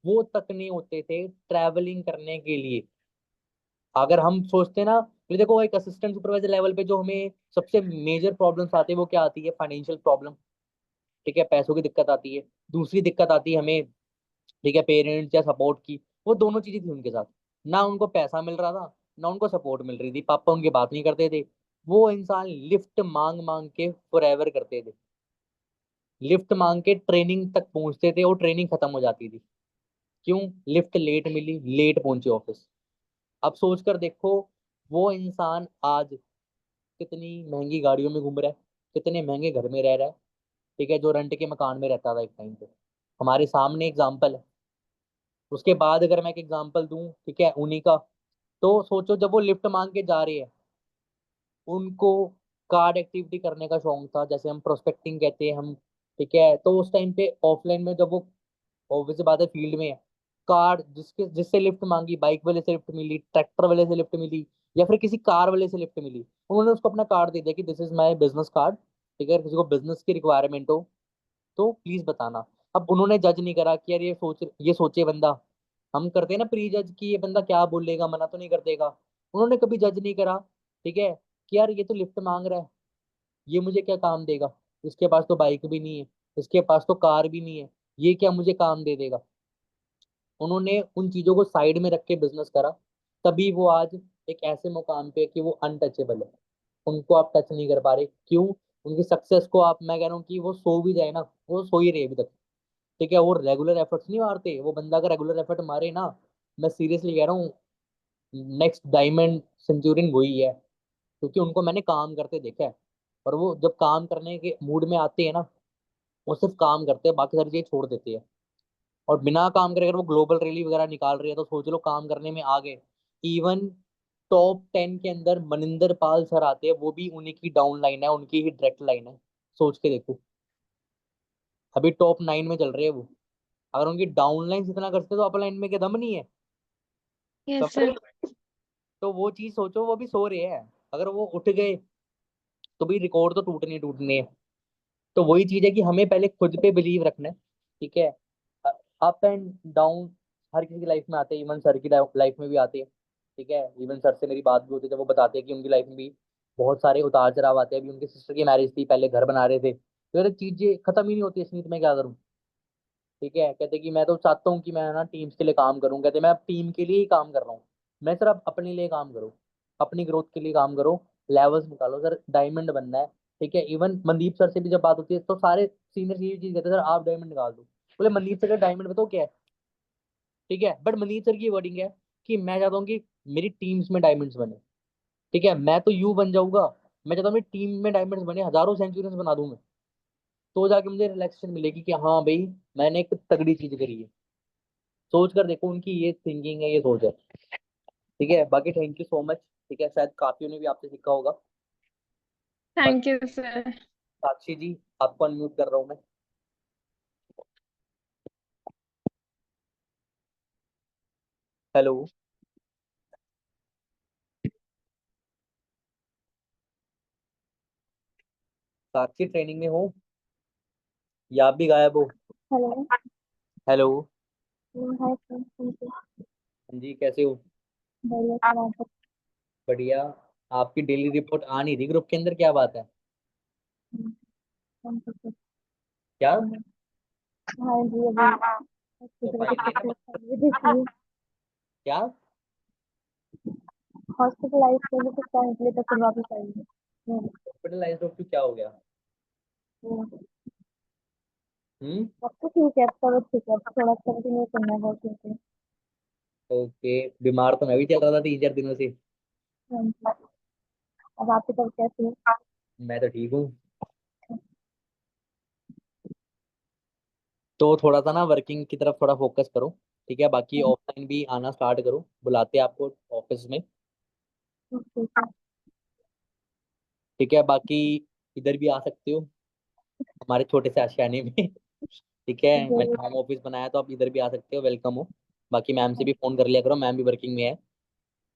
वो तक नहीं होते थे ट्रैवलिंग करने के लिए। अगर हम सोचते ना, तो देखो एक असिस्टेंट सुपरवाइजर लेवल पे जो हमें सबसे मेजर प्रॉब्लम्स आती है, वो क्या आती है? Financial problem. ठीक है, पैसों की दिक्कत आती है। दूसरी दिक्कत आती है हमें, ठीक है, पेरेंट्स या सपोर्ट की। वो दोनों चीजें थी उनके साथ। ना उनको पैसा मिल रहा था, ना उनको सपोर्ट मिल रही थी, पापा उनकी बात नहीं करते थे। वो इंसान लिफ्ट मांग मांग के फॉरएवर करते थे। लिफ्ट मांग के ट्रेनिंग तक पहुंचते थे और ट्रेनिंग खत्म हो जाती थी। क्यों? लिफ्ट लेट मिली, लेट पहुंचे ऑफिस। अब सोच कर देखो, वो इंसान आज कितनी महंगी गाड़ियों में घूम रहा है, कितने महंगे घर में रह रहा है। ठीक है, जो रेंट के मकान में रहता था एक टाइम पे। हमारे सामने एग्जाम्पल है। उसके बाद अगर मैं एक एग्जाम्पल दूं, ठीक है, उन्हीं का, तो सोचो जब वो लिफ्ट मांग के जा रहे हैं, उनको कार्ड एक्टिविटी करने का शौक था, जैसे हम प्रोस्पेक्टिंग कहते हैं हम। ठीक है, तो उस टाइम पे ऑफलाइन में जब वो, ऑब्वियस बात है, फील्ड में है, कार्ड जिसके जिससे लिफ्ट मांगी, बाइक वाले से लिफ्ट मिली, ट्रैक्टर वाले से लिफ्ट मिली, या फिर किसी कार वाले से लिफ्ट मिली, उन्होंने उसको अपना कार्ड दे दिया कि this is my business card. ठीक है, किसी को बिजनेस की रिक्वायरमेंट हो तो प्लीज बताना। अब उन्होंने जज नहीं करा कि यार ये सोचे बंदा, हम करते हैं ना प्री जज कि ये बंदा क्या बोलेगा, मना तो नहीं कर देगा। उन्होंने कभी जज नहीं करा। ठीक है, कि यार ये तो लिफ्ट मांग रहा है, ये मुझे क्या काम देगा? इसके पास तो बाइक भी नहीं है, इसके पास तो कार भी नहीं है, ये क्या मुझे काम दे देगा? उन्होंने उन चीजों को साइड में रख के बिजनेस करा। तभी वो आज एक ऐसे मुकाम पे है कि वो अनटचेबल है। उनको आप टच नहीं कर पा रहे। क्यों? उनकी सक्सेस को आप, मैं कह रहा हूँ कि वो सो भी जाए ना, वो सो ही रहे अभी तक। ठीक है, वो रेगुलर एफर्ट्स नहीं मारते। वो बंदा अगर रेगुलर एफर्ट मारे ना, मैं सीरियसली कह रहा हूँ, नेक्स्ट डायमंड सेंचुरियन वही है। क्योंकि उनको मैंने काम करते देखा है। और वो जब काम करने के मूड में आते हैं ना, वो सिर्फ काम करते हैं, बाकी सारी चीजें छोड़ देते हैं। और बिना काम करे अगर वो ग्लोबल रैली वगैरह निकाल रही है, तो सोच लो काम करने में आगे। इवन टॉप 10 के अंदर मनिंदर पाल सर आते हैं, वो भी उन्हीं की डाउन लाइन है, उनकी ही डायरेक्ट लाइन है। सोच के देखो, अभी टॉप 9 में चल रहे हैं वो। अगर उनकी डाउन लाइन इतना करते तो अपर लाइन में क्या दम नहीं है? यस समझ रहे सर। हो? तो वो चीज सोचो, वो भी सो रहे हैं। अगर वो उठ गए तो भी रिकॉर्ड तो टूटने ही टूटने हैं। तो वही चीज है कि हमें पहले खुद पे बिलीव रखना है। ठीक है, अप एंड डाउन हर किसी की लाइफ में आते हैं, इवन सर की लाइफ में भी आते हैं। ठीक है, इवन सर से मेरी बात भी होती है, जब वो बताते हैं कि उनकी लाइफ में भी बहुत सारे उतार चढ़ाव आते हैं। अभी उनकी सिस्टर की मैरिज थी, पहले घर बना रहे थे, तो यार चीजें खत्म ही नहीं होती, इसमें मैं क्या करूँ? ठीक है, कहते कि मैं तो चाहता हूँ कि मैं ना टीम्स के लिए काम करूँ। कहते मैं अब टीम के लिए ही काम कर रहा हूँ, मैं सर अब अपने लिए काम करूँ, अपनी ग्रोथ के लिए काम करो, लेवल्स निकालो सर, डायमंड बनना है। ठीक है, इवन मनदीप सर से भी जब बात होती है, तो सारे सीनियर ये चीज कहते हैं, सर आप डायमंड निकाल दो। बोले मनदीप सर का डायमंड बताओ क्या है? ठीक है, बट मनदीप सर की वर्डिंग है कि मैं चाहता हूँ कि मेरी टीम्स में डायमंड्स बने। ठीक है, मैं तो यू बन जाऊंगा, मैं चाहता हूँ मेरी टीम में डायमंड्स बने, हजारों सेंचुरीज बना दूं मैं। तो जाके मुझे रिलैक्सेशन मिलेगी कि हाँ भाई, मैंने एक तगड़ी चीज करी है। सोच कर देखो, उनकी ये थिंकिंग है, ये सोच है। ठीक है, बाकी थैंक यू सो मच। ठीक है, शायद काफियों ने भी आपसे सीखा होगा। Thank you sir. Sakshi ji, आपको अनम्यूट कर रहा हूँ मैं। हेलो। साक्षी ट्रेनिंग में हो या आप भी गायब हो? Hello. Hello. Hi sir, thank you. हाँ जी, कैसे हो? बढ़िया सर, आप बढ़िया। आपकी डेली रिपोर्ट आ नहीं रही ग्रुप के अंदर, क्या बात है? बताइए। क्या? हाँ जी, अभी तो हॉस्पिटल फाइनली के चक्कर में देखिए, क्या? हॉस्पिटलाइज कर भी सकता है इसलिए तो फिर वापस आएंगे। हॉस्पिटलाइज्ड हो क्यों, क्या हो गया? हम्म। अब तो ठीक है, अब तो ठीक है, अब थोड़ा कंटिन्यू करना है बहुत ठीक है। ओके। बीमार तो मैं भी चल रहा था 3-4 दिनों से। हाँ जी। अब आपकी तरफ कैसे है? मैं तो ठीक हूँ। तो थोड़ा सा ना वर्किंग की तरफ थोड़ा फोकस करो, ठीक है? बाकी ऑफलाइन भी आना स्टार्ट करो, बुलाते हैं आपको ऑफिस में, ठीक है। ठीक है? बाकी इधर भी आ सकते हो हमारे छोटे से आशियाने में। ठीक है, मैंने होम ऑफिस बनाया तो आप इधर भी आ सकते हो, वेलकम हो। बाकी मैम से भी फोन कर लिया करो, मैम भी वर्किंग में है।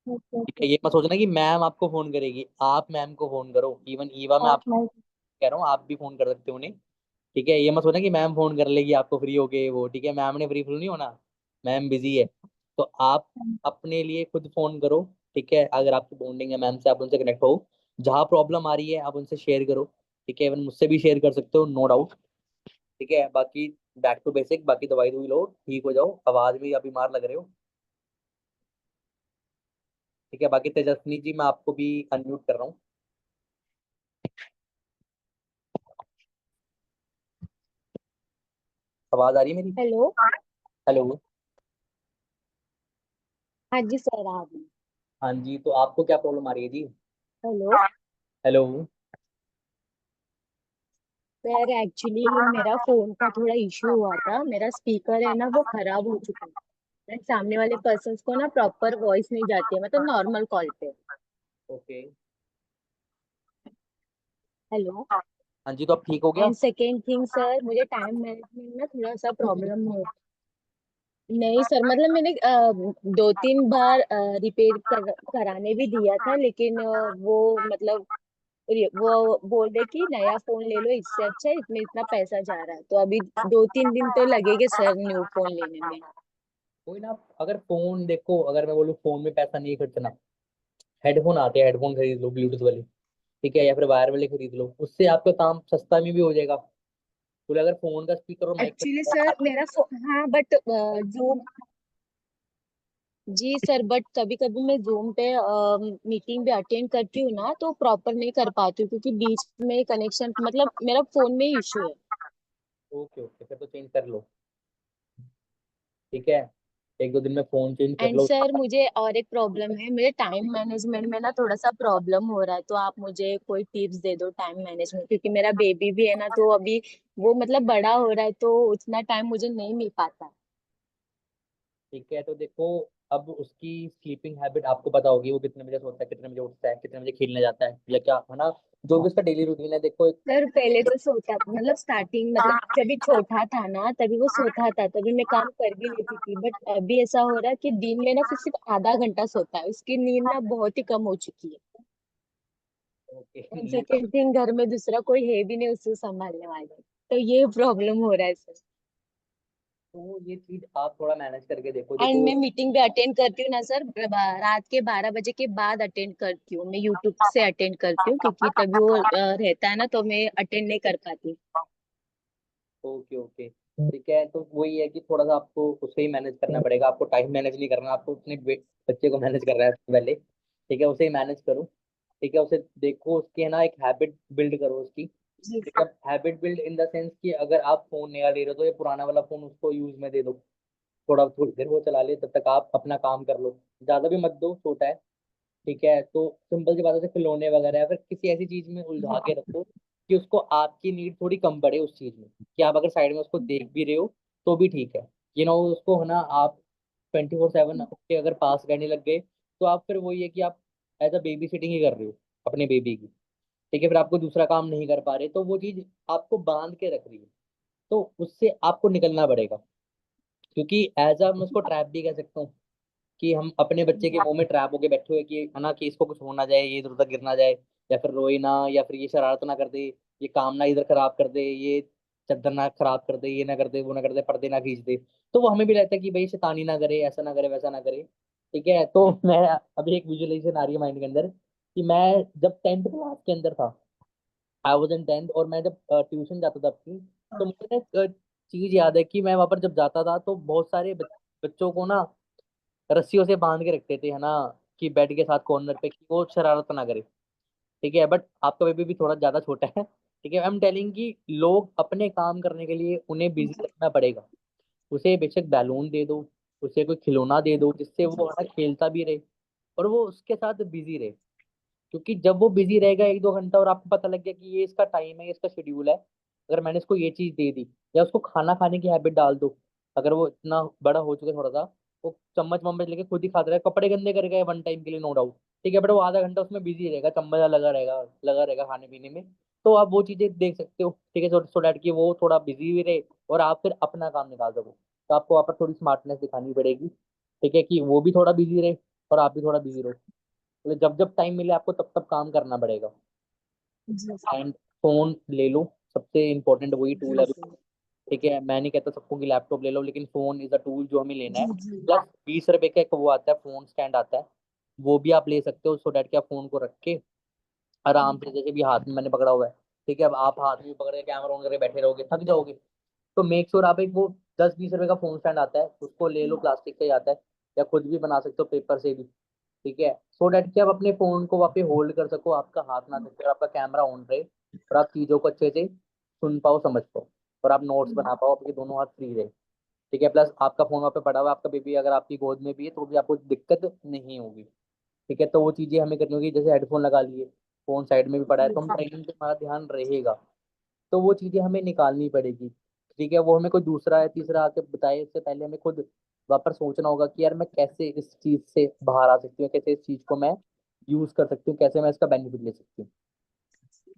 ठीक है, ये मत सोचना कि मैम आपको फोन करेगी, आप मैम को फोन करो। इवन ईवा मैं आप आप नहीं। कह रहा हूँ, आप भी फोन कर सकते हो उन्हें। ठीक है, ये मत सोचना कि मैम फोन कर लेगी आपको फ्री होके वो, ठीक है? मैम ने फ्री फ्री नहीं होना, मैम बिजी है। तो आप अपने लिए खुद फोन करो, ठीक है? अगर आपकी बॉन्डिंग है मैम से, आप उनसे कनेक्ट हो, जहाँ प्रॉब्लम आ रही है आप उनसे शेयर करो, ठीक है? इवन मुझसे भी शेयर कर सकते हो, नो डाउट। ठीक है, बाकी बैक टू बेसिक, बाकी दवाई दवाई लो, ठीक हो जाओ। आवाज भी आप बीमार लग रहे हो, ठीक है? बाकी तेजस्विनी जी, मैं आपको भी अनम्यूट कर रहा हूँ। आवाज आ रही है मेरी? हेलो। हेलो। हाँ जी सर, आप। हाँ जी, तो आपको क्या प्रॉब्लम आ रही है जी? Hello hello. सर, एक्चुअली मेरा फोन का थोड़ा इशू हुआ था, मेरा स्पीकर है ना वो खराब हो चुका है। सामने वाले पर्सन को ना प्रॉपर वॉइस नहीं जाती है, मतलब नॉर्मल कॉल पे। ओके। हेलो। हाँ जी, तो अब ठीक हो गया? एंड सेकेंड थिंग सर, मुझे टाइम मैनेजमेंट में थोड़ा सा प्रॉब्लम हो। नहीं सर, मतलब मैंने 2-3 बार रिपेयर कराने भी दिया था, लेकिन वो मतलब वो बोल रहे कि नया फोन ले लो, इससे अच्छा है, इसमें इतना पैसा जा रहा है, तो अभी 2-3 दिन तो लगेंगे सर न्यू फोन लेने में। कोई ना, अगर फोन देखो, अगर मैं बोलूँ फोन में पैसा नहीं खर्चना, हेडफोन आते हैं, हेडफोन खरीद लो ब्लूटूथ वाले, ठीक है? या फिर वायर वाले खरीद लो, उससे आपका काम सस्ता में भी हो जाएगा। तो अगर फोन का स्पीकर और माइक एक्चुअली सर मेरा हाँ बट जूम। जी सर, बट कभी कभी मैं जूम पे मीटिंग भी अटेंड करती हूँ ना, तो प्रॉपर नहीं कर पाती हूँ क्योंकि बीच में कनेक्शन, मतलब मेरा फोन में इशू है। ओके ओके, फिर तो चेंज कर लो, ठीक है? 1-2 दिन में फोन चेंज कर एंड लो। सर मुझे और एक प्रॉब्लम है, मुझे टाइम मैनेजमेंट में ना थोड़ा सा प्रॉब्लम हो रहा है, तो आप मुझे कोई टिप्स दे दो टाइम मैनेजमेंट, क्योंकि मेरा बेबी भी है ना, तो अभी वो मतलब बड़ा हो रहा है, तो उतना टाइम मुझे नहीं मिल पाता। ठीक है, तो देखो, अब उसकी स्लीपिंग हैबिट आपको पता होगी, वो कितने बजे सोता है, कितने बजे उठता है, कितने बजे खेलने जाता है, या क्या है ना, जो भी उसका डेली रूटीन है, देखो एक। सर पहले तो सोता था, मतलब स्टार्टिंग, मतलब जब भी छोटा था ना तभी वो सोता था, तभी मैं काम कर भी लेती थी, बट अभी ऐसा हो रहा है कि दिन में ना सिर्फ आधा घंटा सोता है, उसकी नींद ना बहुत ही कम हो चुकी है। ओके। सेकेंड थिंग, घर में दूसरा कोई है भी नहीं उसको संभालने वाले, तो ये प्रॉब्लम हो रहा है सर। तो ये चीज आप थोड़ा मैनेज करके देखो, एंड देखो। मैं मीटिंग भी अटेंड करती हूँ ना सर, रात के 12 बजे के बाद अटेंड करती हूँ, मैं यूट्यूब से अटेंड करती हूँ, क्योंकि तभी वो रहता है ना, तो मैं अटेंड नहीं कर पाती। ओके ओके, ठीक है, तो वही है कि थोड़ा सा आपको उसे ही मैनेज करना पड़ेगा, आपको टाइम मैनेज नहीं करना, आपको अपने बच्चे को मैनेज करना है पहले, ठीक है? उसे ही मैनेज करो, ठीक है? उसे देखो, उसकी है ना एक हैबिट बिल्ड करो उसकी, जी ठीक है? Habit build in the sense कि अगर आप फोन नया ले रहे हो तो ये पुराना वाला फोन उसको यूज में दे दो, थोड़ा थोड़ी देर वो चला ले, तब तक आप अपना काम कर लो, ज्यादा भी मत दो, छोटा है, ठीक है? तो सिंपल सी बात है, जैसे खिलौने वगैरह या फिर किसी ऐसी चीज में उलझा के रखो कि उसको आपकी नीड थोड़ी कम पड़े उस चीज में, कि आप अगर साइड में उसको देख भी रहे हो तो भी ठीक है, उसको है ना, आप 24/7 उसके अगर पास रहने लग गए, तो आप फिर वही है कि आप एज अ बेबी सिटिंग ही कर रहे हो अपने बेबी की, ठीक है? फिर आपको दूसरा काम नहीं कर पा रहे, तो वो चीज आपको बांध के रख रही है, तो उससे आपको निकलना पड़ेगा, क्योंकि एज अ मैं उसको ट्रैप भी कह सकता हूँ, कि हम अपने बच्चे के मुंह में ट्रैप होके बैठे हुए कि है ना, कि इसको कुछ हो ना जाए, ये इधर उधर गिर ना जाए, या फिर रोए ना, या फिर ये शरारत ना कर दे, ये काम ना इधर खराब कर दे, ये चादर ना खराब कर दे, ये ना कर दे, वो ना कर दे, पर्दे ना खींच दे। तो वो हमें भी रहता है कि भाई शैतानी ना करे, ऐसा ना करे, वैसा ना करे। ठीक है, तो मैं अभी एक विजुअलाइजेशन आ रही है माइंड के अंदर कि मैं जब 10th क्लास के अंदर था, आई वॉज इन 10th, और मैं जब ट्यूशन जाता था अपनी, तो मुझे ना एक चीज याद है कि मैं वहां पर जब जाता था तो बहुत सारे बच्चों को ना रस्सियों से बांध के रखते थे, है ना, कि बेड के साथ कॉर्नर पे, कि वो शरारत ना करे। ठीक है, बट आपका बेबी भी थोड़ा ज्यादा छोटा है। ठीक है, आई एम टेलिंग कि लोग अपने काम करने के लिए उन्हें बिजी रखना पड़ेगा। उसे बेशक बैलून दे दो, उसे कोई खिलौना दे दो जिससे वो है ना खेलता भी रहे, और वो उसके साथ बिजी रहे। क्योंकि जब वो बिजी रहेगा 1-2 घंटा, और आपको पता लग गया कि ये इसका टाइम है, ये इसका शेड्यूल है, अगर मैंने इसको ये चीज दे दी, या उसको खाना खाने की हैबिट डाल दो, अगर वो इतना बड़ा हो चुका है थोड़ा सा, वो चम्मच वम्मच लेके खुद ही खाता रहेगा, कपड़े गंदे कर गए वन टाइम के लिए, नो डाउट। ठीक है, बट वो आधा घंटा उसमें बिजी रहेगा, चम्मच लगा रहेगा खाने पीने में। तो आप वो चीजें देख सकते हो। ठीक है, सो डैट कि वो थोड़ा बिजी भी रहे, और आप फिर अपना काम निकाल सको। तो आपको वहाँ पर थोड़ी स्मार्टनेस दिखानी पड़ेगी। ठीक है, कि वो भी थोड़ा बिजी रहे और आप भी थोड़ा बिजी रहो। तो जब जब टाइम मिले आपको तब तब काम करना पड़ेगा। एंड फोन ले लो, सबसे इम्पोर्टेंट वही टूल है। ठीक है, मैं नहीं कहता सबको कि लैपटॉप ले लो, लेकिन फोन इज अ टूल जो हमें लेना है। प्लस 20 रुपए का एक वो आता है, फोन स्टैंड आता है, वो भी आप ले सकते हो, सो डैट कि आप फोन को रख के आराम से, जैसे भी हाथ में मैंने पकड़ा हुआ है, ठीक है, अब आप हाथ में पकड़ के कैमरा ऑन करके बैठे रहोगे, थक जाओगे। तो मेक श्योर आप एक वो 10-20 रुपए का फोन स्टैंड आता है, उसको ले लो, प्लास्टिक का ही आता है, या खुद भी बना सकते हो पेपर से भी। ठीक है, सो डैट कि आप अपने फोन को वहाँ पे होल्ड कर सको, आपका हाथ ना थके, और आपका कैमरा ऑन रहे, और आप चीजों को अच्छे से सुन पाओ, समझ पाओ, और आप नोट्स बना पाओ, आपके दोनों हाथ फ्री रहे। ठीक है, प्लस आपका फोन वहाँ पे पड़ा हुआ है, आपका बेबी अगर आपकी गोद में भी है तो भी आपको दिक्कत नहीं होगी। ठीक है, तो वो चीजें हमें करनी होगी, जैसे हेडफोन लगा लिए, फोन साइड में भी पड़ा है, तो हम ट्रेनिंग पे हमारा ध्यान रहेगा। तो वो चीजें हमें निकालनी पड़ेगी। ठीक है, वो हमें कोई दूसरा या तीसरा आके बताए, इससे पहले हमें खुद वहाँ पर सोचना होगा कि यार मैं कैसे इस चीज से बाहर आ सकती हूँ, कैसे इस चीज को मैं यूज कर सकती हूँ, कैसे मैं इसका बेनिफिट ले सकती हूँ।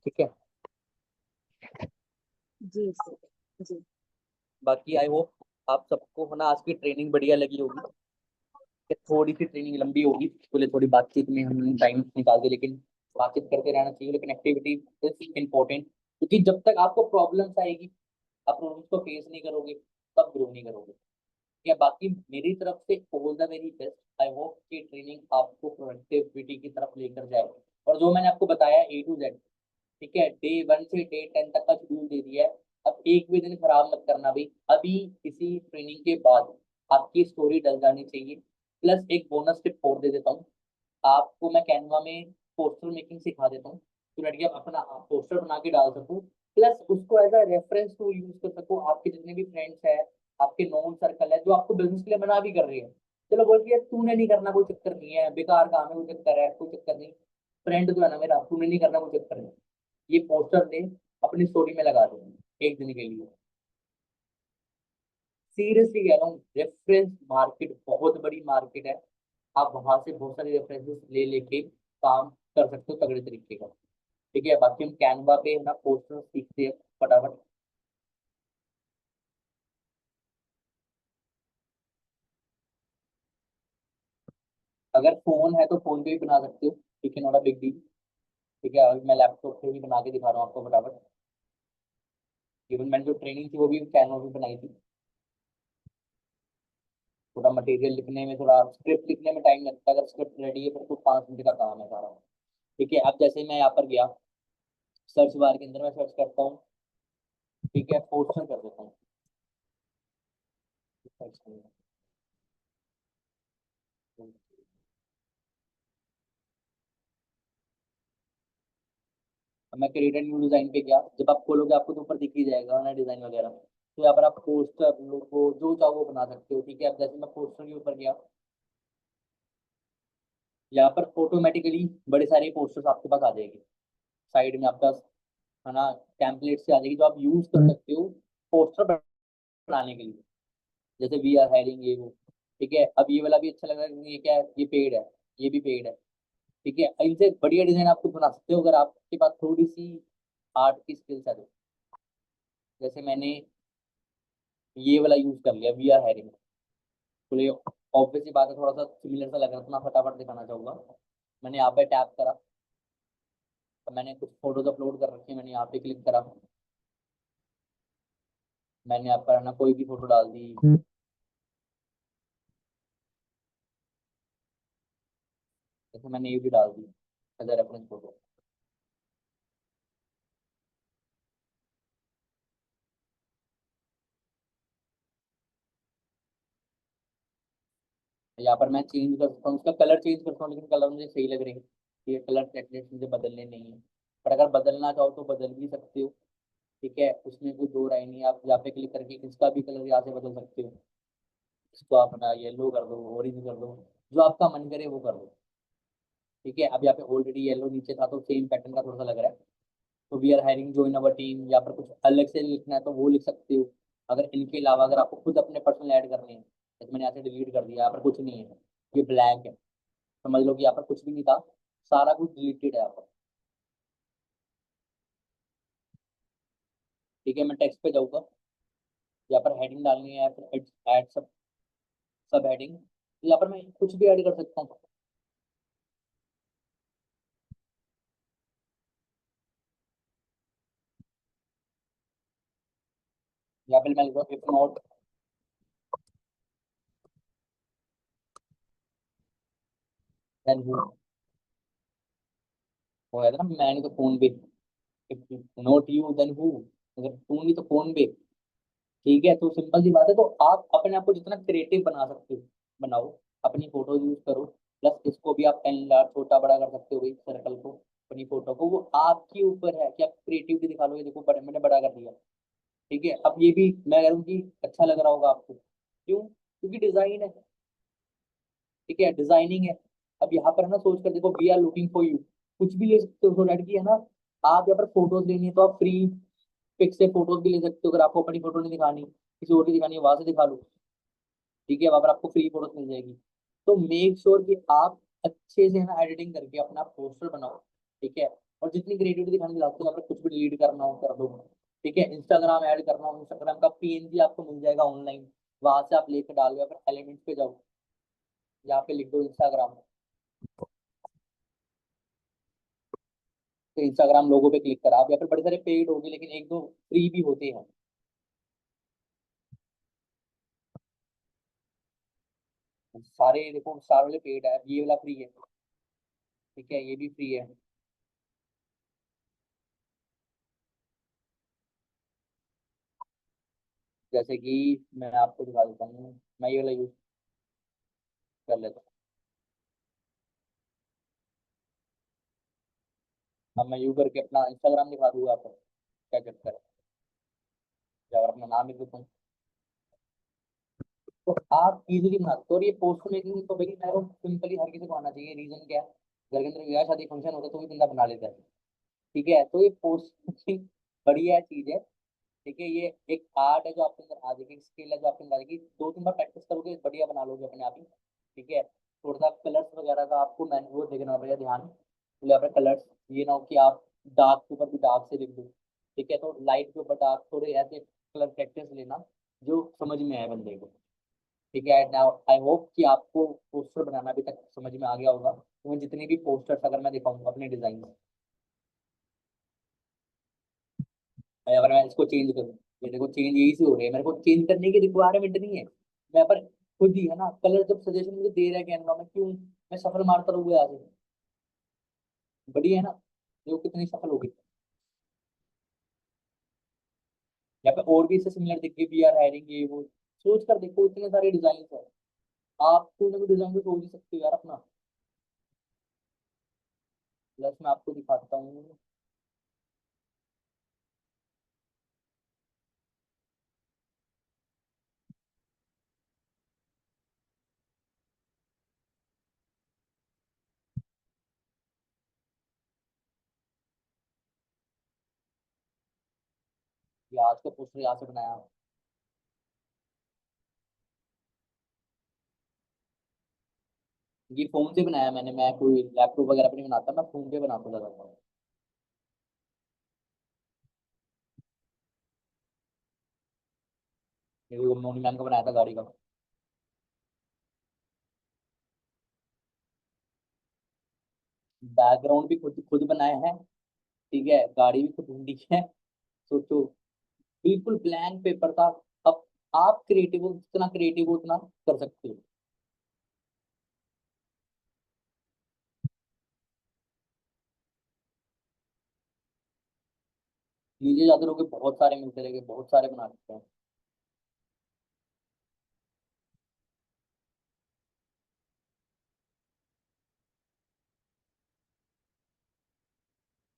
ठीक है, जी सर। जी बाकी आई होप आप सबको है ना आज की ट्रेनिंग बढ़िया लगी होगी। कि थोड़ी सी ट्रेनिंग लंबी होगी, बोले थोड़ी बातचीत में हम टाइम निकाल के, लेकिन बातचीत करते रहना चाहिए, लेकिन एक्टिविटी इज इम्पोर्टेंट। क्योंकि जब तक आपको प्रॉब्लम्स आएगी, आप प्रॉब्लम्स को फेस नहीं करोगे, तब ग्रो नहीं करोगे। या बाकी मेरी तरफ से all the very best. I hope कि ट्रेनिंग आपको प्रोडक्टिविटी की तरफ लेकर जाए, और जो मैंने आपको बताया A to Z, ठीक है, डे 1 से डे 10 तक का शेड्यूल दे दिया है। अब एक भी दिन खराब मत करना भाई, अभी इसी ट्रेनिंग के बाद आपकी स्टोरी डल जानी चाहिए। प्लस एक बोनस टिप और दे देता हूँ आपको, मैं कैनवा में पोस्टर मेकिंग सिखा देता हूँ, तो लड़की आप अपना पोस्टर बना के डाल सको, प्लस उसको as a reference tool use कर सको। आपके जितने भी फ्रेंड्स है, आपके नोन सर्कल है, जो आपको बिजनेस के लिए मना भी कर रही है, चलो बोलती है तूने नहीं करना, कोई चक्कर नहीं है, बेकार काम है, कोई चक्कर है, कोई चक्कर नहीं, फ्रेंड तो है ना मेरा, तूने नहीं करना, कोई चक्कर नहीं, ये पोस्टर दे, अपनी स्टोरी में लगा दे एक दिन के लिए। सीरियसली कह रहा हूँ, रेफरेंस मार्केट बहुत बड़ी मार्केट है। आप वहां से बहुत सारे रेफरेंसेस ले लेके काम कर सकते हो तगड़े तरीके का। ठीक है, बाकी हम कैनवा पे है ना पोस्टर सीखते हैं फटाफट। अगर फोन है तो फोन पे भी बना सकते हो, ठीक है, नॉट अ बिग डील। ठीक है, अभी मैं लैपटॉप पे भी बना के दिखा रहा हूँ आपको फटाफट। इवन मैंने जो ट्रेनिंग थी वो भी कैनवा पे बनाई थी। थोड़ा मटेरियल लिखने में, थोड़ा स्क्रिप्ट लिखने में टाइम लगता है, अगर स्क्रिप्ट रेडी है फिर तो 5 मिनट का काम है सारा। ठीक है, अब जैसे मैं यहाँ पर गया, सर्च बार के अंदर मैं सर्च करता हूँ, ठीक है, पोस्टर कर देता हूँ, सर्च करूंगा। अब मैं क्रिएट एंड न्यू डिजाइन पे गया, जब आप खोलोगे आपको तो ऊपर दिख ही जाएगा ना डिजाइन वगैरह, तो यहाँ पर आप पोस्टर लोगो जो चाहो वो बना सकते हो। ठीक है, अब जैसे मैं पोस्टर के ऊपर गया, यहाँ पर ऑटोमेटिकली बड़े सारे पोस्टर्स आपके पास आ जाएंगे, साइड में आपका है ना टेम्पलेट से आ जाएगी, जो आप यूज कर सकते हो पोस्टर बनाने के लिए, जैसे वी आर हायरिंग ये वो। ठीक है, अब ये वाला भी अच्छा लग रहा है क्योंकि ये क्या है, ये पेड है, ये भी पेड है। ठीक है, इनसे बढ़िया डिजाइन आपको बना सकते हो अगर आपके पास थोड़ी सी आर्ट की स्किल्स है तो। जैसे मैंने ये वाला यूज कर लिया, वी आर हायरिंग, तो ये ऑब्वियस सी बात है, थोड़ा सा सिमिलर सा लग रहा है, तो मैं फटाफट दिखाना चाहूंगा। मैंने यहाँ पे टैप करा, तो मैंने कुछ फोटोज अपलोड कर रखी है, मैंने यहाँ पे क्लिक करा, मैंने यहाँ पर है ना कोई भी फोटो डाल दी। जैसे मैंने ये भी डाल दी एज अ रेफरेंस फोटो। यहाँ पर मैं चेंज कर सकता हूँ, उसका कलर चेंज कर सकता हूँ, लेकिन कलर मुझे सही लग रहे हैं, ये कलर सेटलेट मुझे बदलने नहीं है। पर अगर बदलना चाहो तो बदल भी सकते हो, ठीक है, उसमें कोई दो राय नहीं है। आप यहाँ पे क्लिक करके किसका भी कलर यहाँ से बदल सकते हो। इसको आप ना येलो कर दो, ऑरेंज कर दो, जो आपका मन करे वो कर दो, ठीक है। अब यहाँ पे ऑलरेडी येलो नीचे था तो सेम पैटर्न का थोड़ा सा लग रहा है। तो we are hiring join our team, या पर कुछ अलग से लिखना है तो वो लिख सकते हो। अगर इनके अलावा अगर आपको खुद अपने पर्सनल ऐड करने हैं, जैसे मैंने यहाँ से डिलीट कर दिया, यहाँ पर कुछ नहीं है, ये ब्लैंक है, समझ लो कि यहाँ पर कुछ भी नहीं था, सारा कुछ डिलीटेड है यहाँ पर, ठीक है। मैं टेक्स्ट पे जाऊँगा, यहाँ पर हेडिंग डालनी है, फिर ऐड सब सब हेडिंग, यहाँ पर मैं कुछ भी ऐड कर सकता हूँ। यहाँ पे मैं लिखूंगा इफ नॉट, देन हु, वो है ना मैंने तो फोन पे, if not you then who, अगर तू नहीं तो कौन भी, ठीक है। तो सिंपल सी बात है, तो आप अपने आप को जितना क्रिएटिव बना सकते हो बनाओ, अपनी फोटो यूज करो, प्लस इसको भी आप एनलार्ज छोटा बड़ा कर सकते हो भाई, सर्कल को, अपनी फोटो को, वो आपके ऊपर है कि आप क्रिएटिविटी दिखा लो। ये देखो बड़े मैंने बड़ा कर दिया, ठीक है। अब ये भी मैं कह रहा हूँ कि अच्छा लग रहा होगा आपको, क्यों? क्योंकि डिजाइन है, ठीक है, डिजाइनिंग है। अब यहाँ पर है ना सोच कर देखो, we are looking for you, कुछ भी ले सकते हो, सो दैट की है ना, आप यहाँ पर फोटोज लेनी है तो आप फ्री पिक से फोटोज भी ले सकते हो। अगर आपको अपनी फोटो नहीं दिखानी, किसी और की दिखानी है, वहां से दिखा लो, ठीक है, वहां पर आपको फ्री फोटोज मिल जाएगी। तो मेक श्योर कि आप अच्छे से ना एडिटिंग करके अपना पोस्टर बनाओ, ठीक है। और जितनी क्रिएटिविटी दिखाने की लाते हो, अगर कुछ भी डिलीट करना हो कर दो, ठीक है। इंस्टाग्राम ऐड करना हो, इंस्टाग्राम का पीएनजी आपको मिल जाएगा ऑनलाइन, वहां से आप लेकर डाल दो, या फिर एलिमेंट्स पे जाओ, यहाँ पे लिख दो इंस्टाग्राम, तो इंस्टाग्राम लोगो पे क्लिक करा। आप यहाँ पर बड़े सारे पेड होंगे, लेकिन एक दो फ्री भी होते हैं, सारे देखो सारे वाले पेड है, ये वाला फ्री है, ठीक है, ये भी फ्री है। जैसे कि मैं आपको दिखा देता हूँ, मैं ये वाला यूज कर लेता हूँ। अब मैं यू करके अपना इंस्टाग्राम दिखा दूंगा आपको, क्या चक्कर है, या अगर अपना नाम लिख देता हूँ, तो आप इजीली बना सकते हो। और ये पोस्ट मेकिंग तो भाई मैं सिंपली हर किसी को आना चाहिए। रीजन क्या है, घर के अंदर ब्याह शादी फंक्शन होता है तो भी बंदा बना लेता है, ठीक है। तो ये पोस्ट मेकिंग बढ़िया चीज है, ठीक है। ये एक आर्ट है जो आपके अंदर आ जाएगी, स्किल है जो आपके अंदर आ जाएगी, दो तीन बार प्रैक्टिस करोगे बढ़िया बना लोगे अपने आप ही, ठीक है। थोड़ा सा कलर्स वगैरह का आपको मैंने वो देखना पड़ेगा ध्यान, बोले अपने कलर्स, ये ना हो कि आप डार्क के ऊपर भी डार्क से लिख दो, ठीक है। तो लाइट के ऊपर डार्क, थोड़े ऐसे कलर प्रैक्टिस लेना जो समझ में आए बंदे को, ठीक है। नाउ आई होप कि आपको पोस्टर बनाना अभी तक समझ में आ गया होगा। तो मैं जितनी भी पोस्टर्स अगर मैं दिखाऊंगा अपने डिजाइन, अगर मैं इसको चेंज करूँ, ये देखो चेंज यही से हो रही है, मेरे को चेंज करने की रिक्वायरमेंट नहीं है। मैं पर खुद ही है ना, कलर जब सजेशन मुझे दे रहा है कैनवा में, क्यों मैं सफल मारता रहूंगा आगे, बढ़िया है ना। देखो कितनी सफल होगी, या फिर और भी इससे सिमिलर दिख गई, वी आर हायरिंग ये वो, सोच कर देखो इतने सारे डिजाइन है, आप कोई ना कोई डिजाइन तो सोच ही सकते हो यार अपना। प्लस मैं आपको दिखाता हूँ, ये आज का पोस्टर यहाँ से बनाया, ये फोन से बनाया मैंने, मैं कोई लैपटॉप वगैरह पे नहीं बनाता, मैं फोन पे बनाता था। ये मोनी मैम का बनाया था गाड़ी का। बैकग्राउंड भी खुद खुद बनाया है, ठीक है, गाड़ी भी खुद ढूंढी है। सोचो, बिल्कुल ब्लैंक पेपर था। अब आप क्रिएटिव हो, जितना क्रिएटिव हो उतना कर सकते हो। नीचे जाते रहोगे, बहुत सारे मिलते रहेंगे, बहुत सारे बना सकते हैं।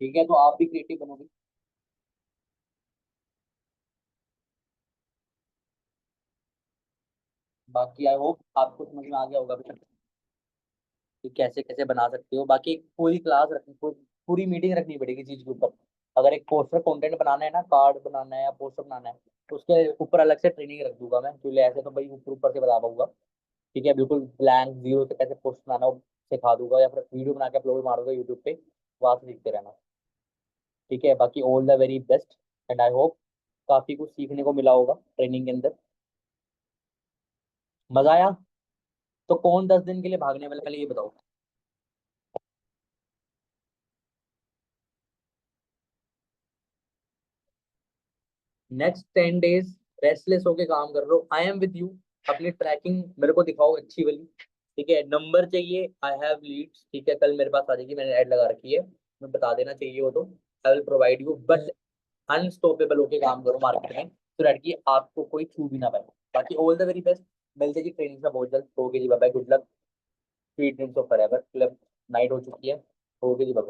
ठीक है, तो आप भी क्रिएटिव बनोगे। बाकी आई होप आपको समझ में आ गया होगा बेटा कि कैसे कैसे बना सकते हो। बाकी एक पूरी क्लास रखनी, पूरी मीटिंग रखनी पड़ेगी चीज के ऊपर। अगर एक पोस्टर कंटेंट बनाना है ना, कार्ड बनाना है या पोस्टर बनाना है, तो उसके ऊपर अलग से ट्रेनिंग रख दूंगा मैं, क्योंकि ऐसे तो भाई ऊपर ऊपर से बता पाऊंगा। ठीक है, बिल्कुल ब्लैंक जीरो से कैसे पोस्ट बनाना हो सिखा दूंगा, या फिर वीडियो बना के अपलोड मार दूंगा यूट्यूब पे, वहां से सीखते रहना। ठीक है, बाकी all the very best, and I hope काफी कुछ सीखने को मिला होगा ट्रेनिंग के अंदर। मजा आया? तो कौन 10 दिन के लिए भागने वाला, पहले ये बताओ। नेक्स्ट 10 डेज रेस्टलेस होके काम कर लो, आई एम विद यू। अपनी ट्रैकिंग मेरे को दिखाओ अच्छी वाली। ठीक है, नंबर चाहिए, आई हैव लीड्स। ठीक है, कल मेरे पास आ जाएगी, मैंने ऐड लगा रखी है, मैं बता देना चाहिए हो तो I will provide you, but unstoppable होके काम करो मार्केट में, तो दैट कि आपको कोई छू भी ना पाए। बाकी ऑल द वेरी बेस्ट, मिलते जी ट्रेनिंग में बहुत जल्द। ओके जी, bye bye, good luck, sweet dreams of forever. Club night हो चुकी है। ओके जी, बाय बाय।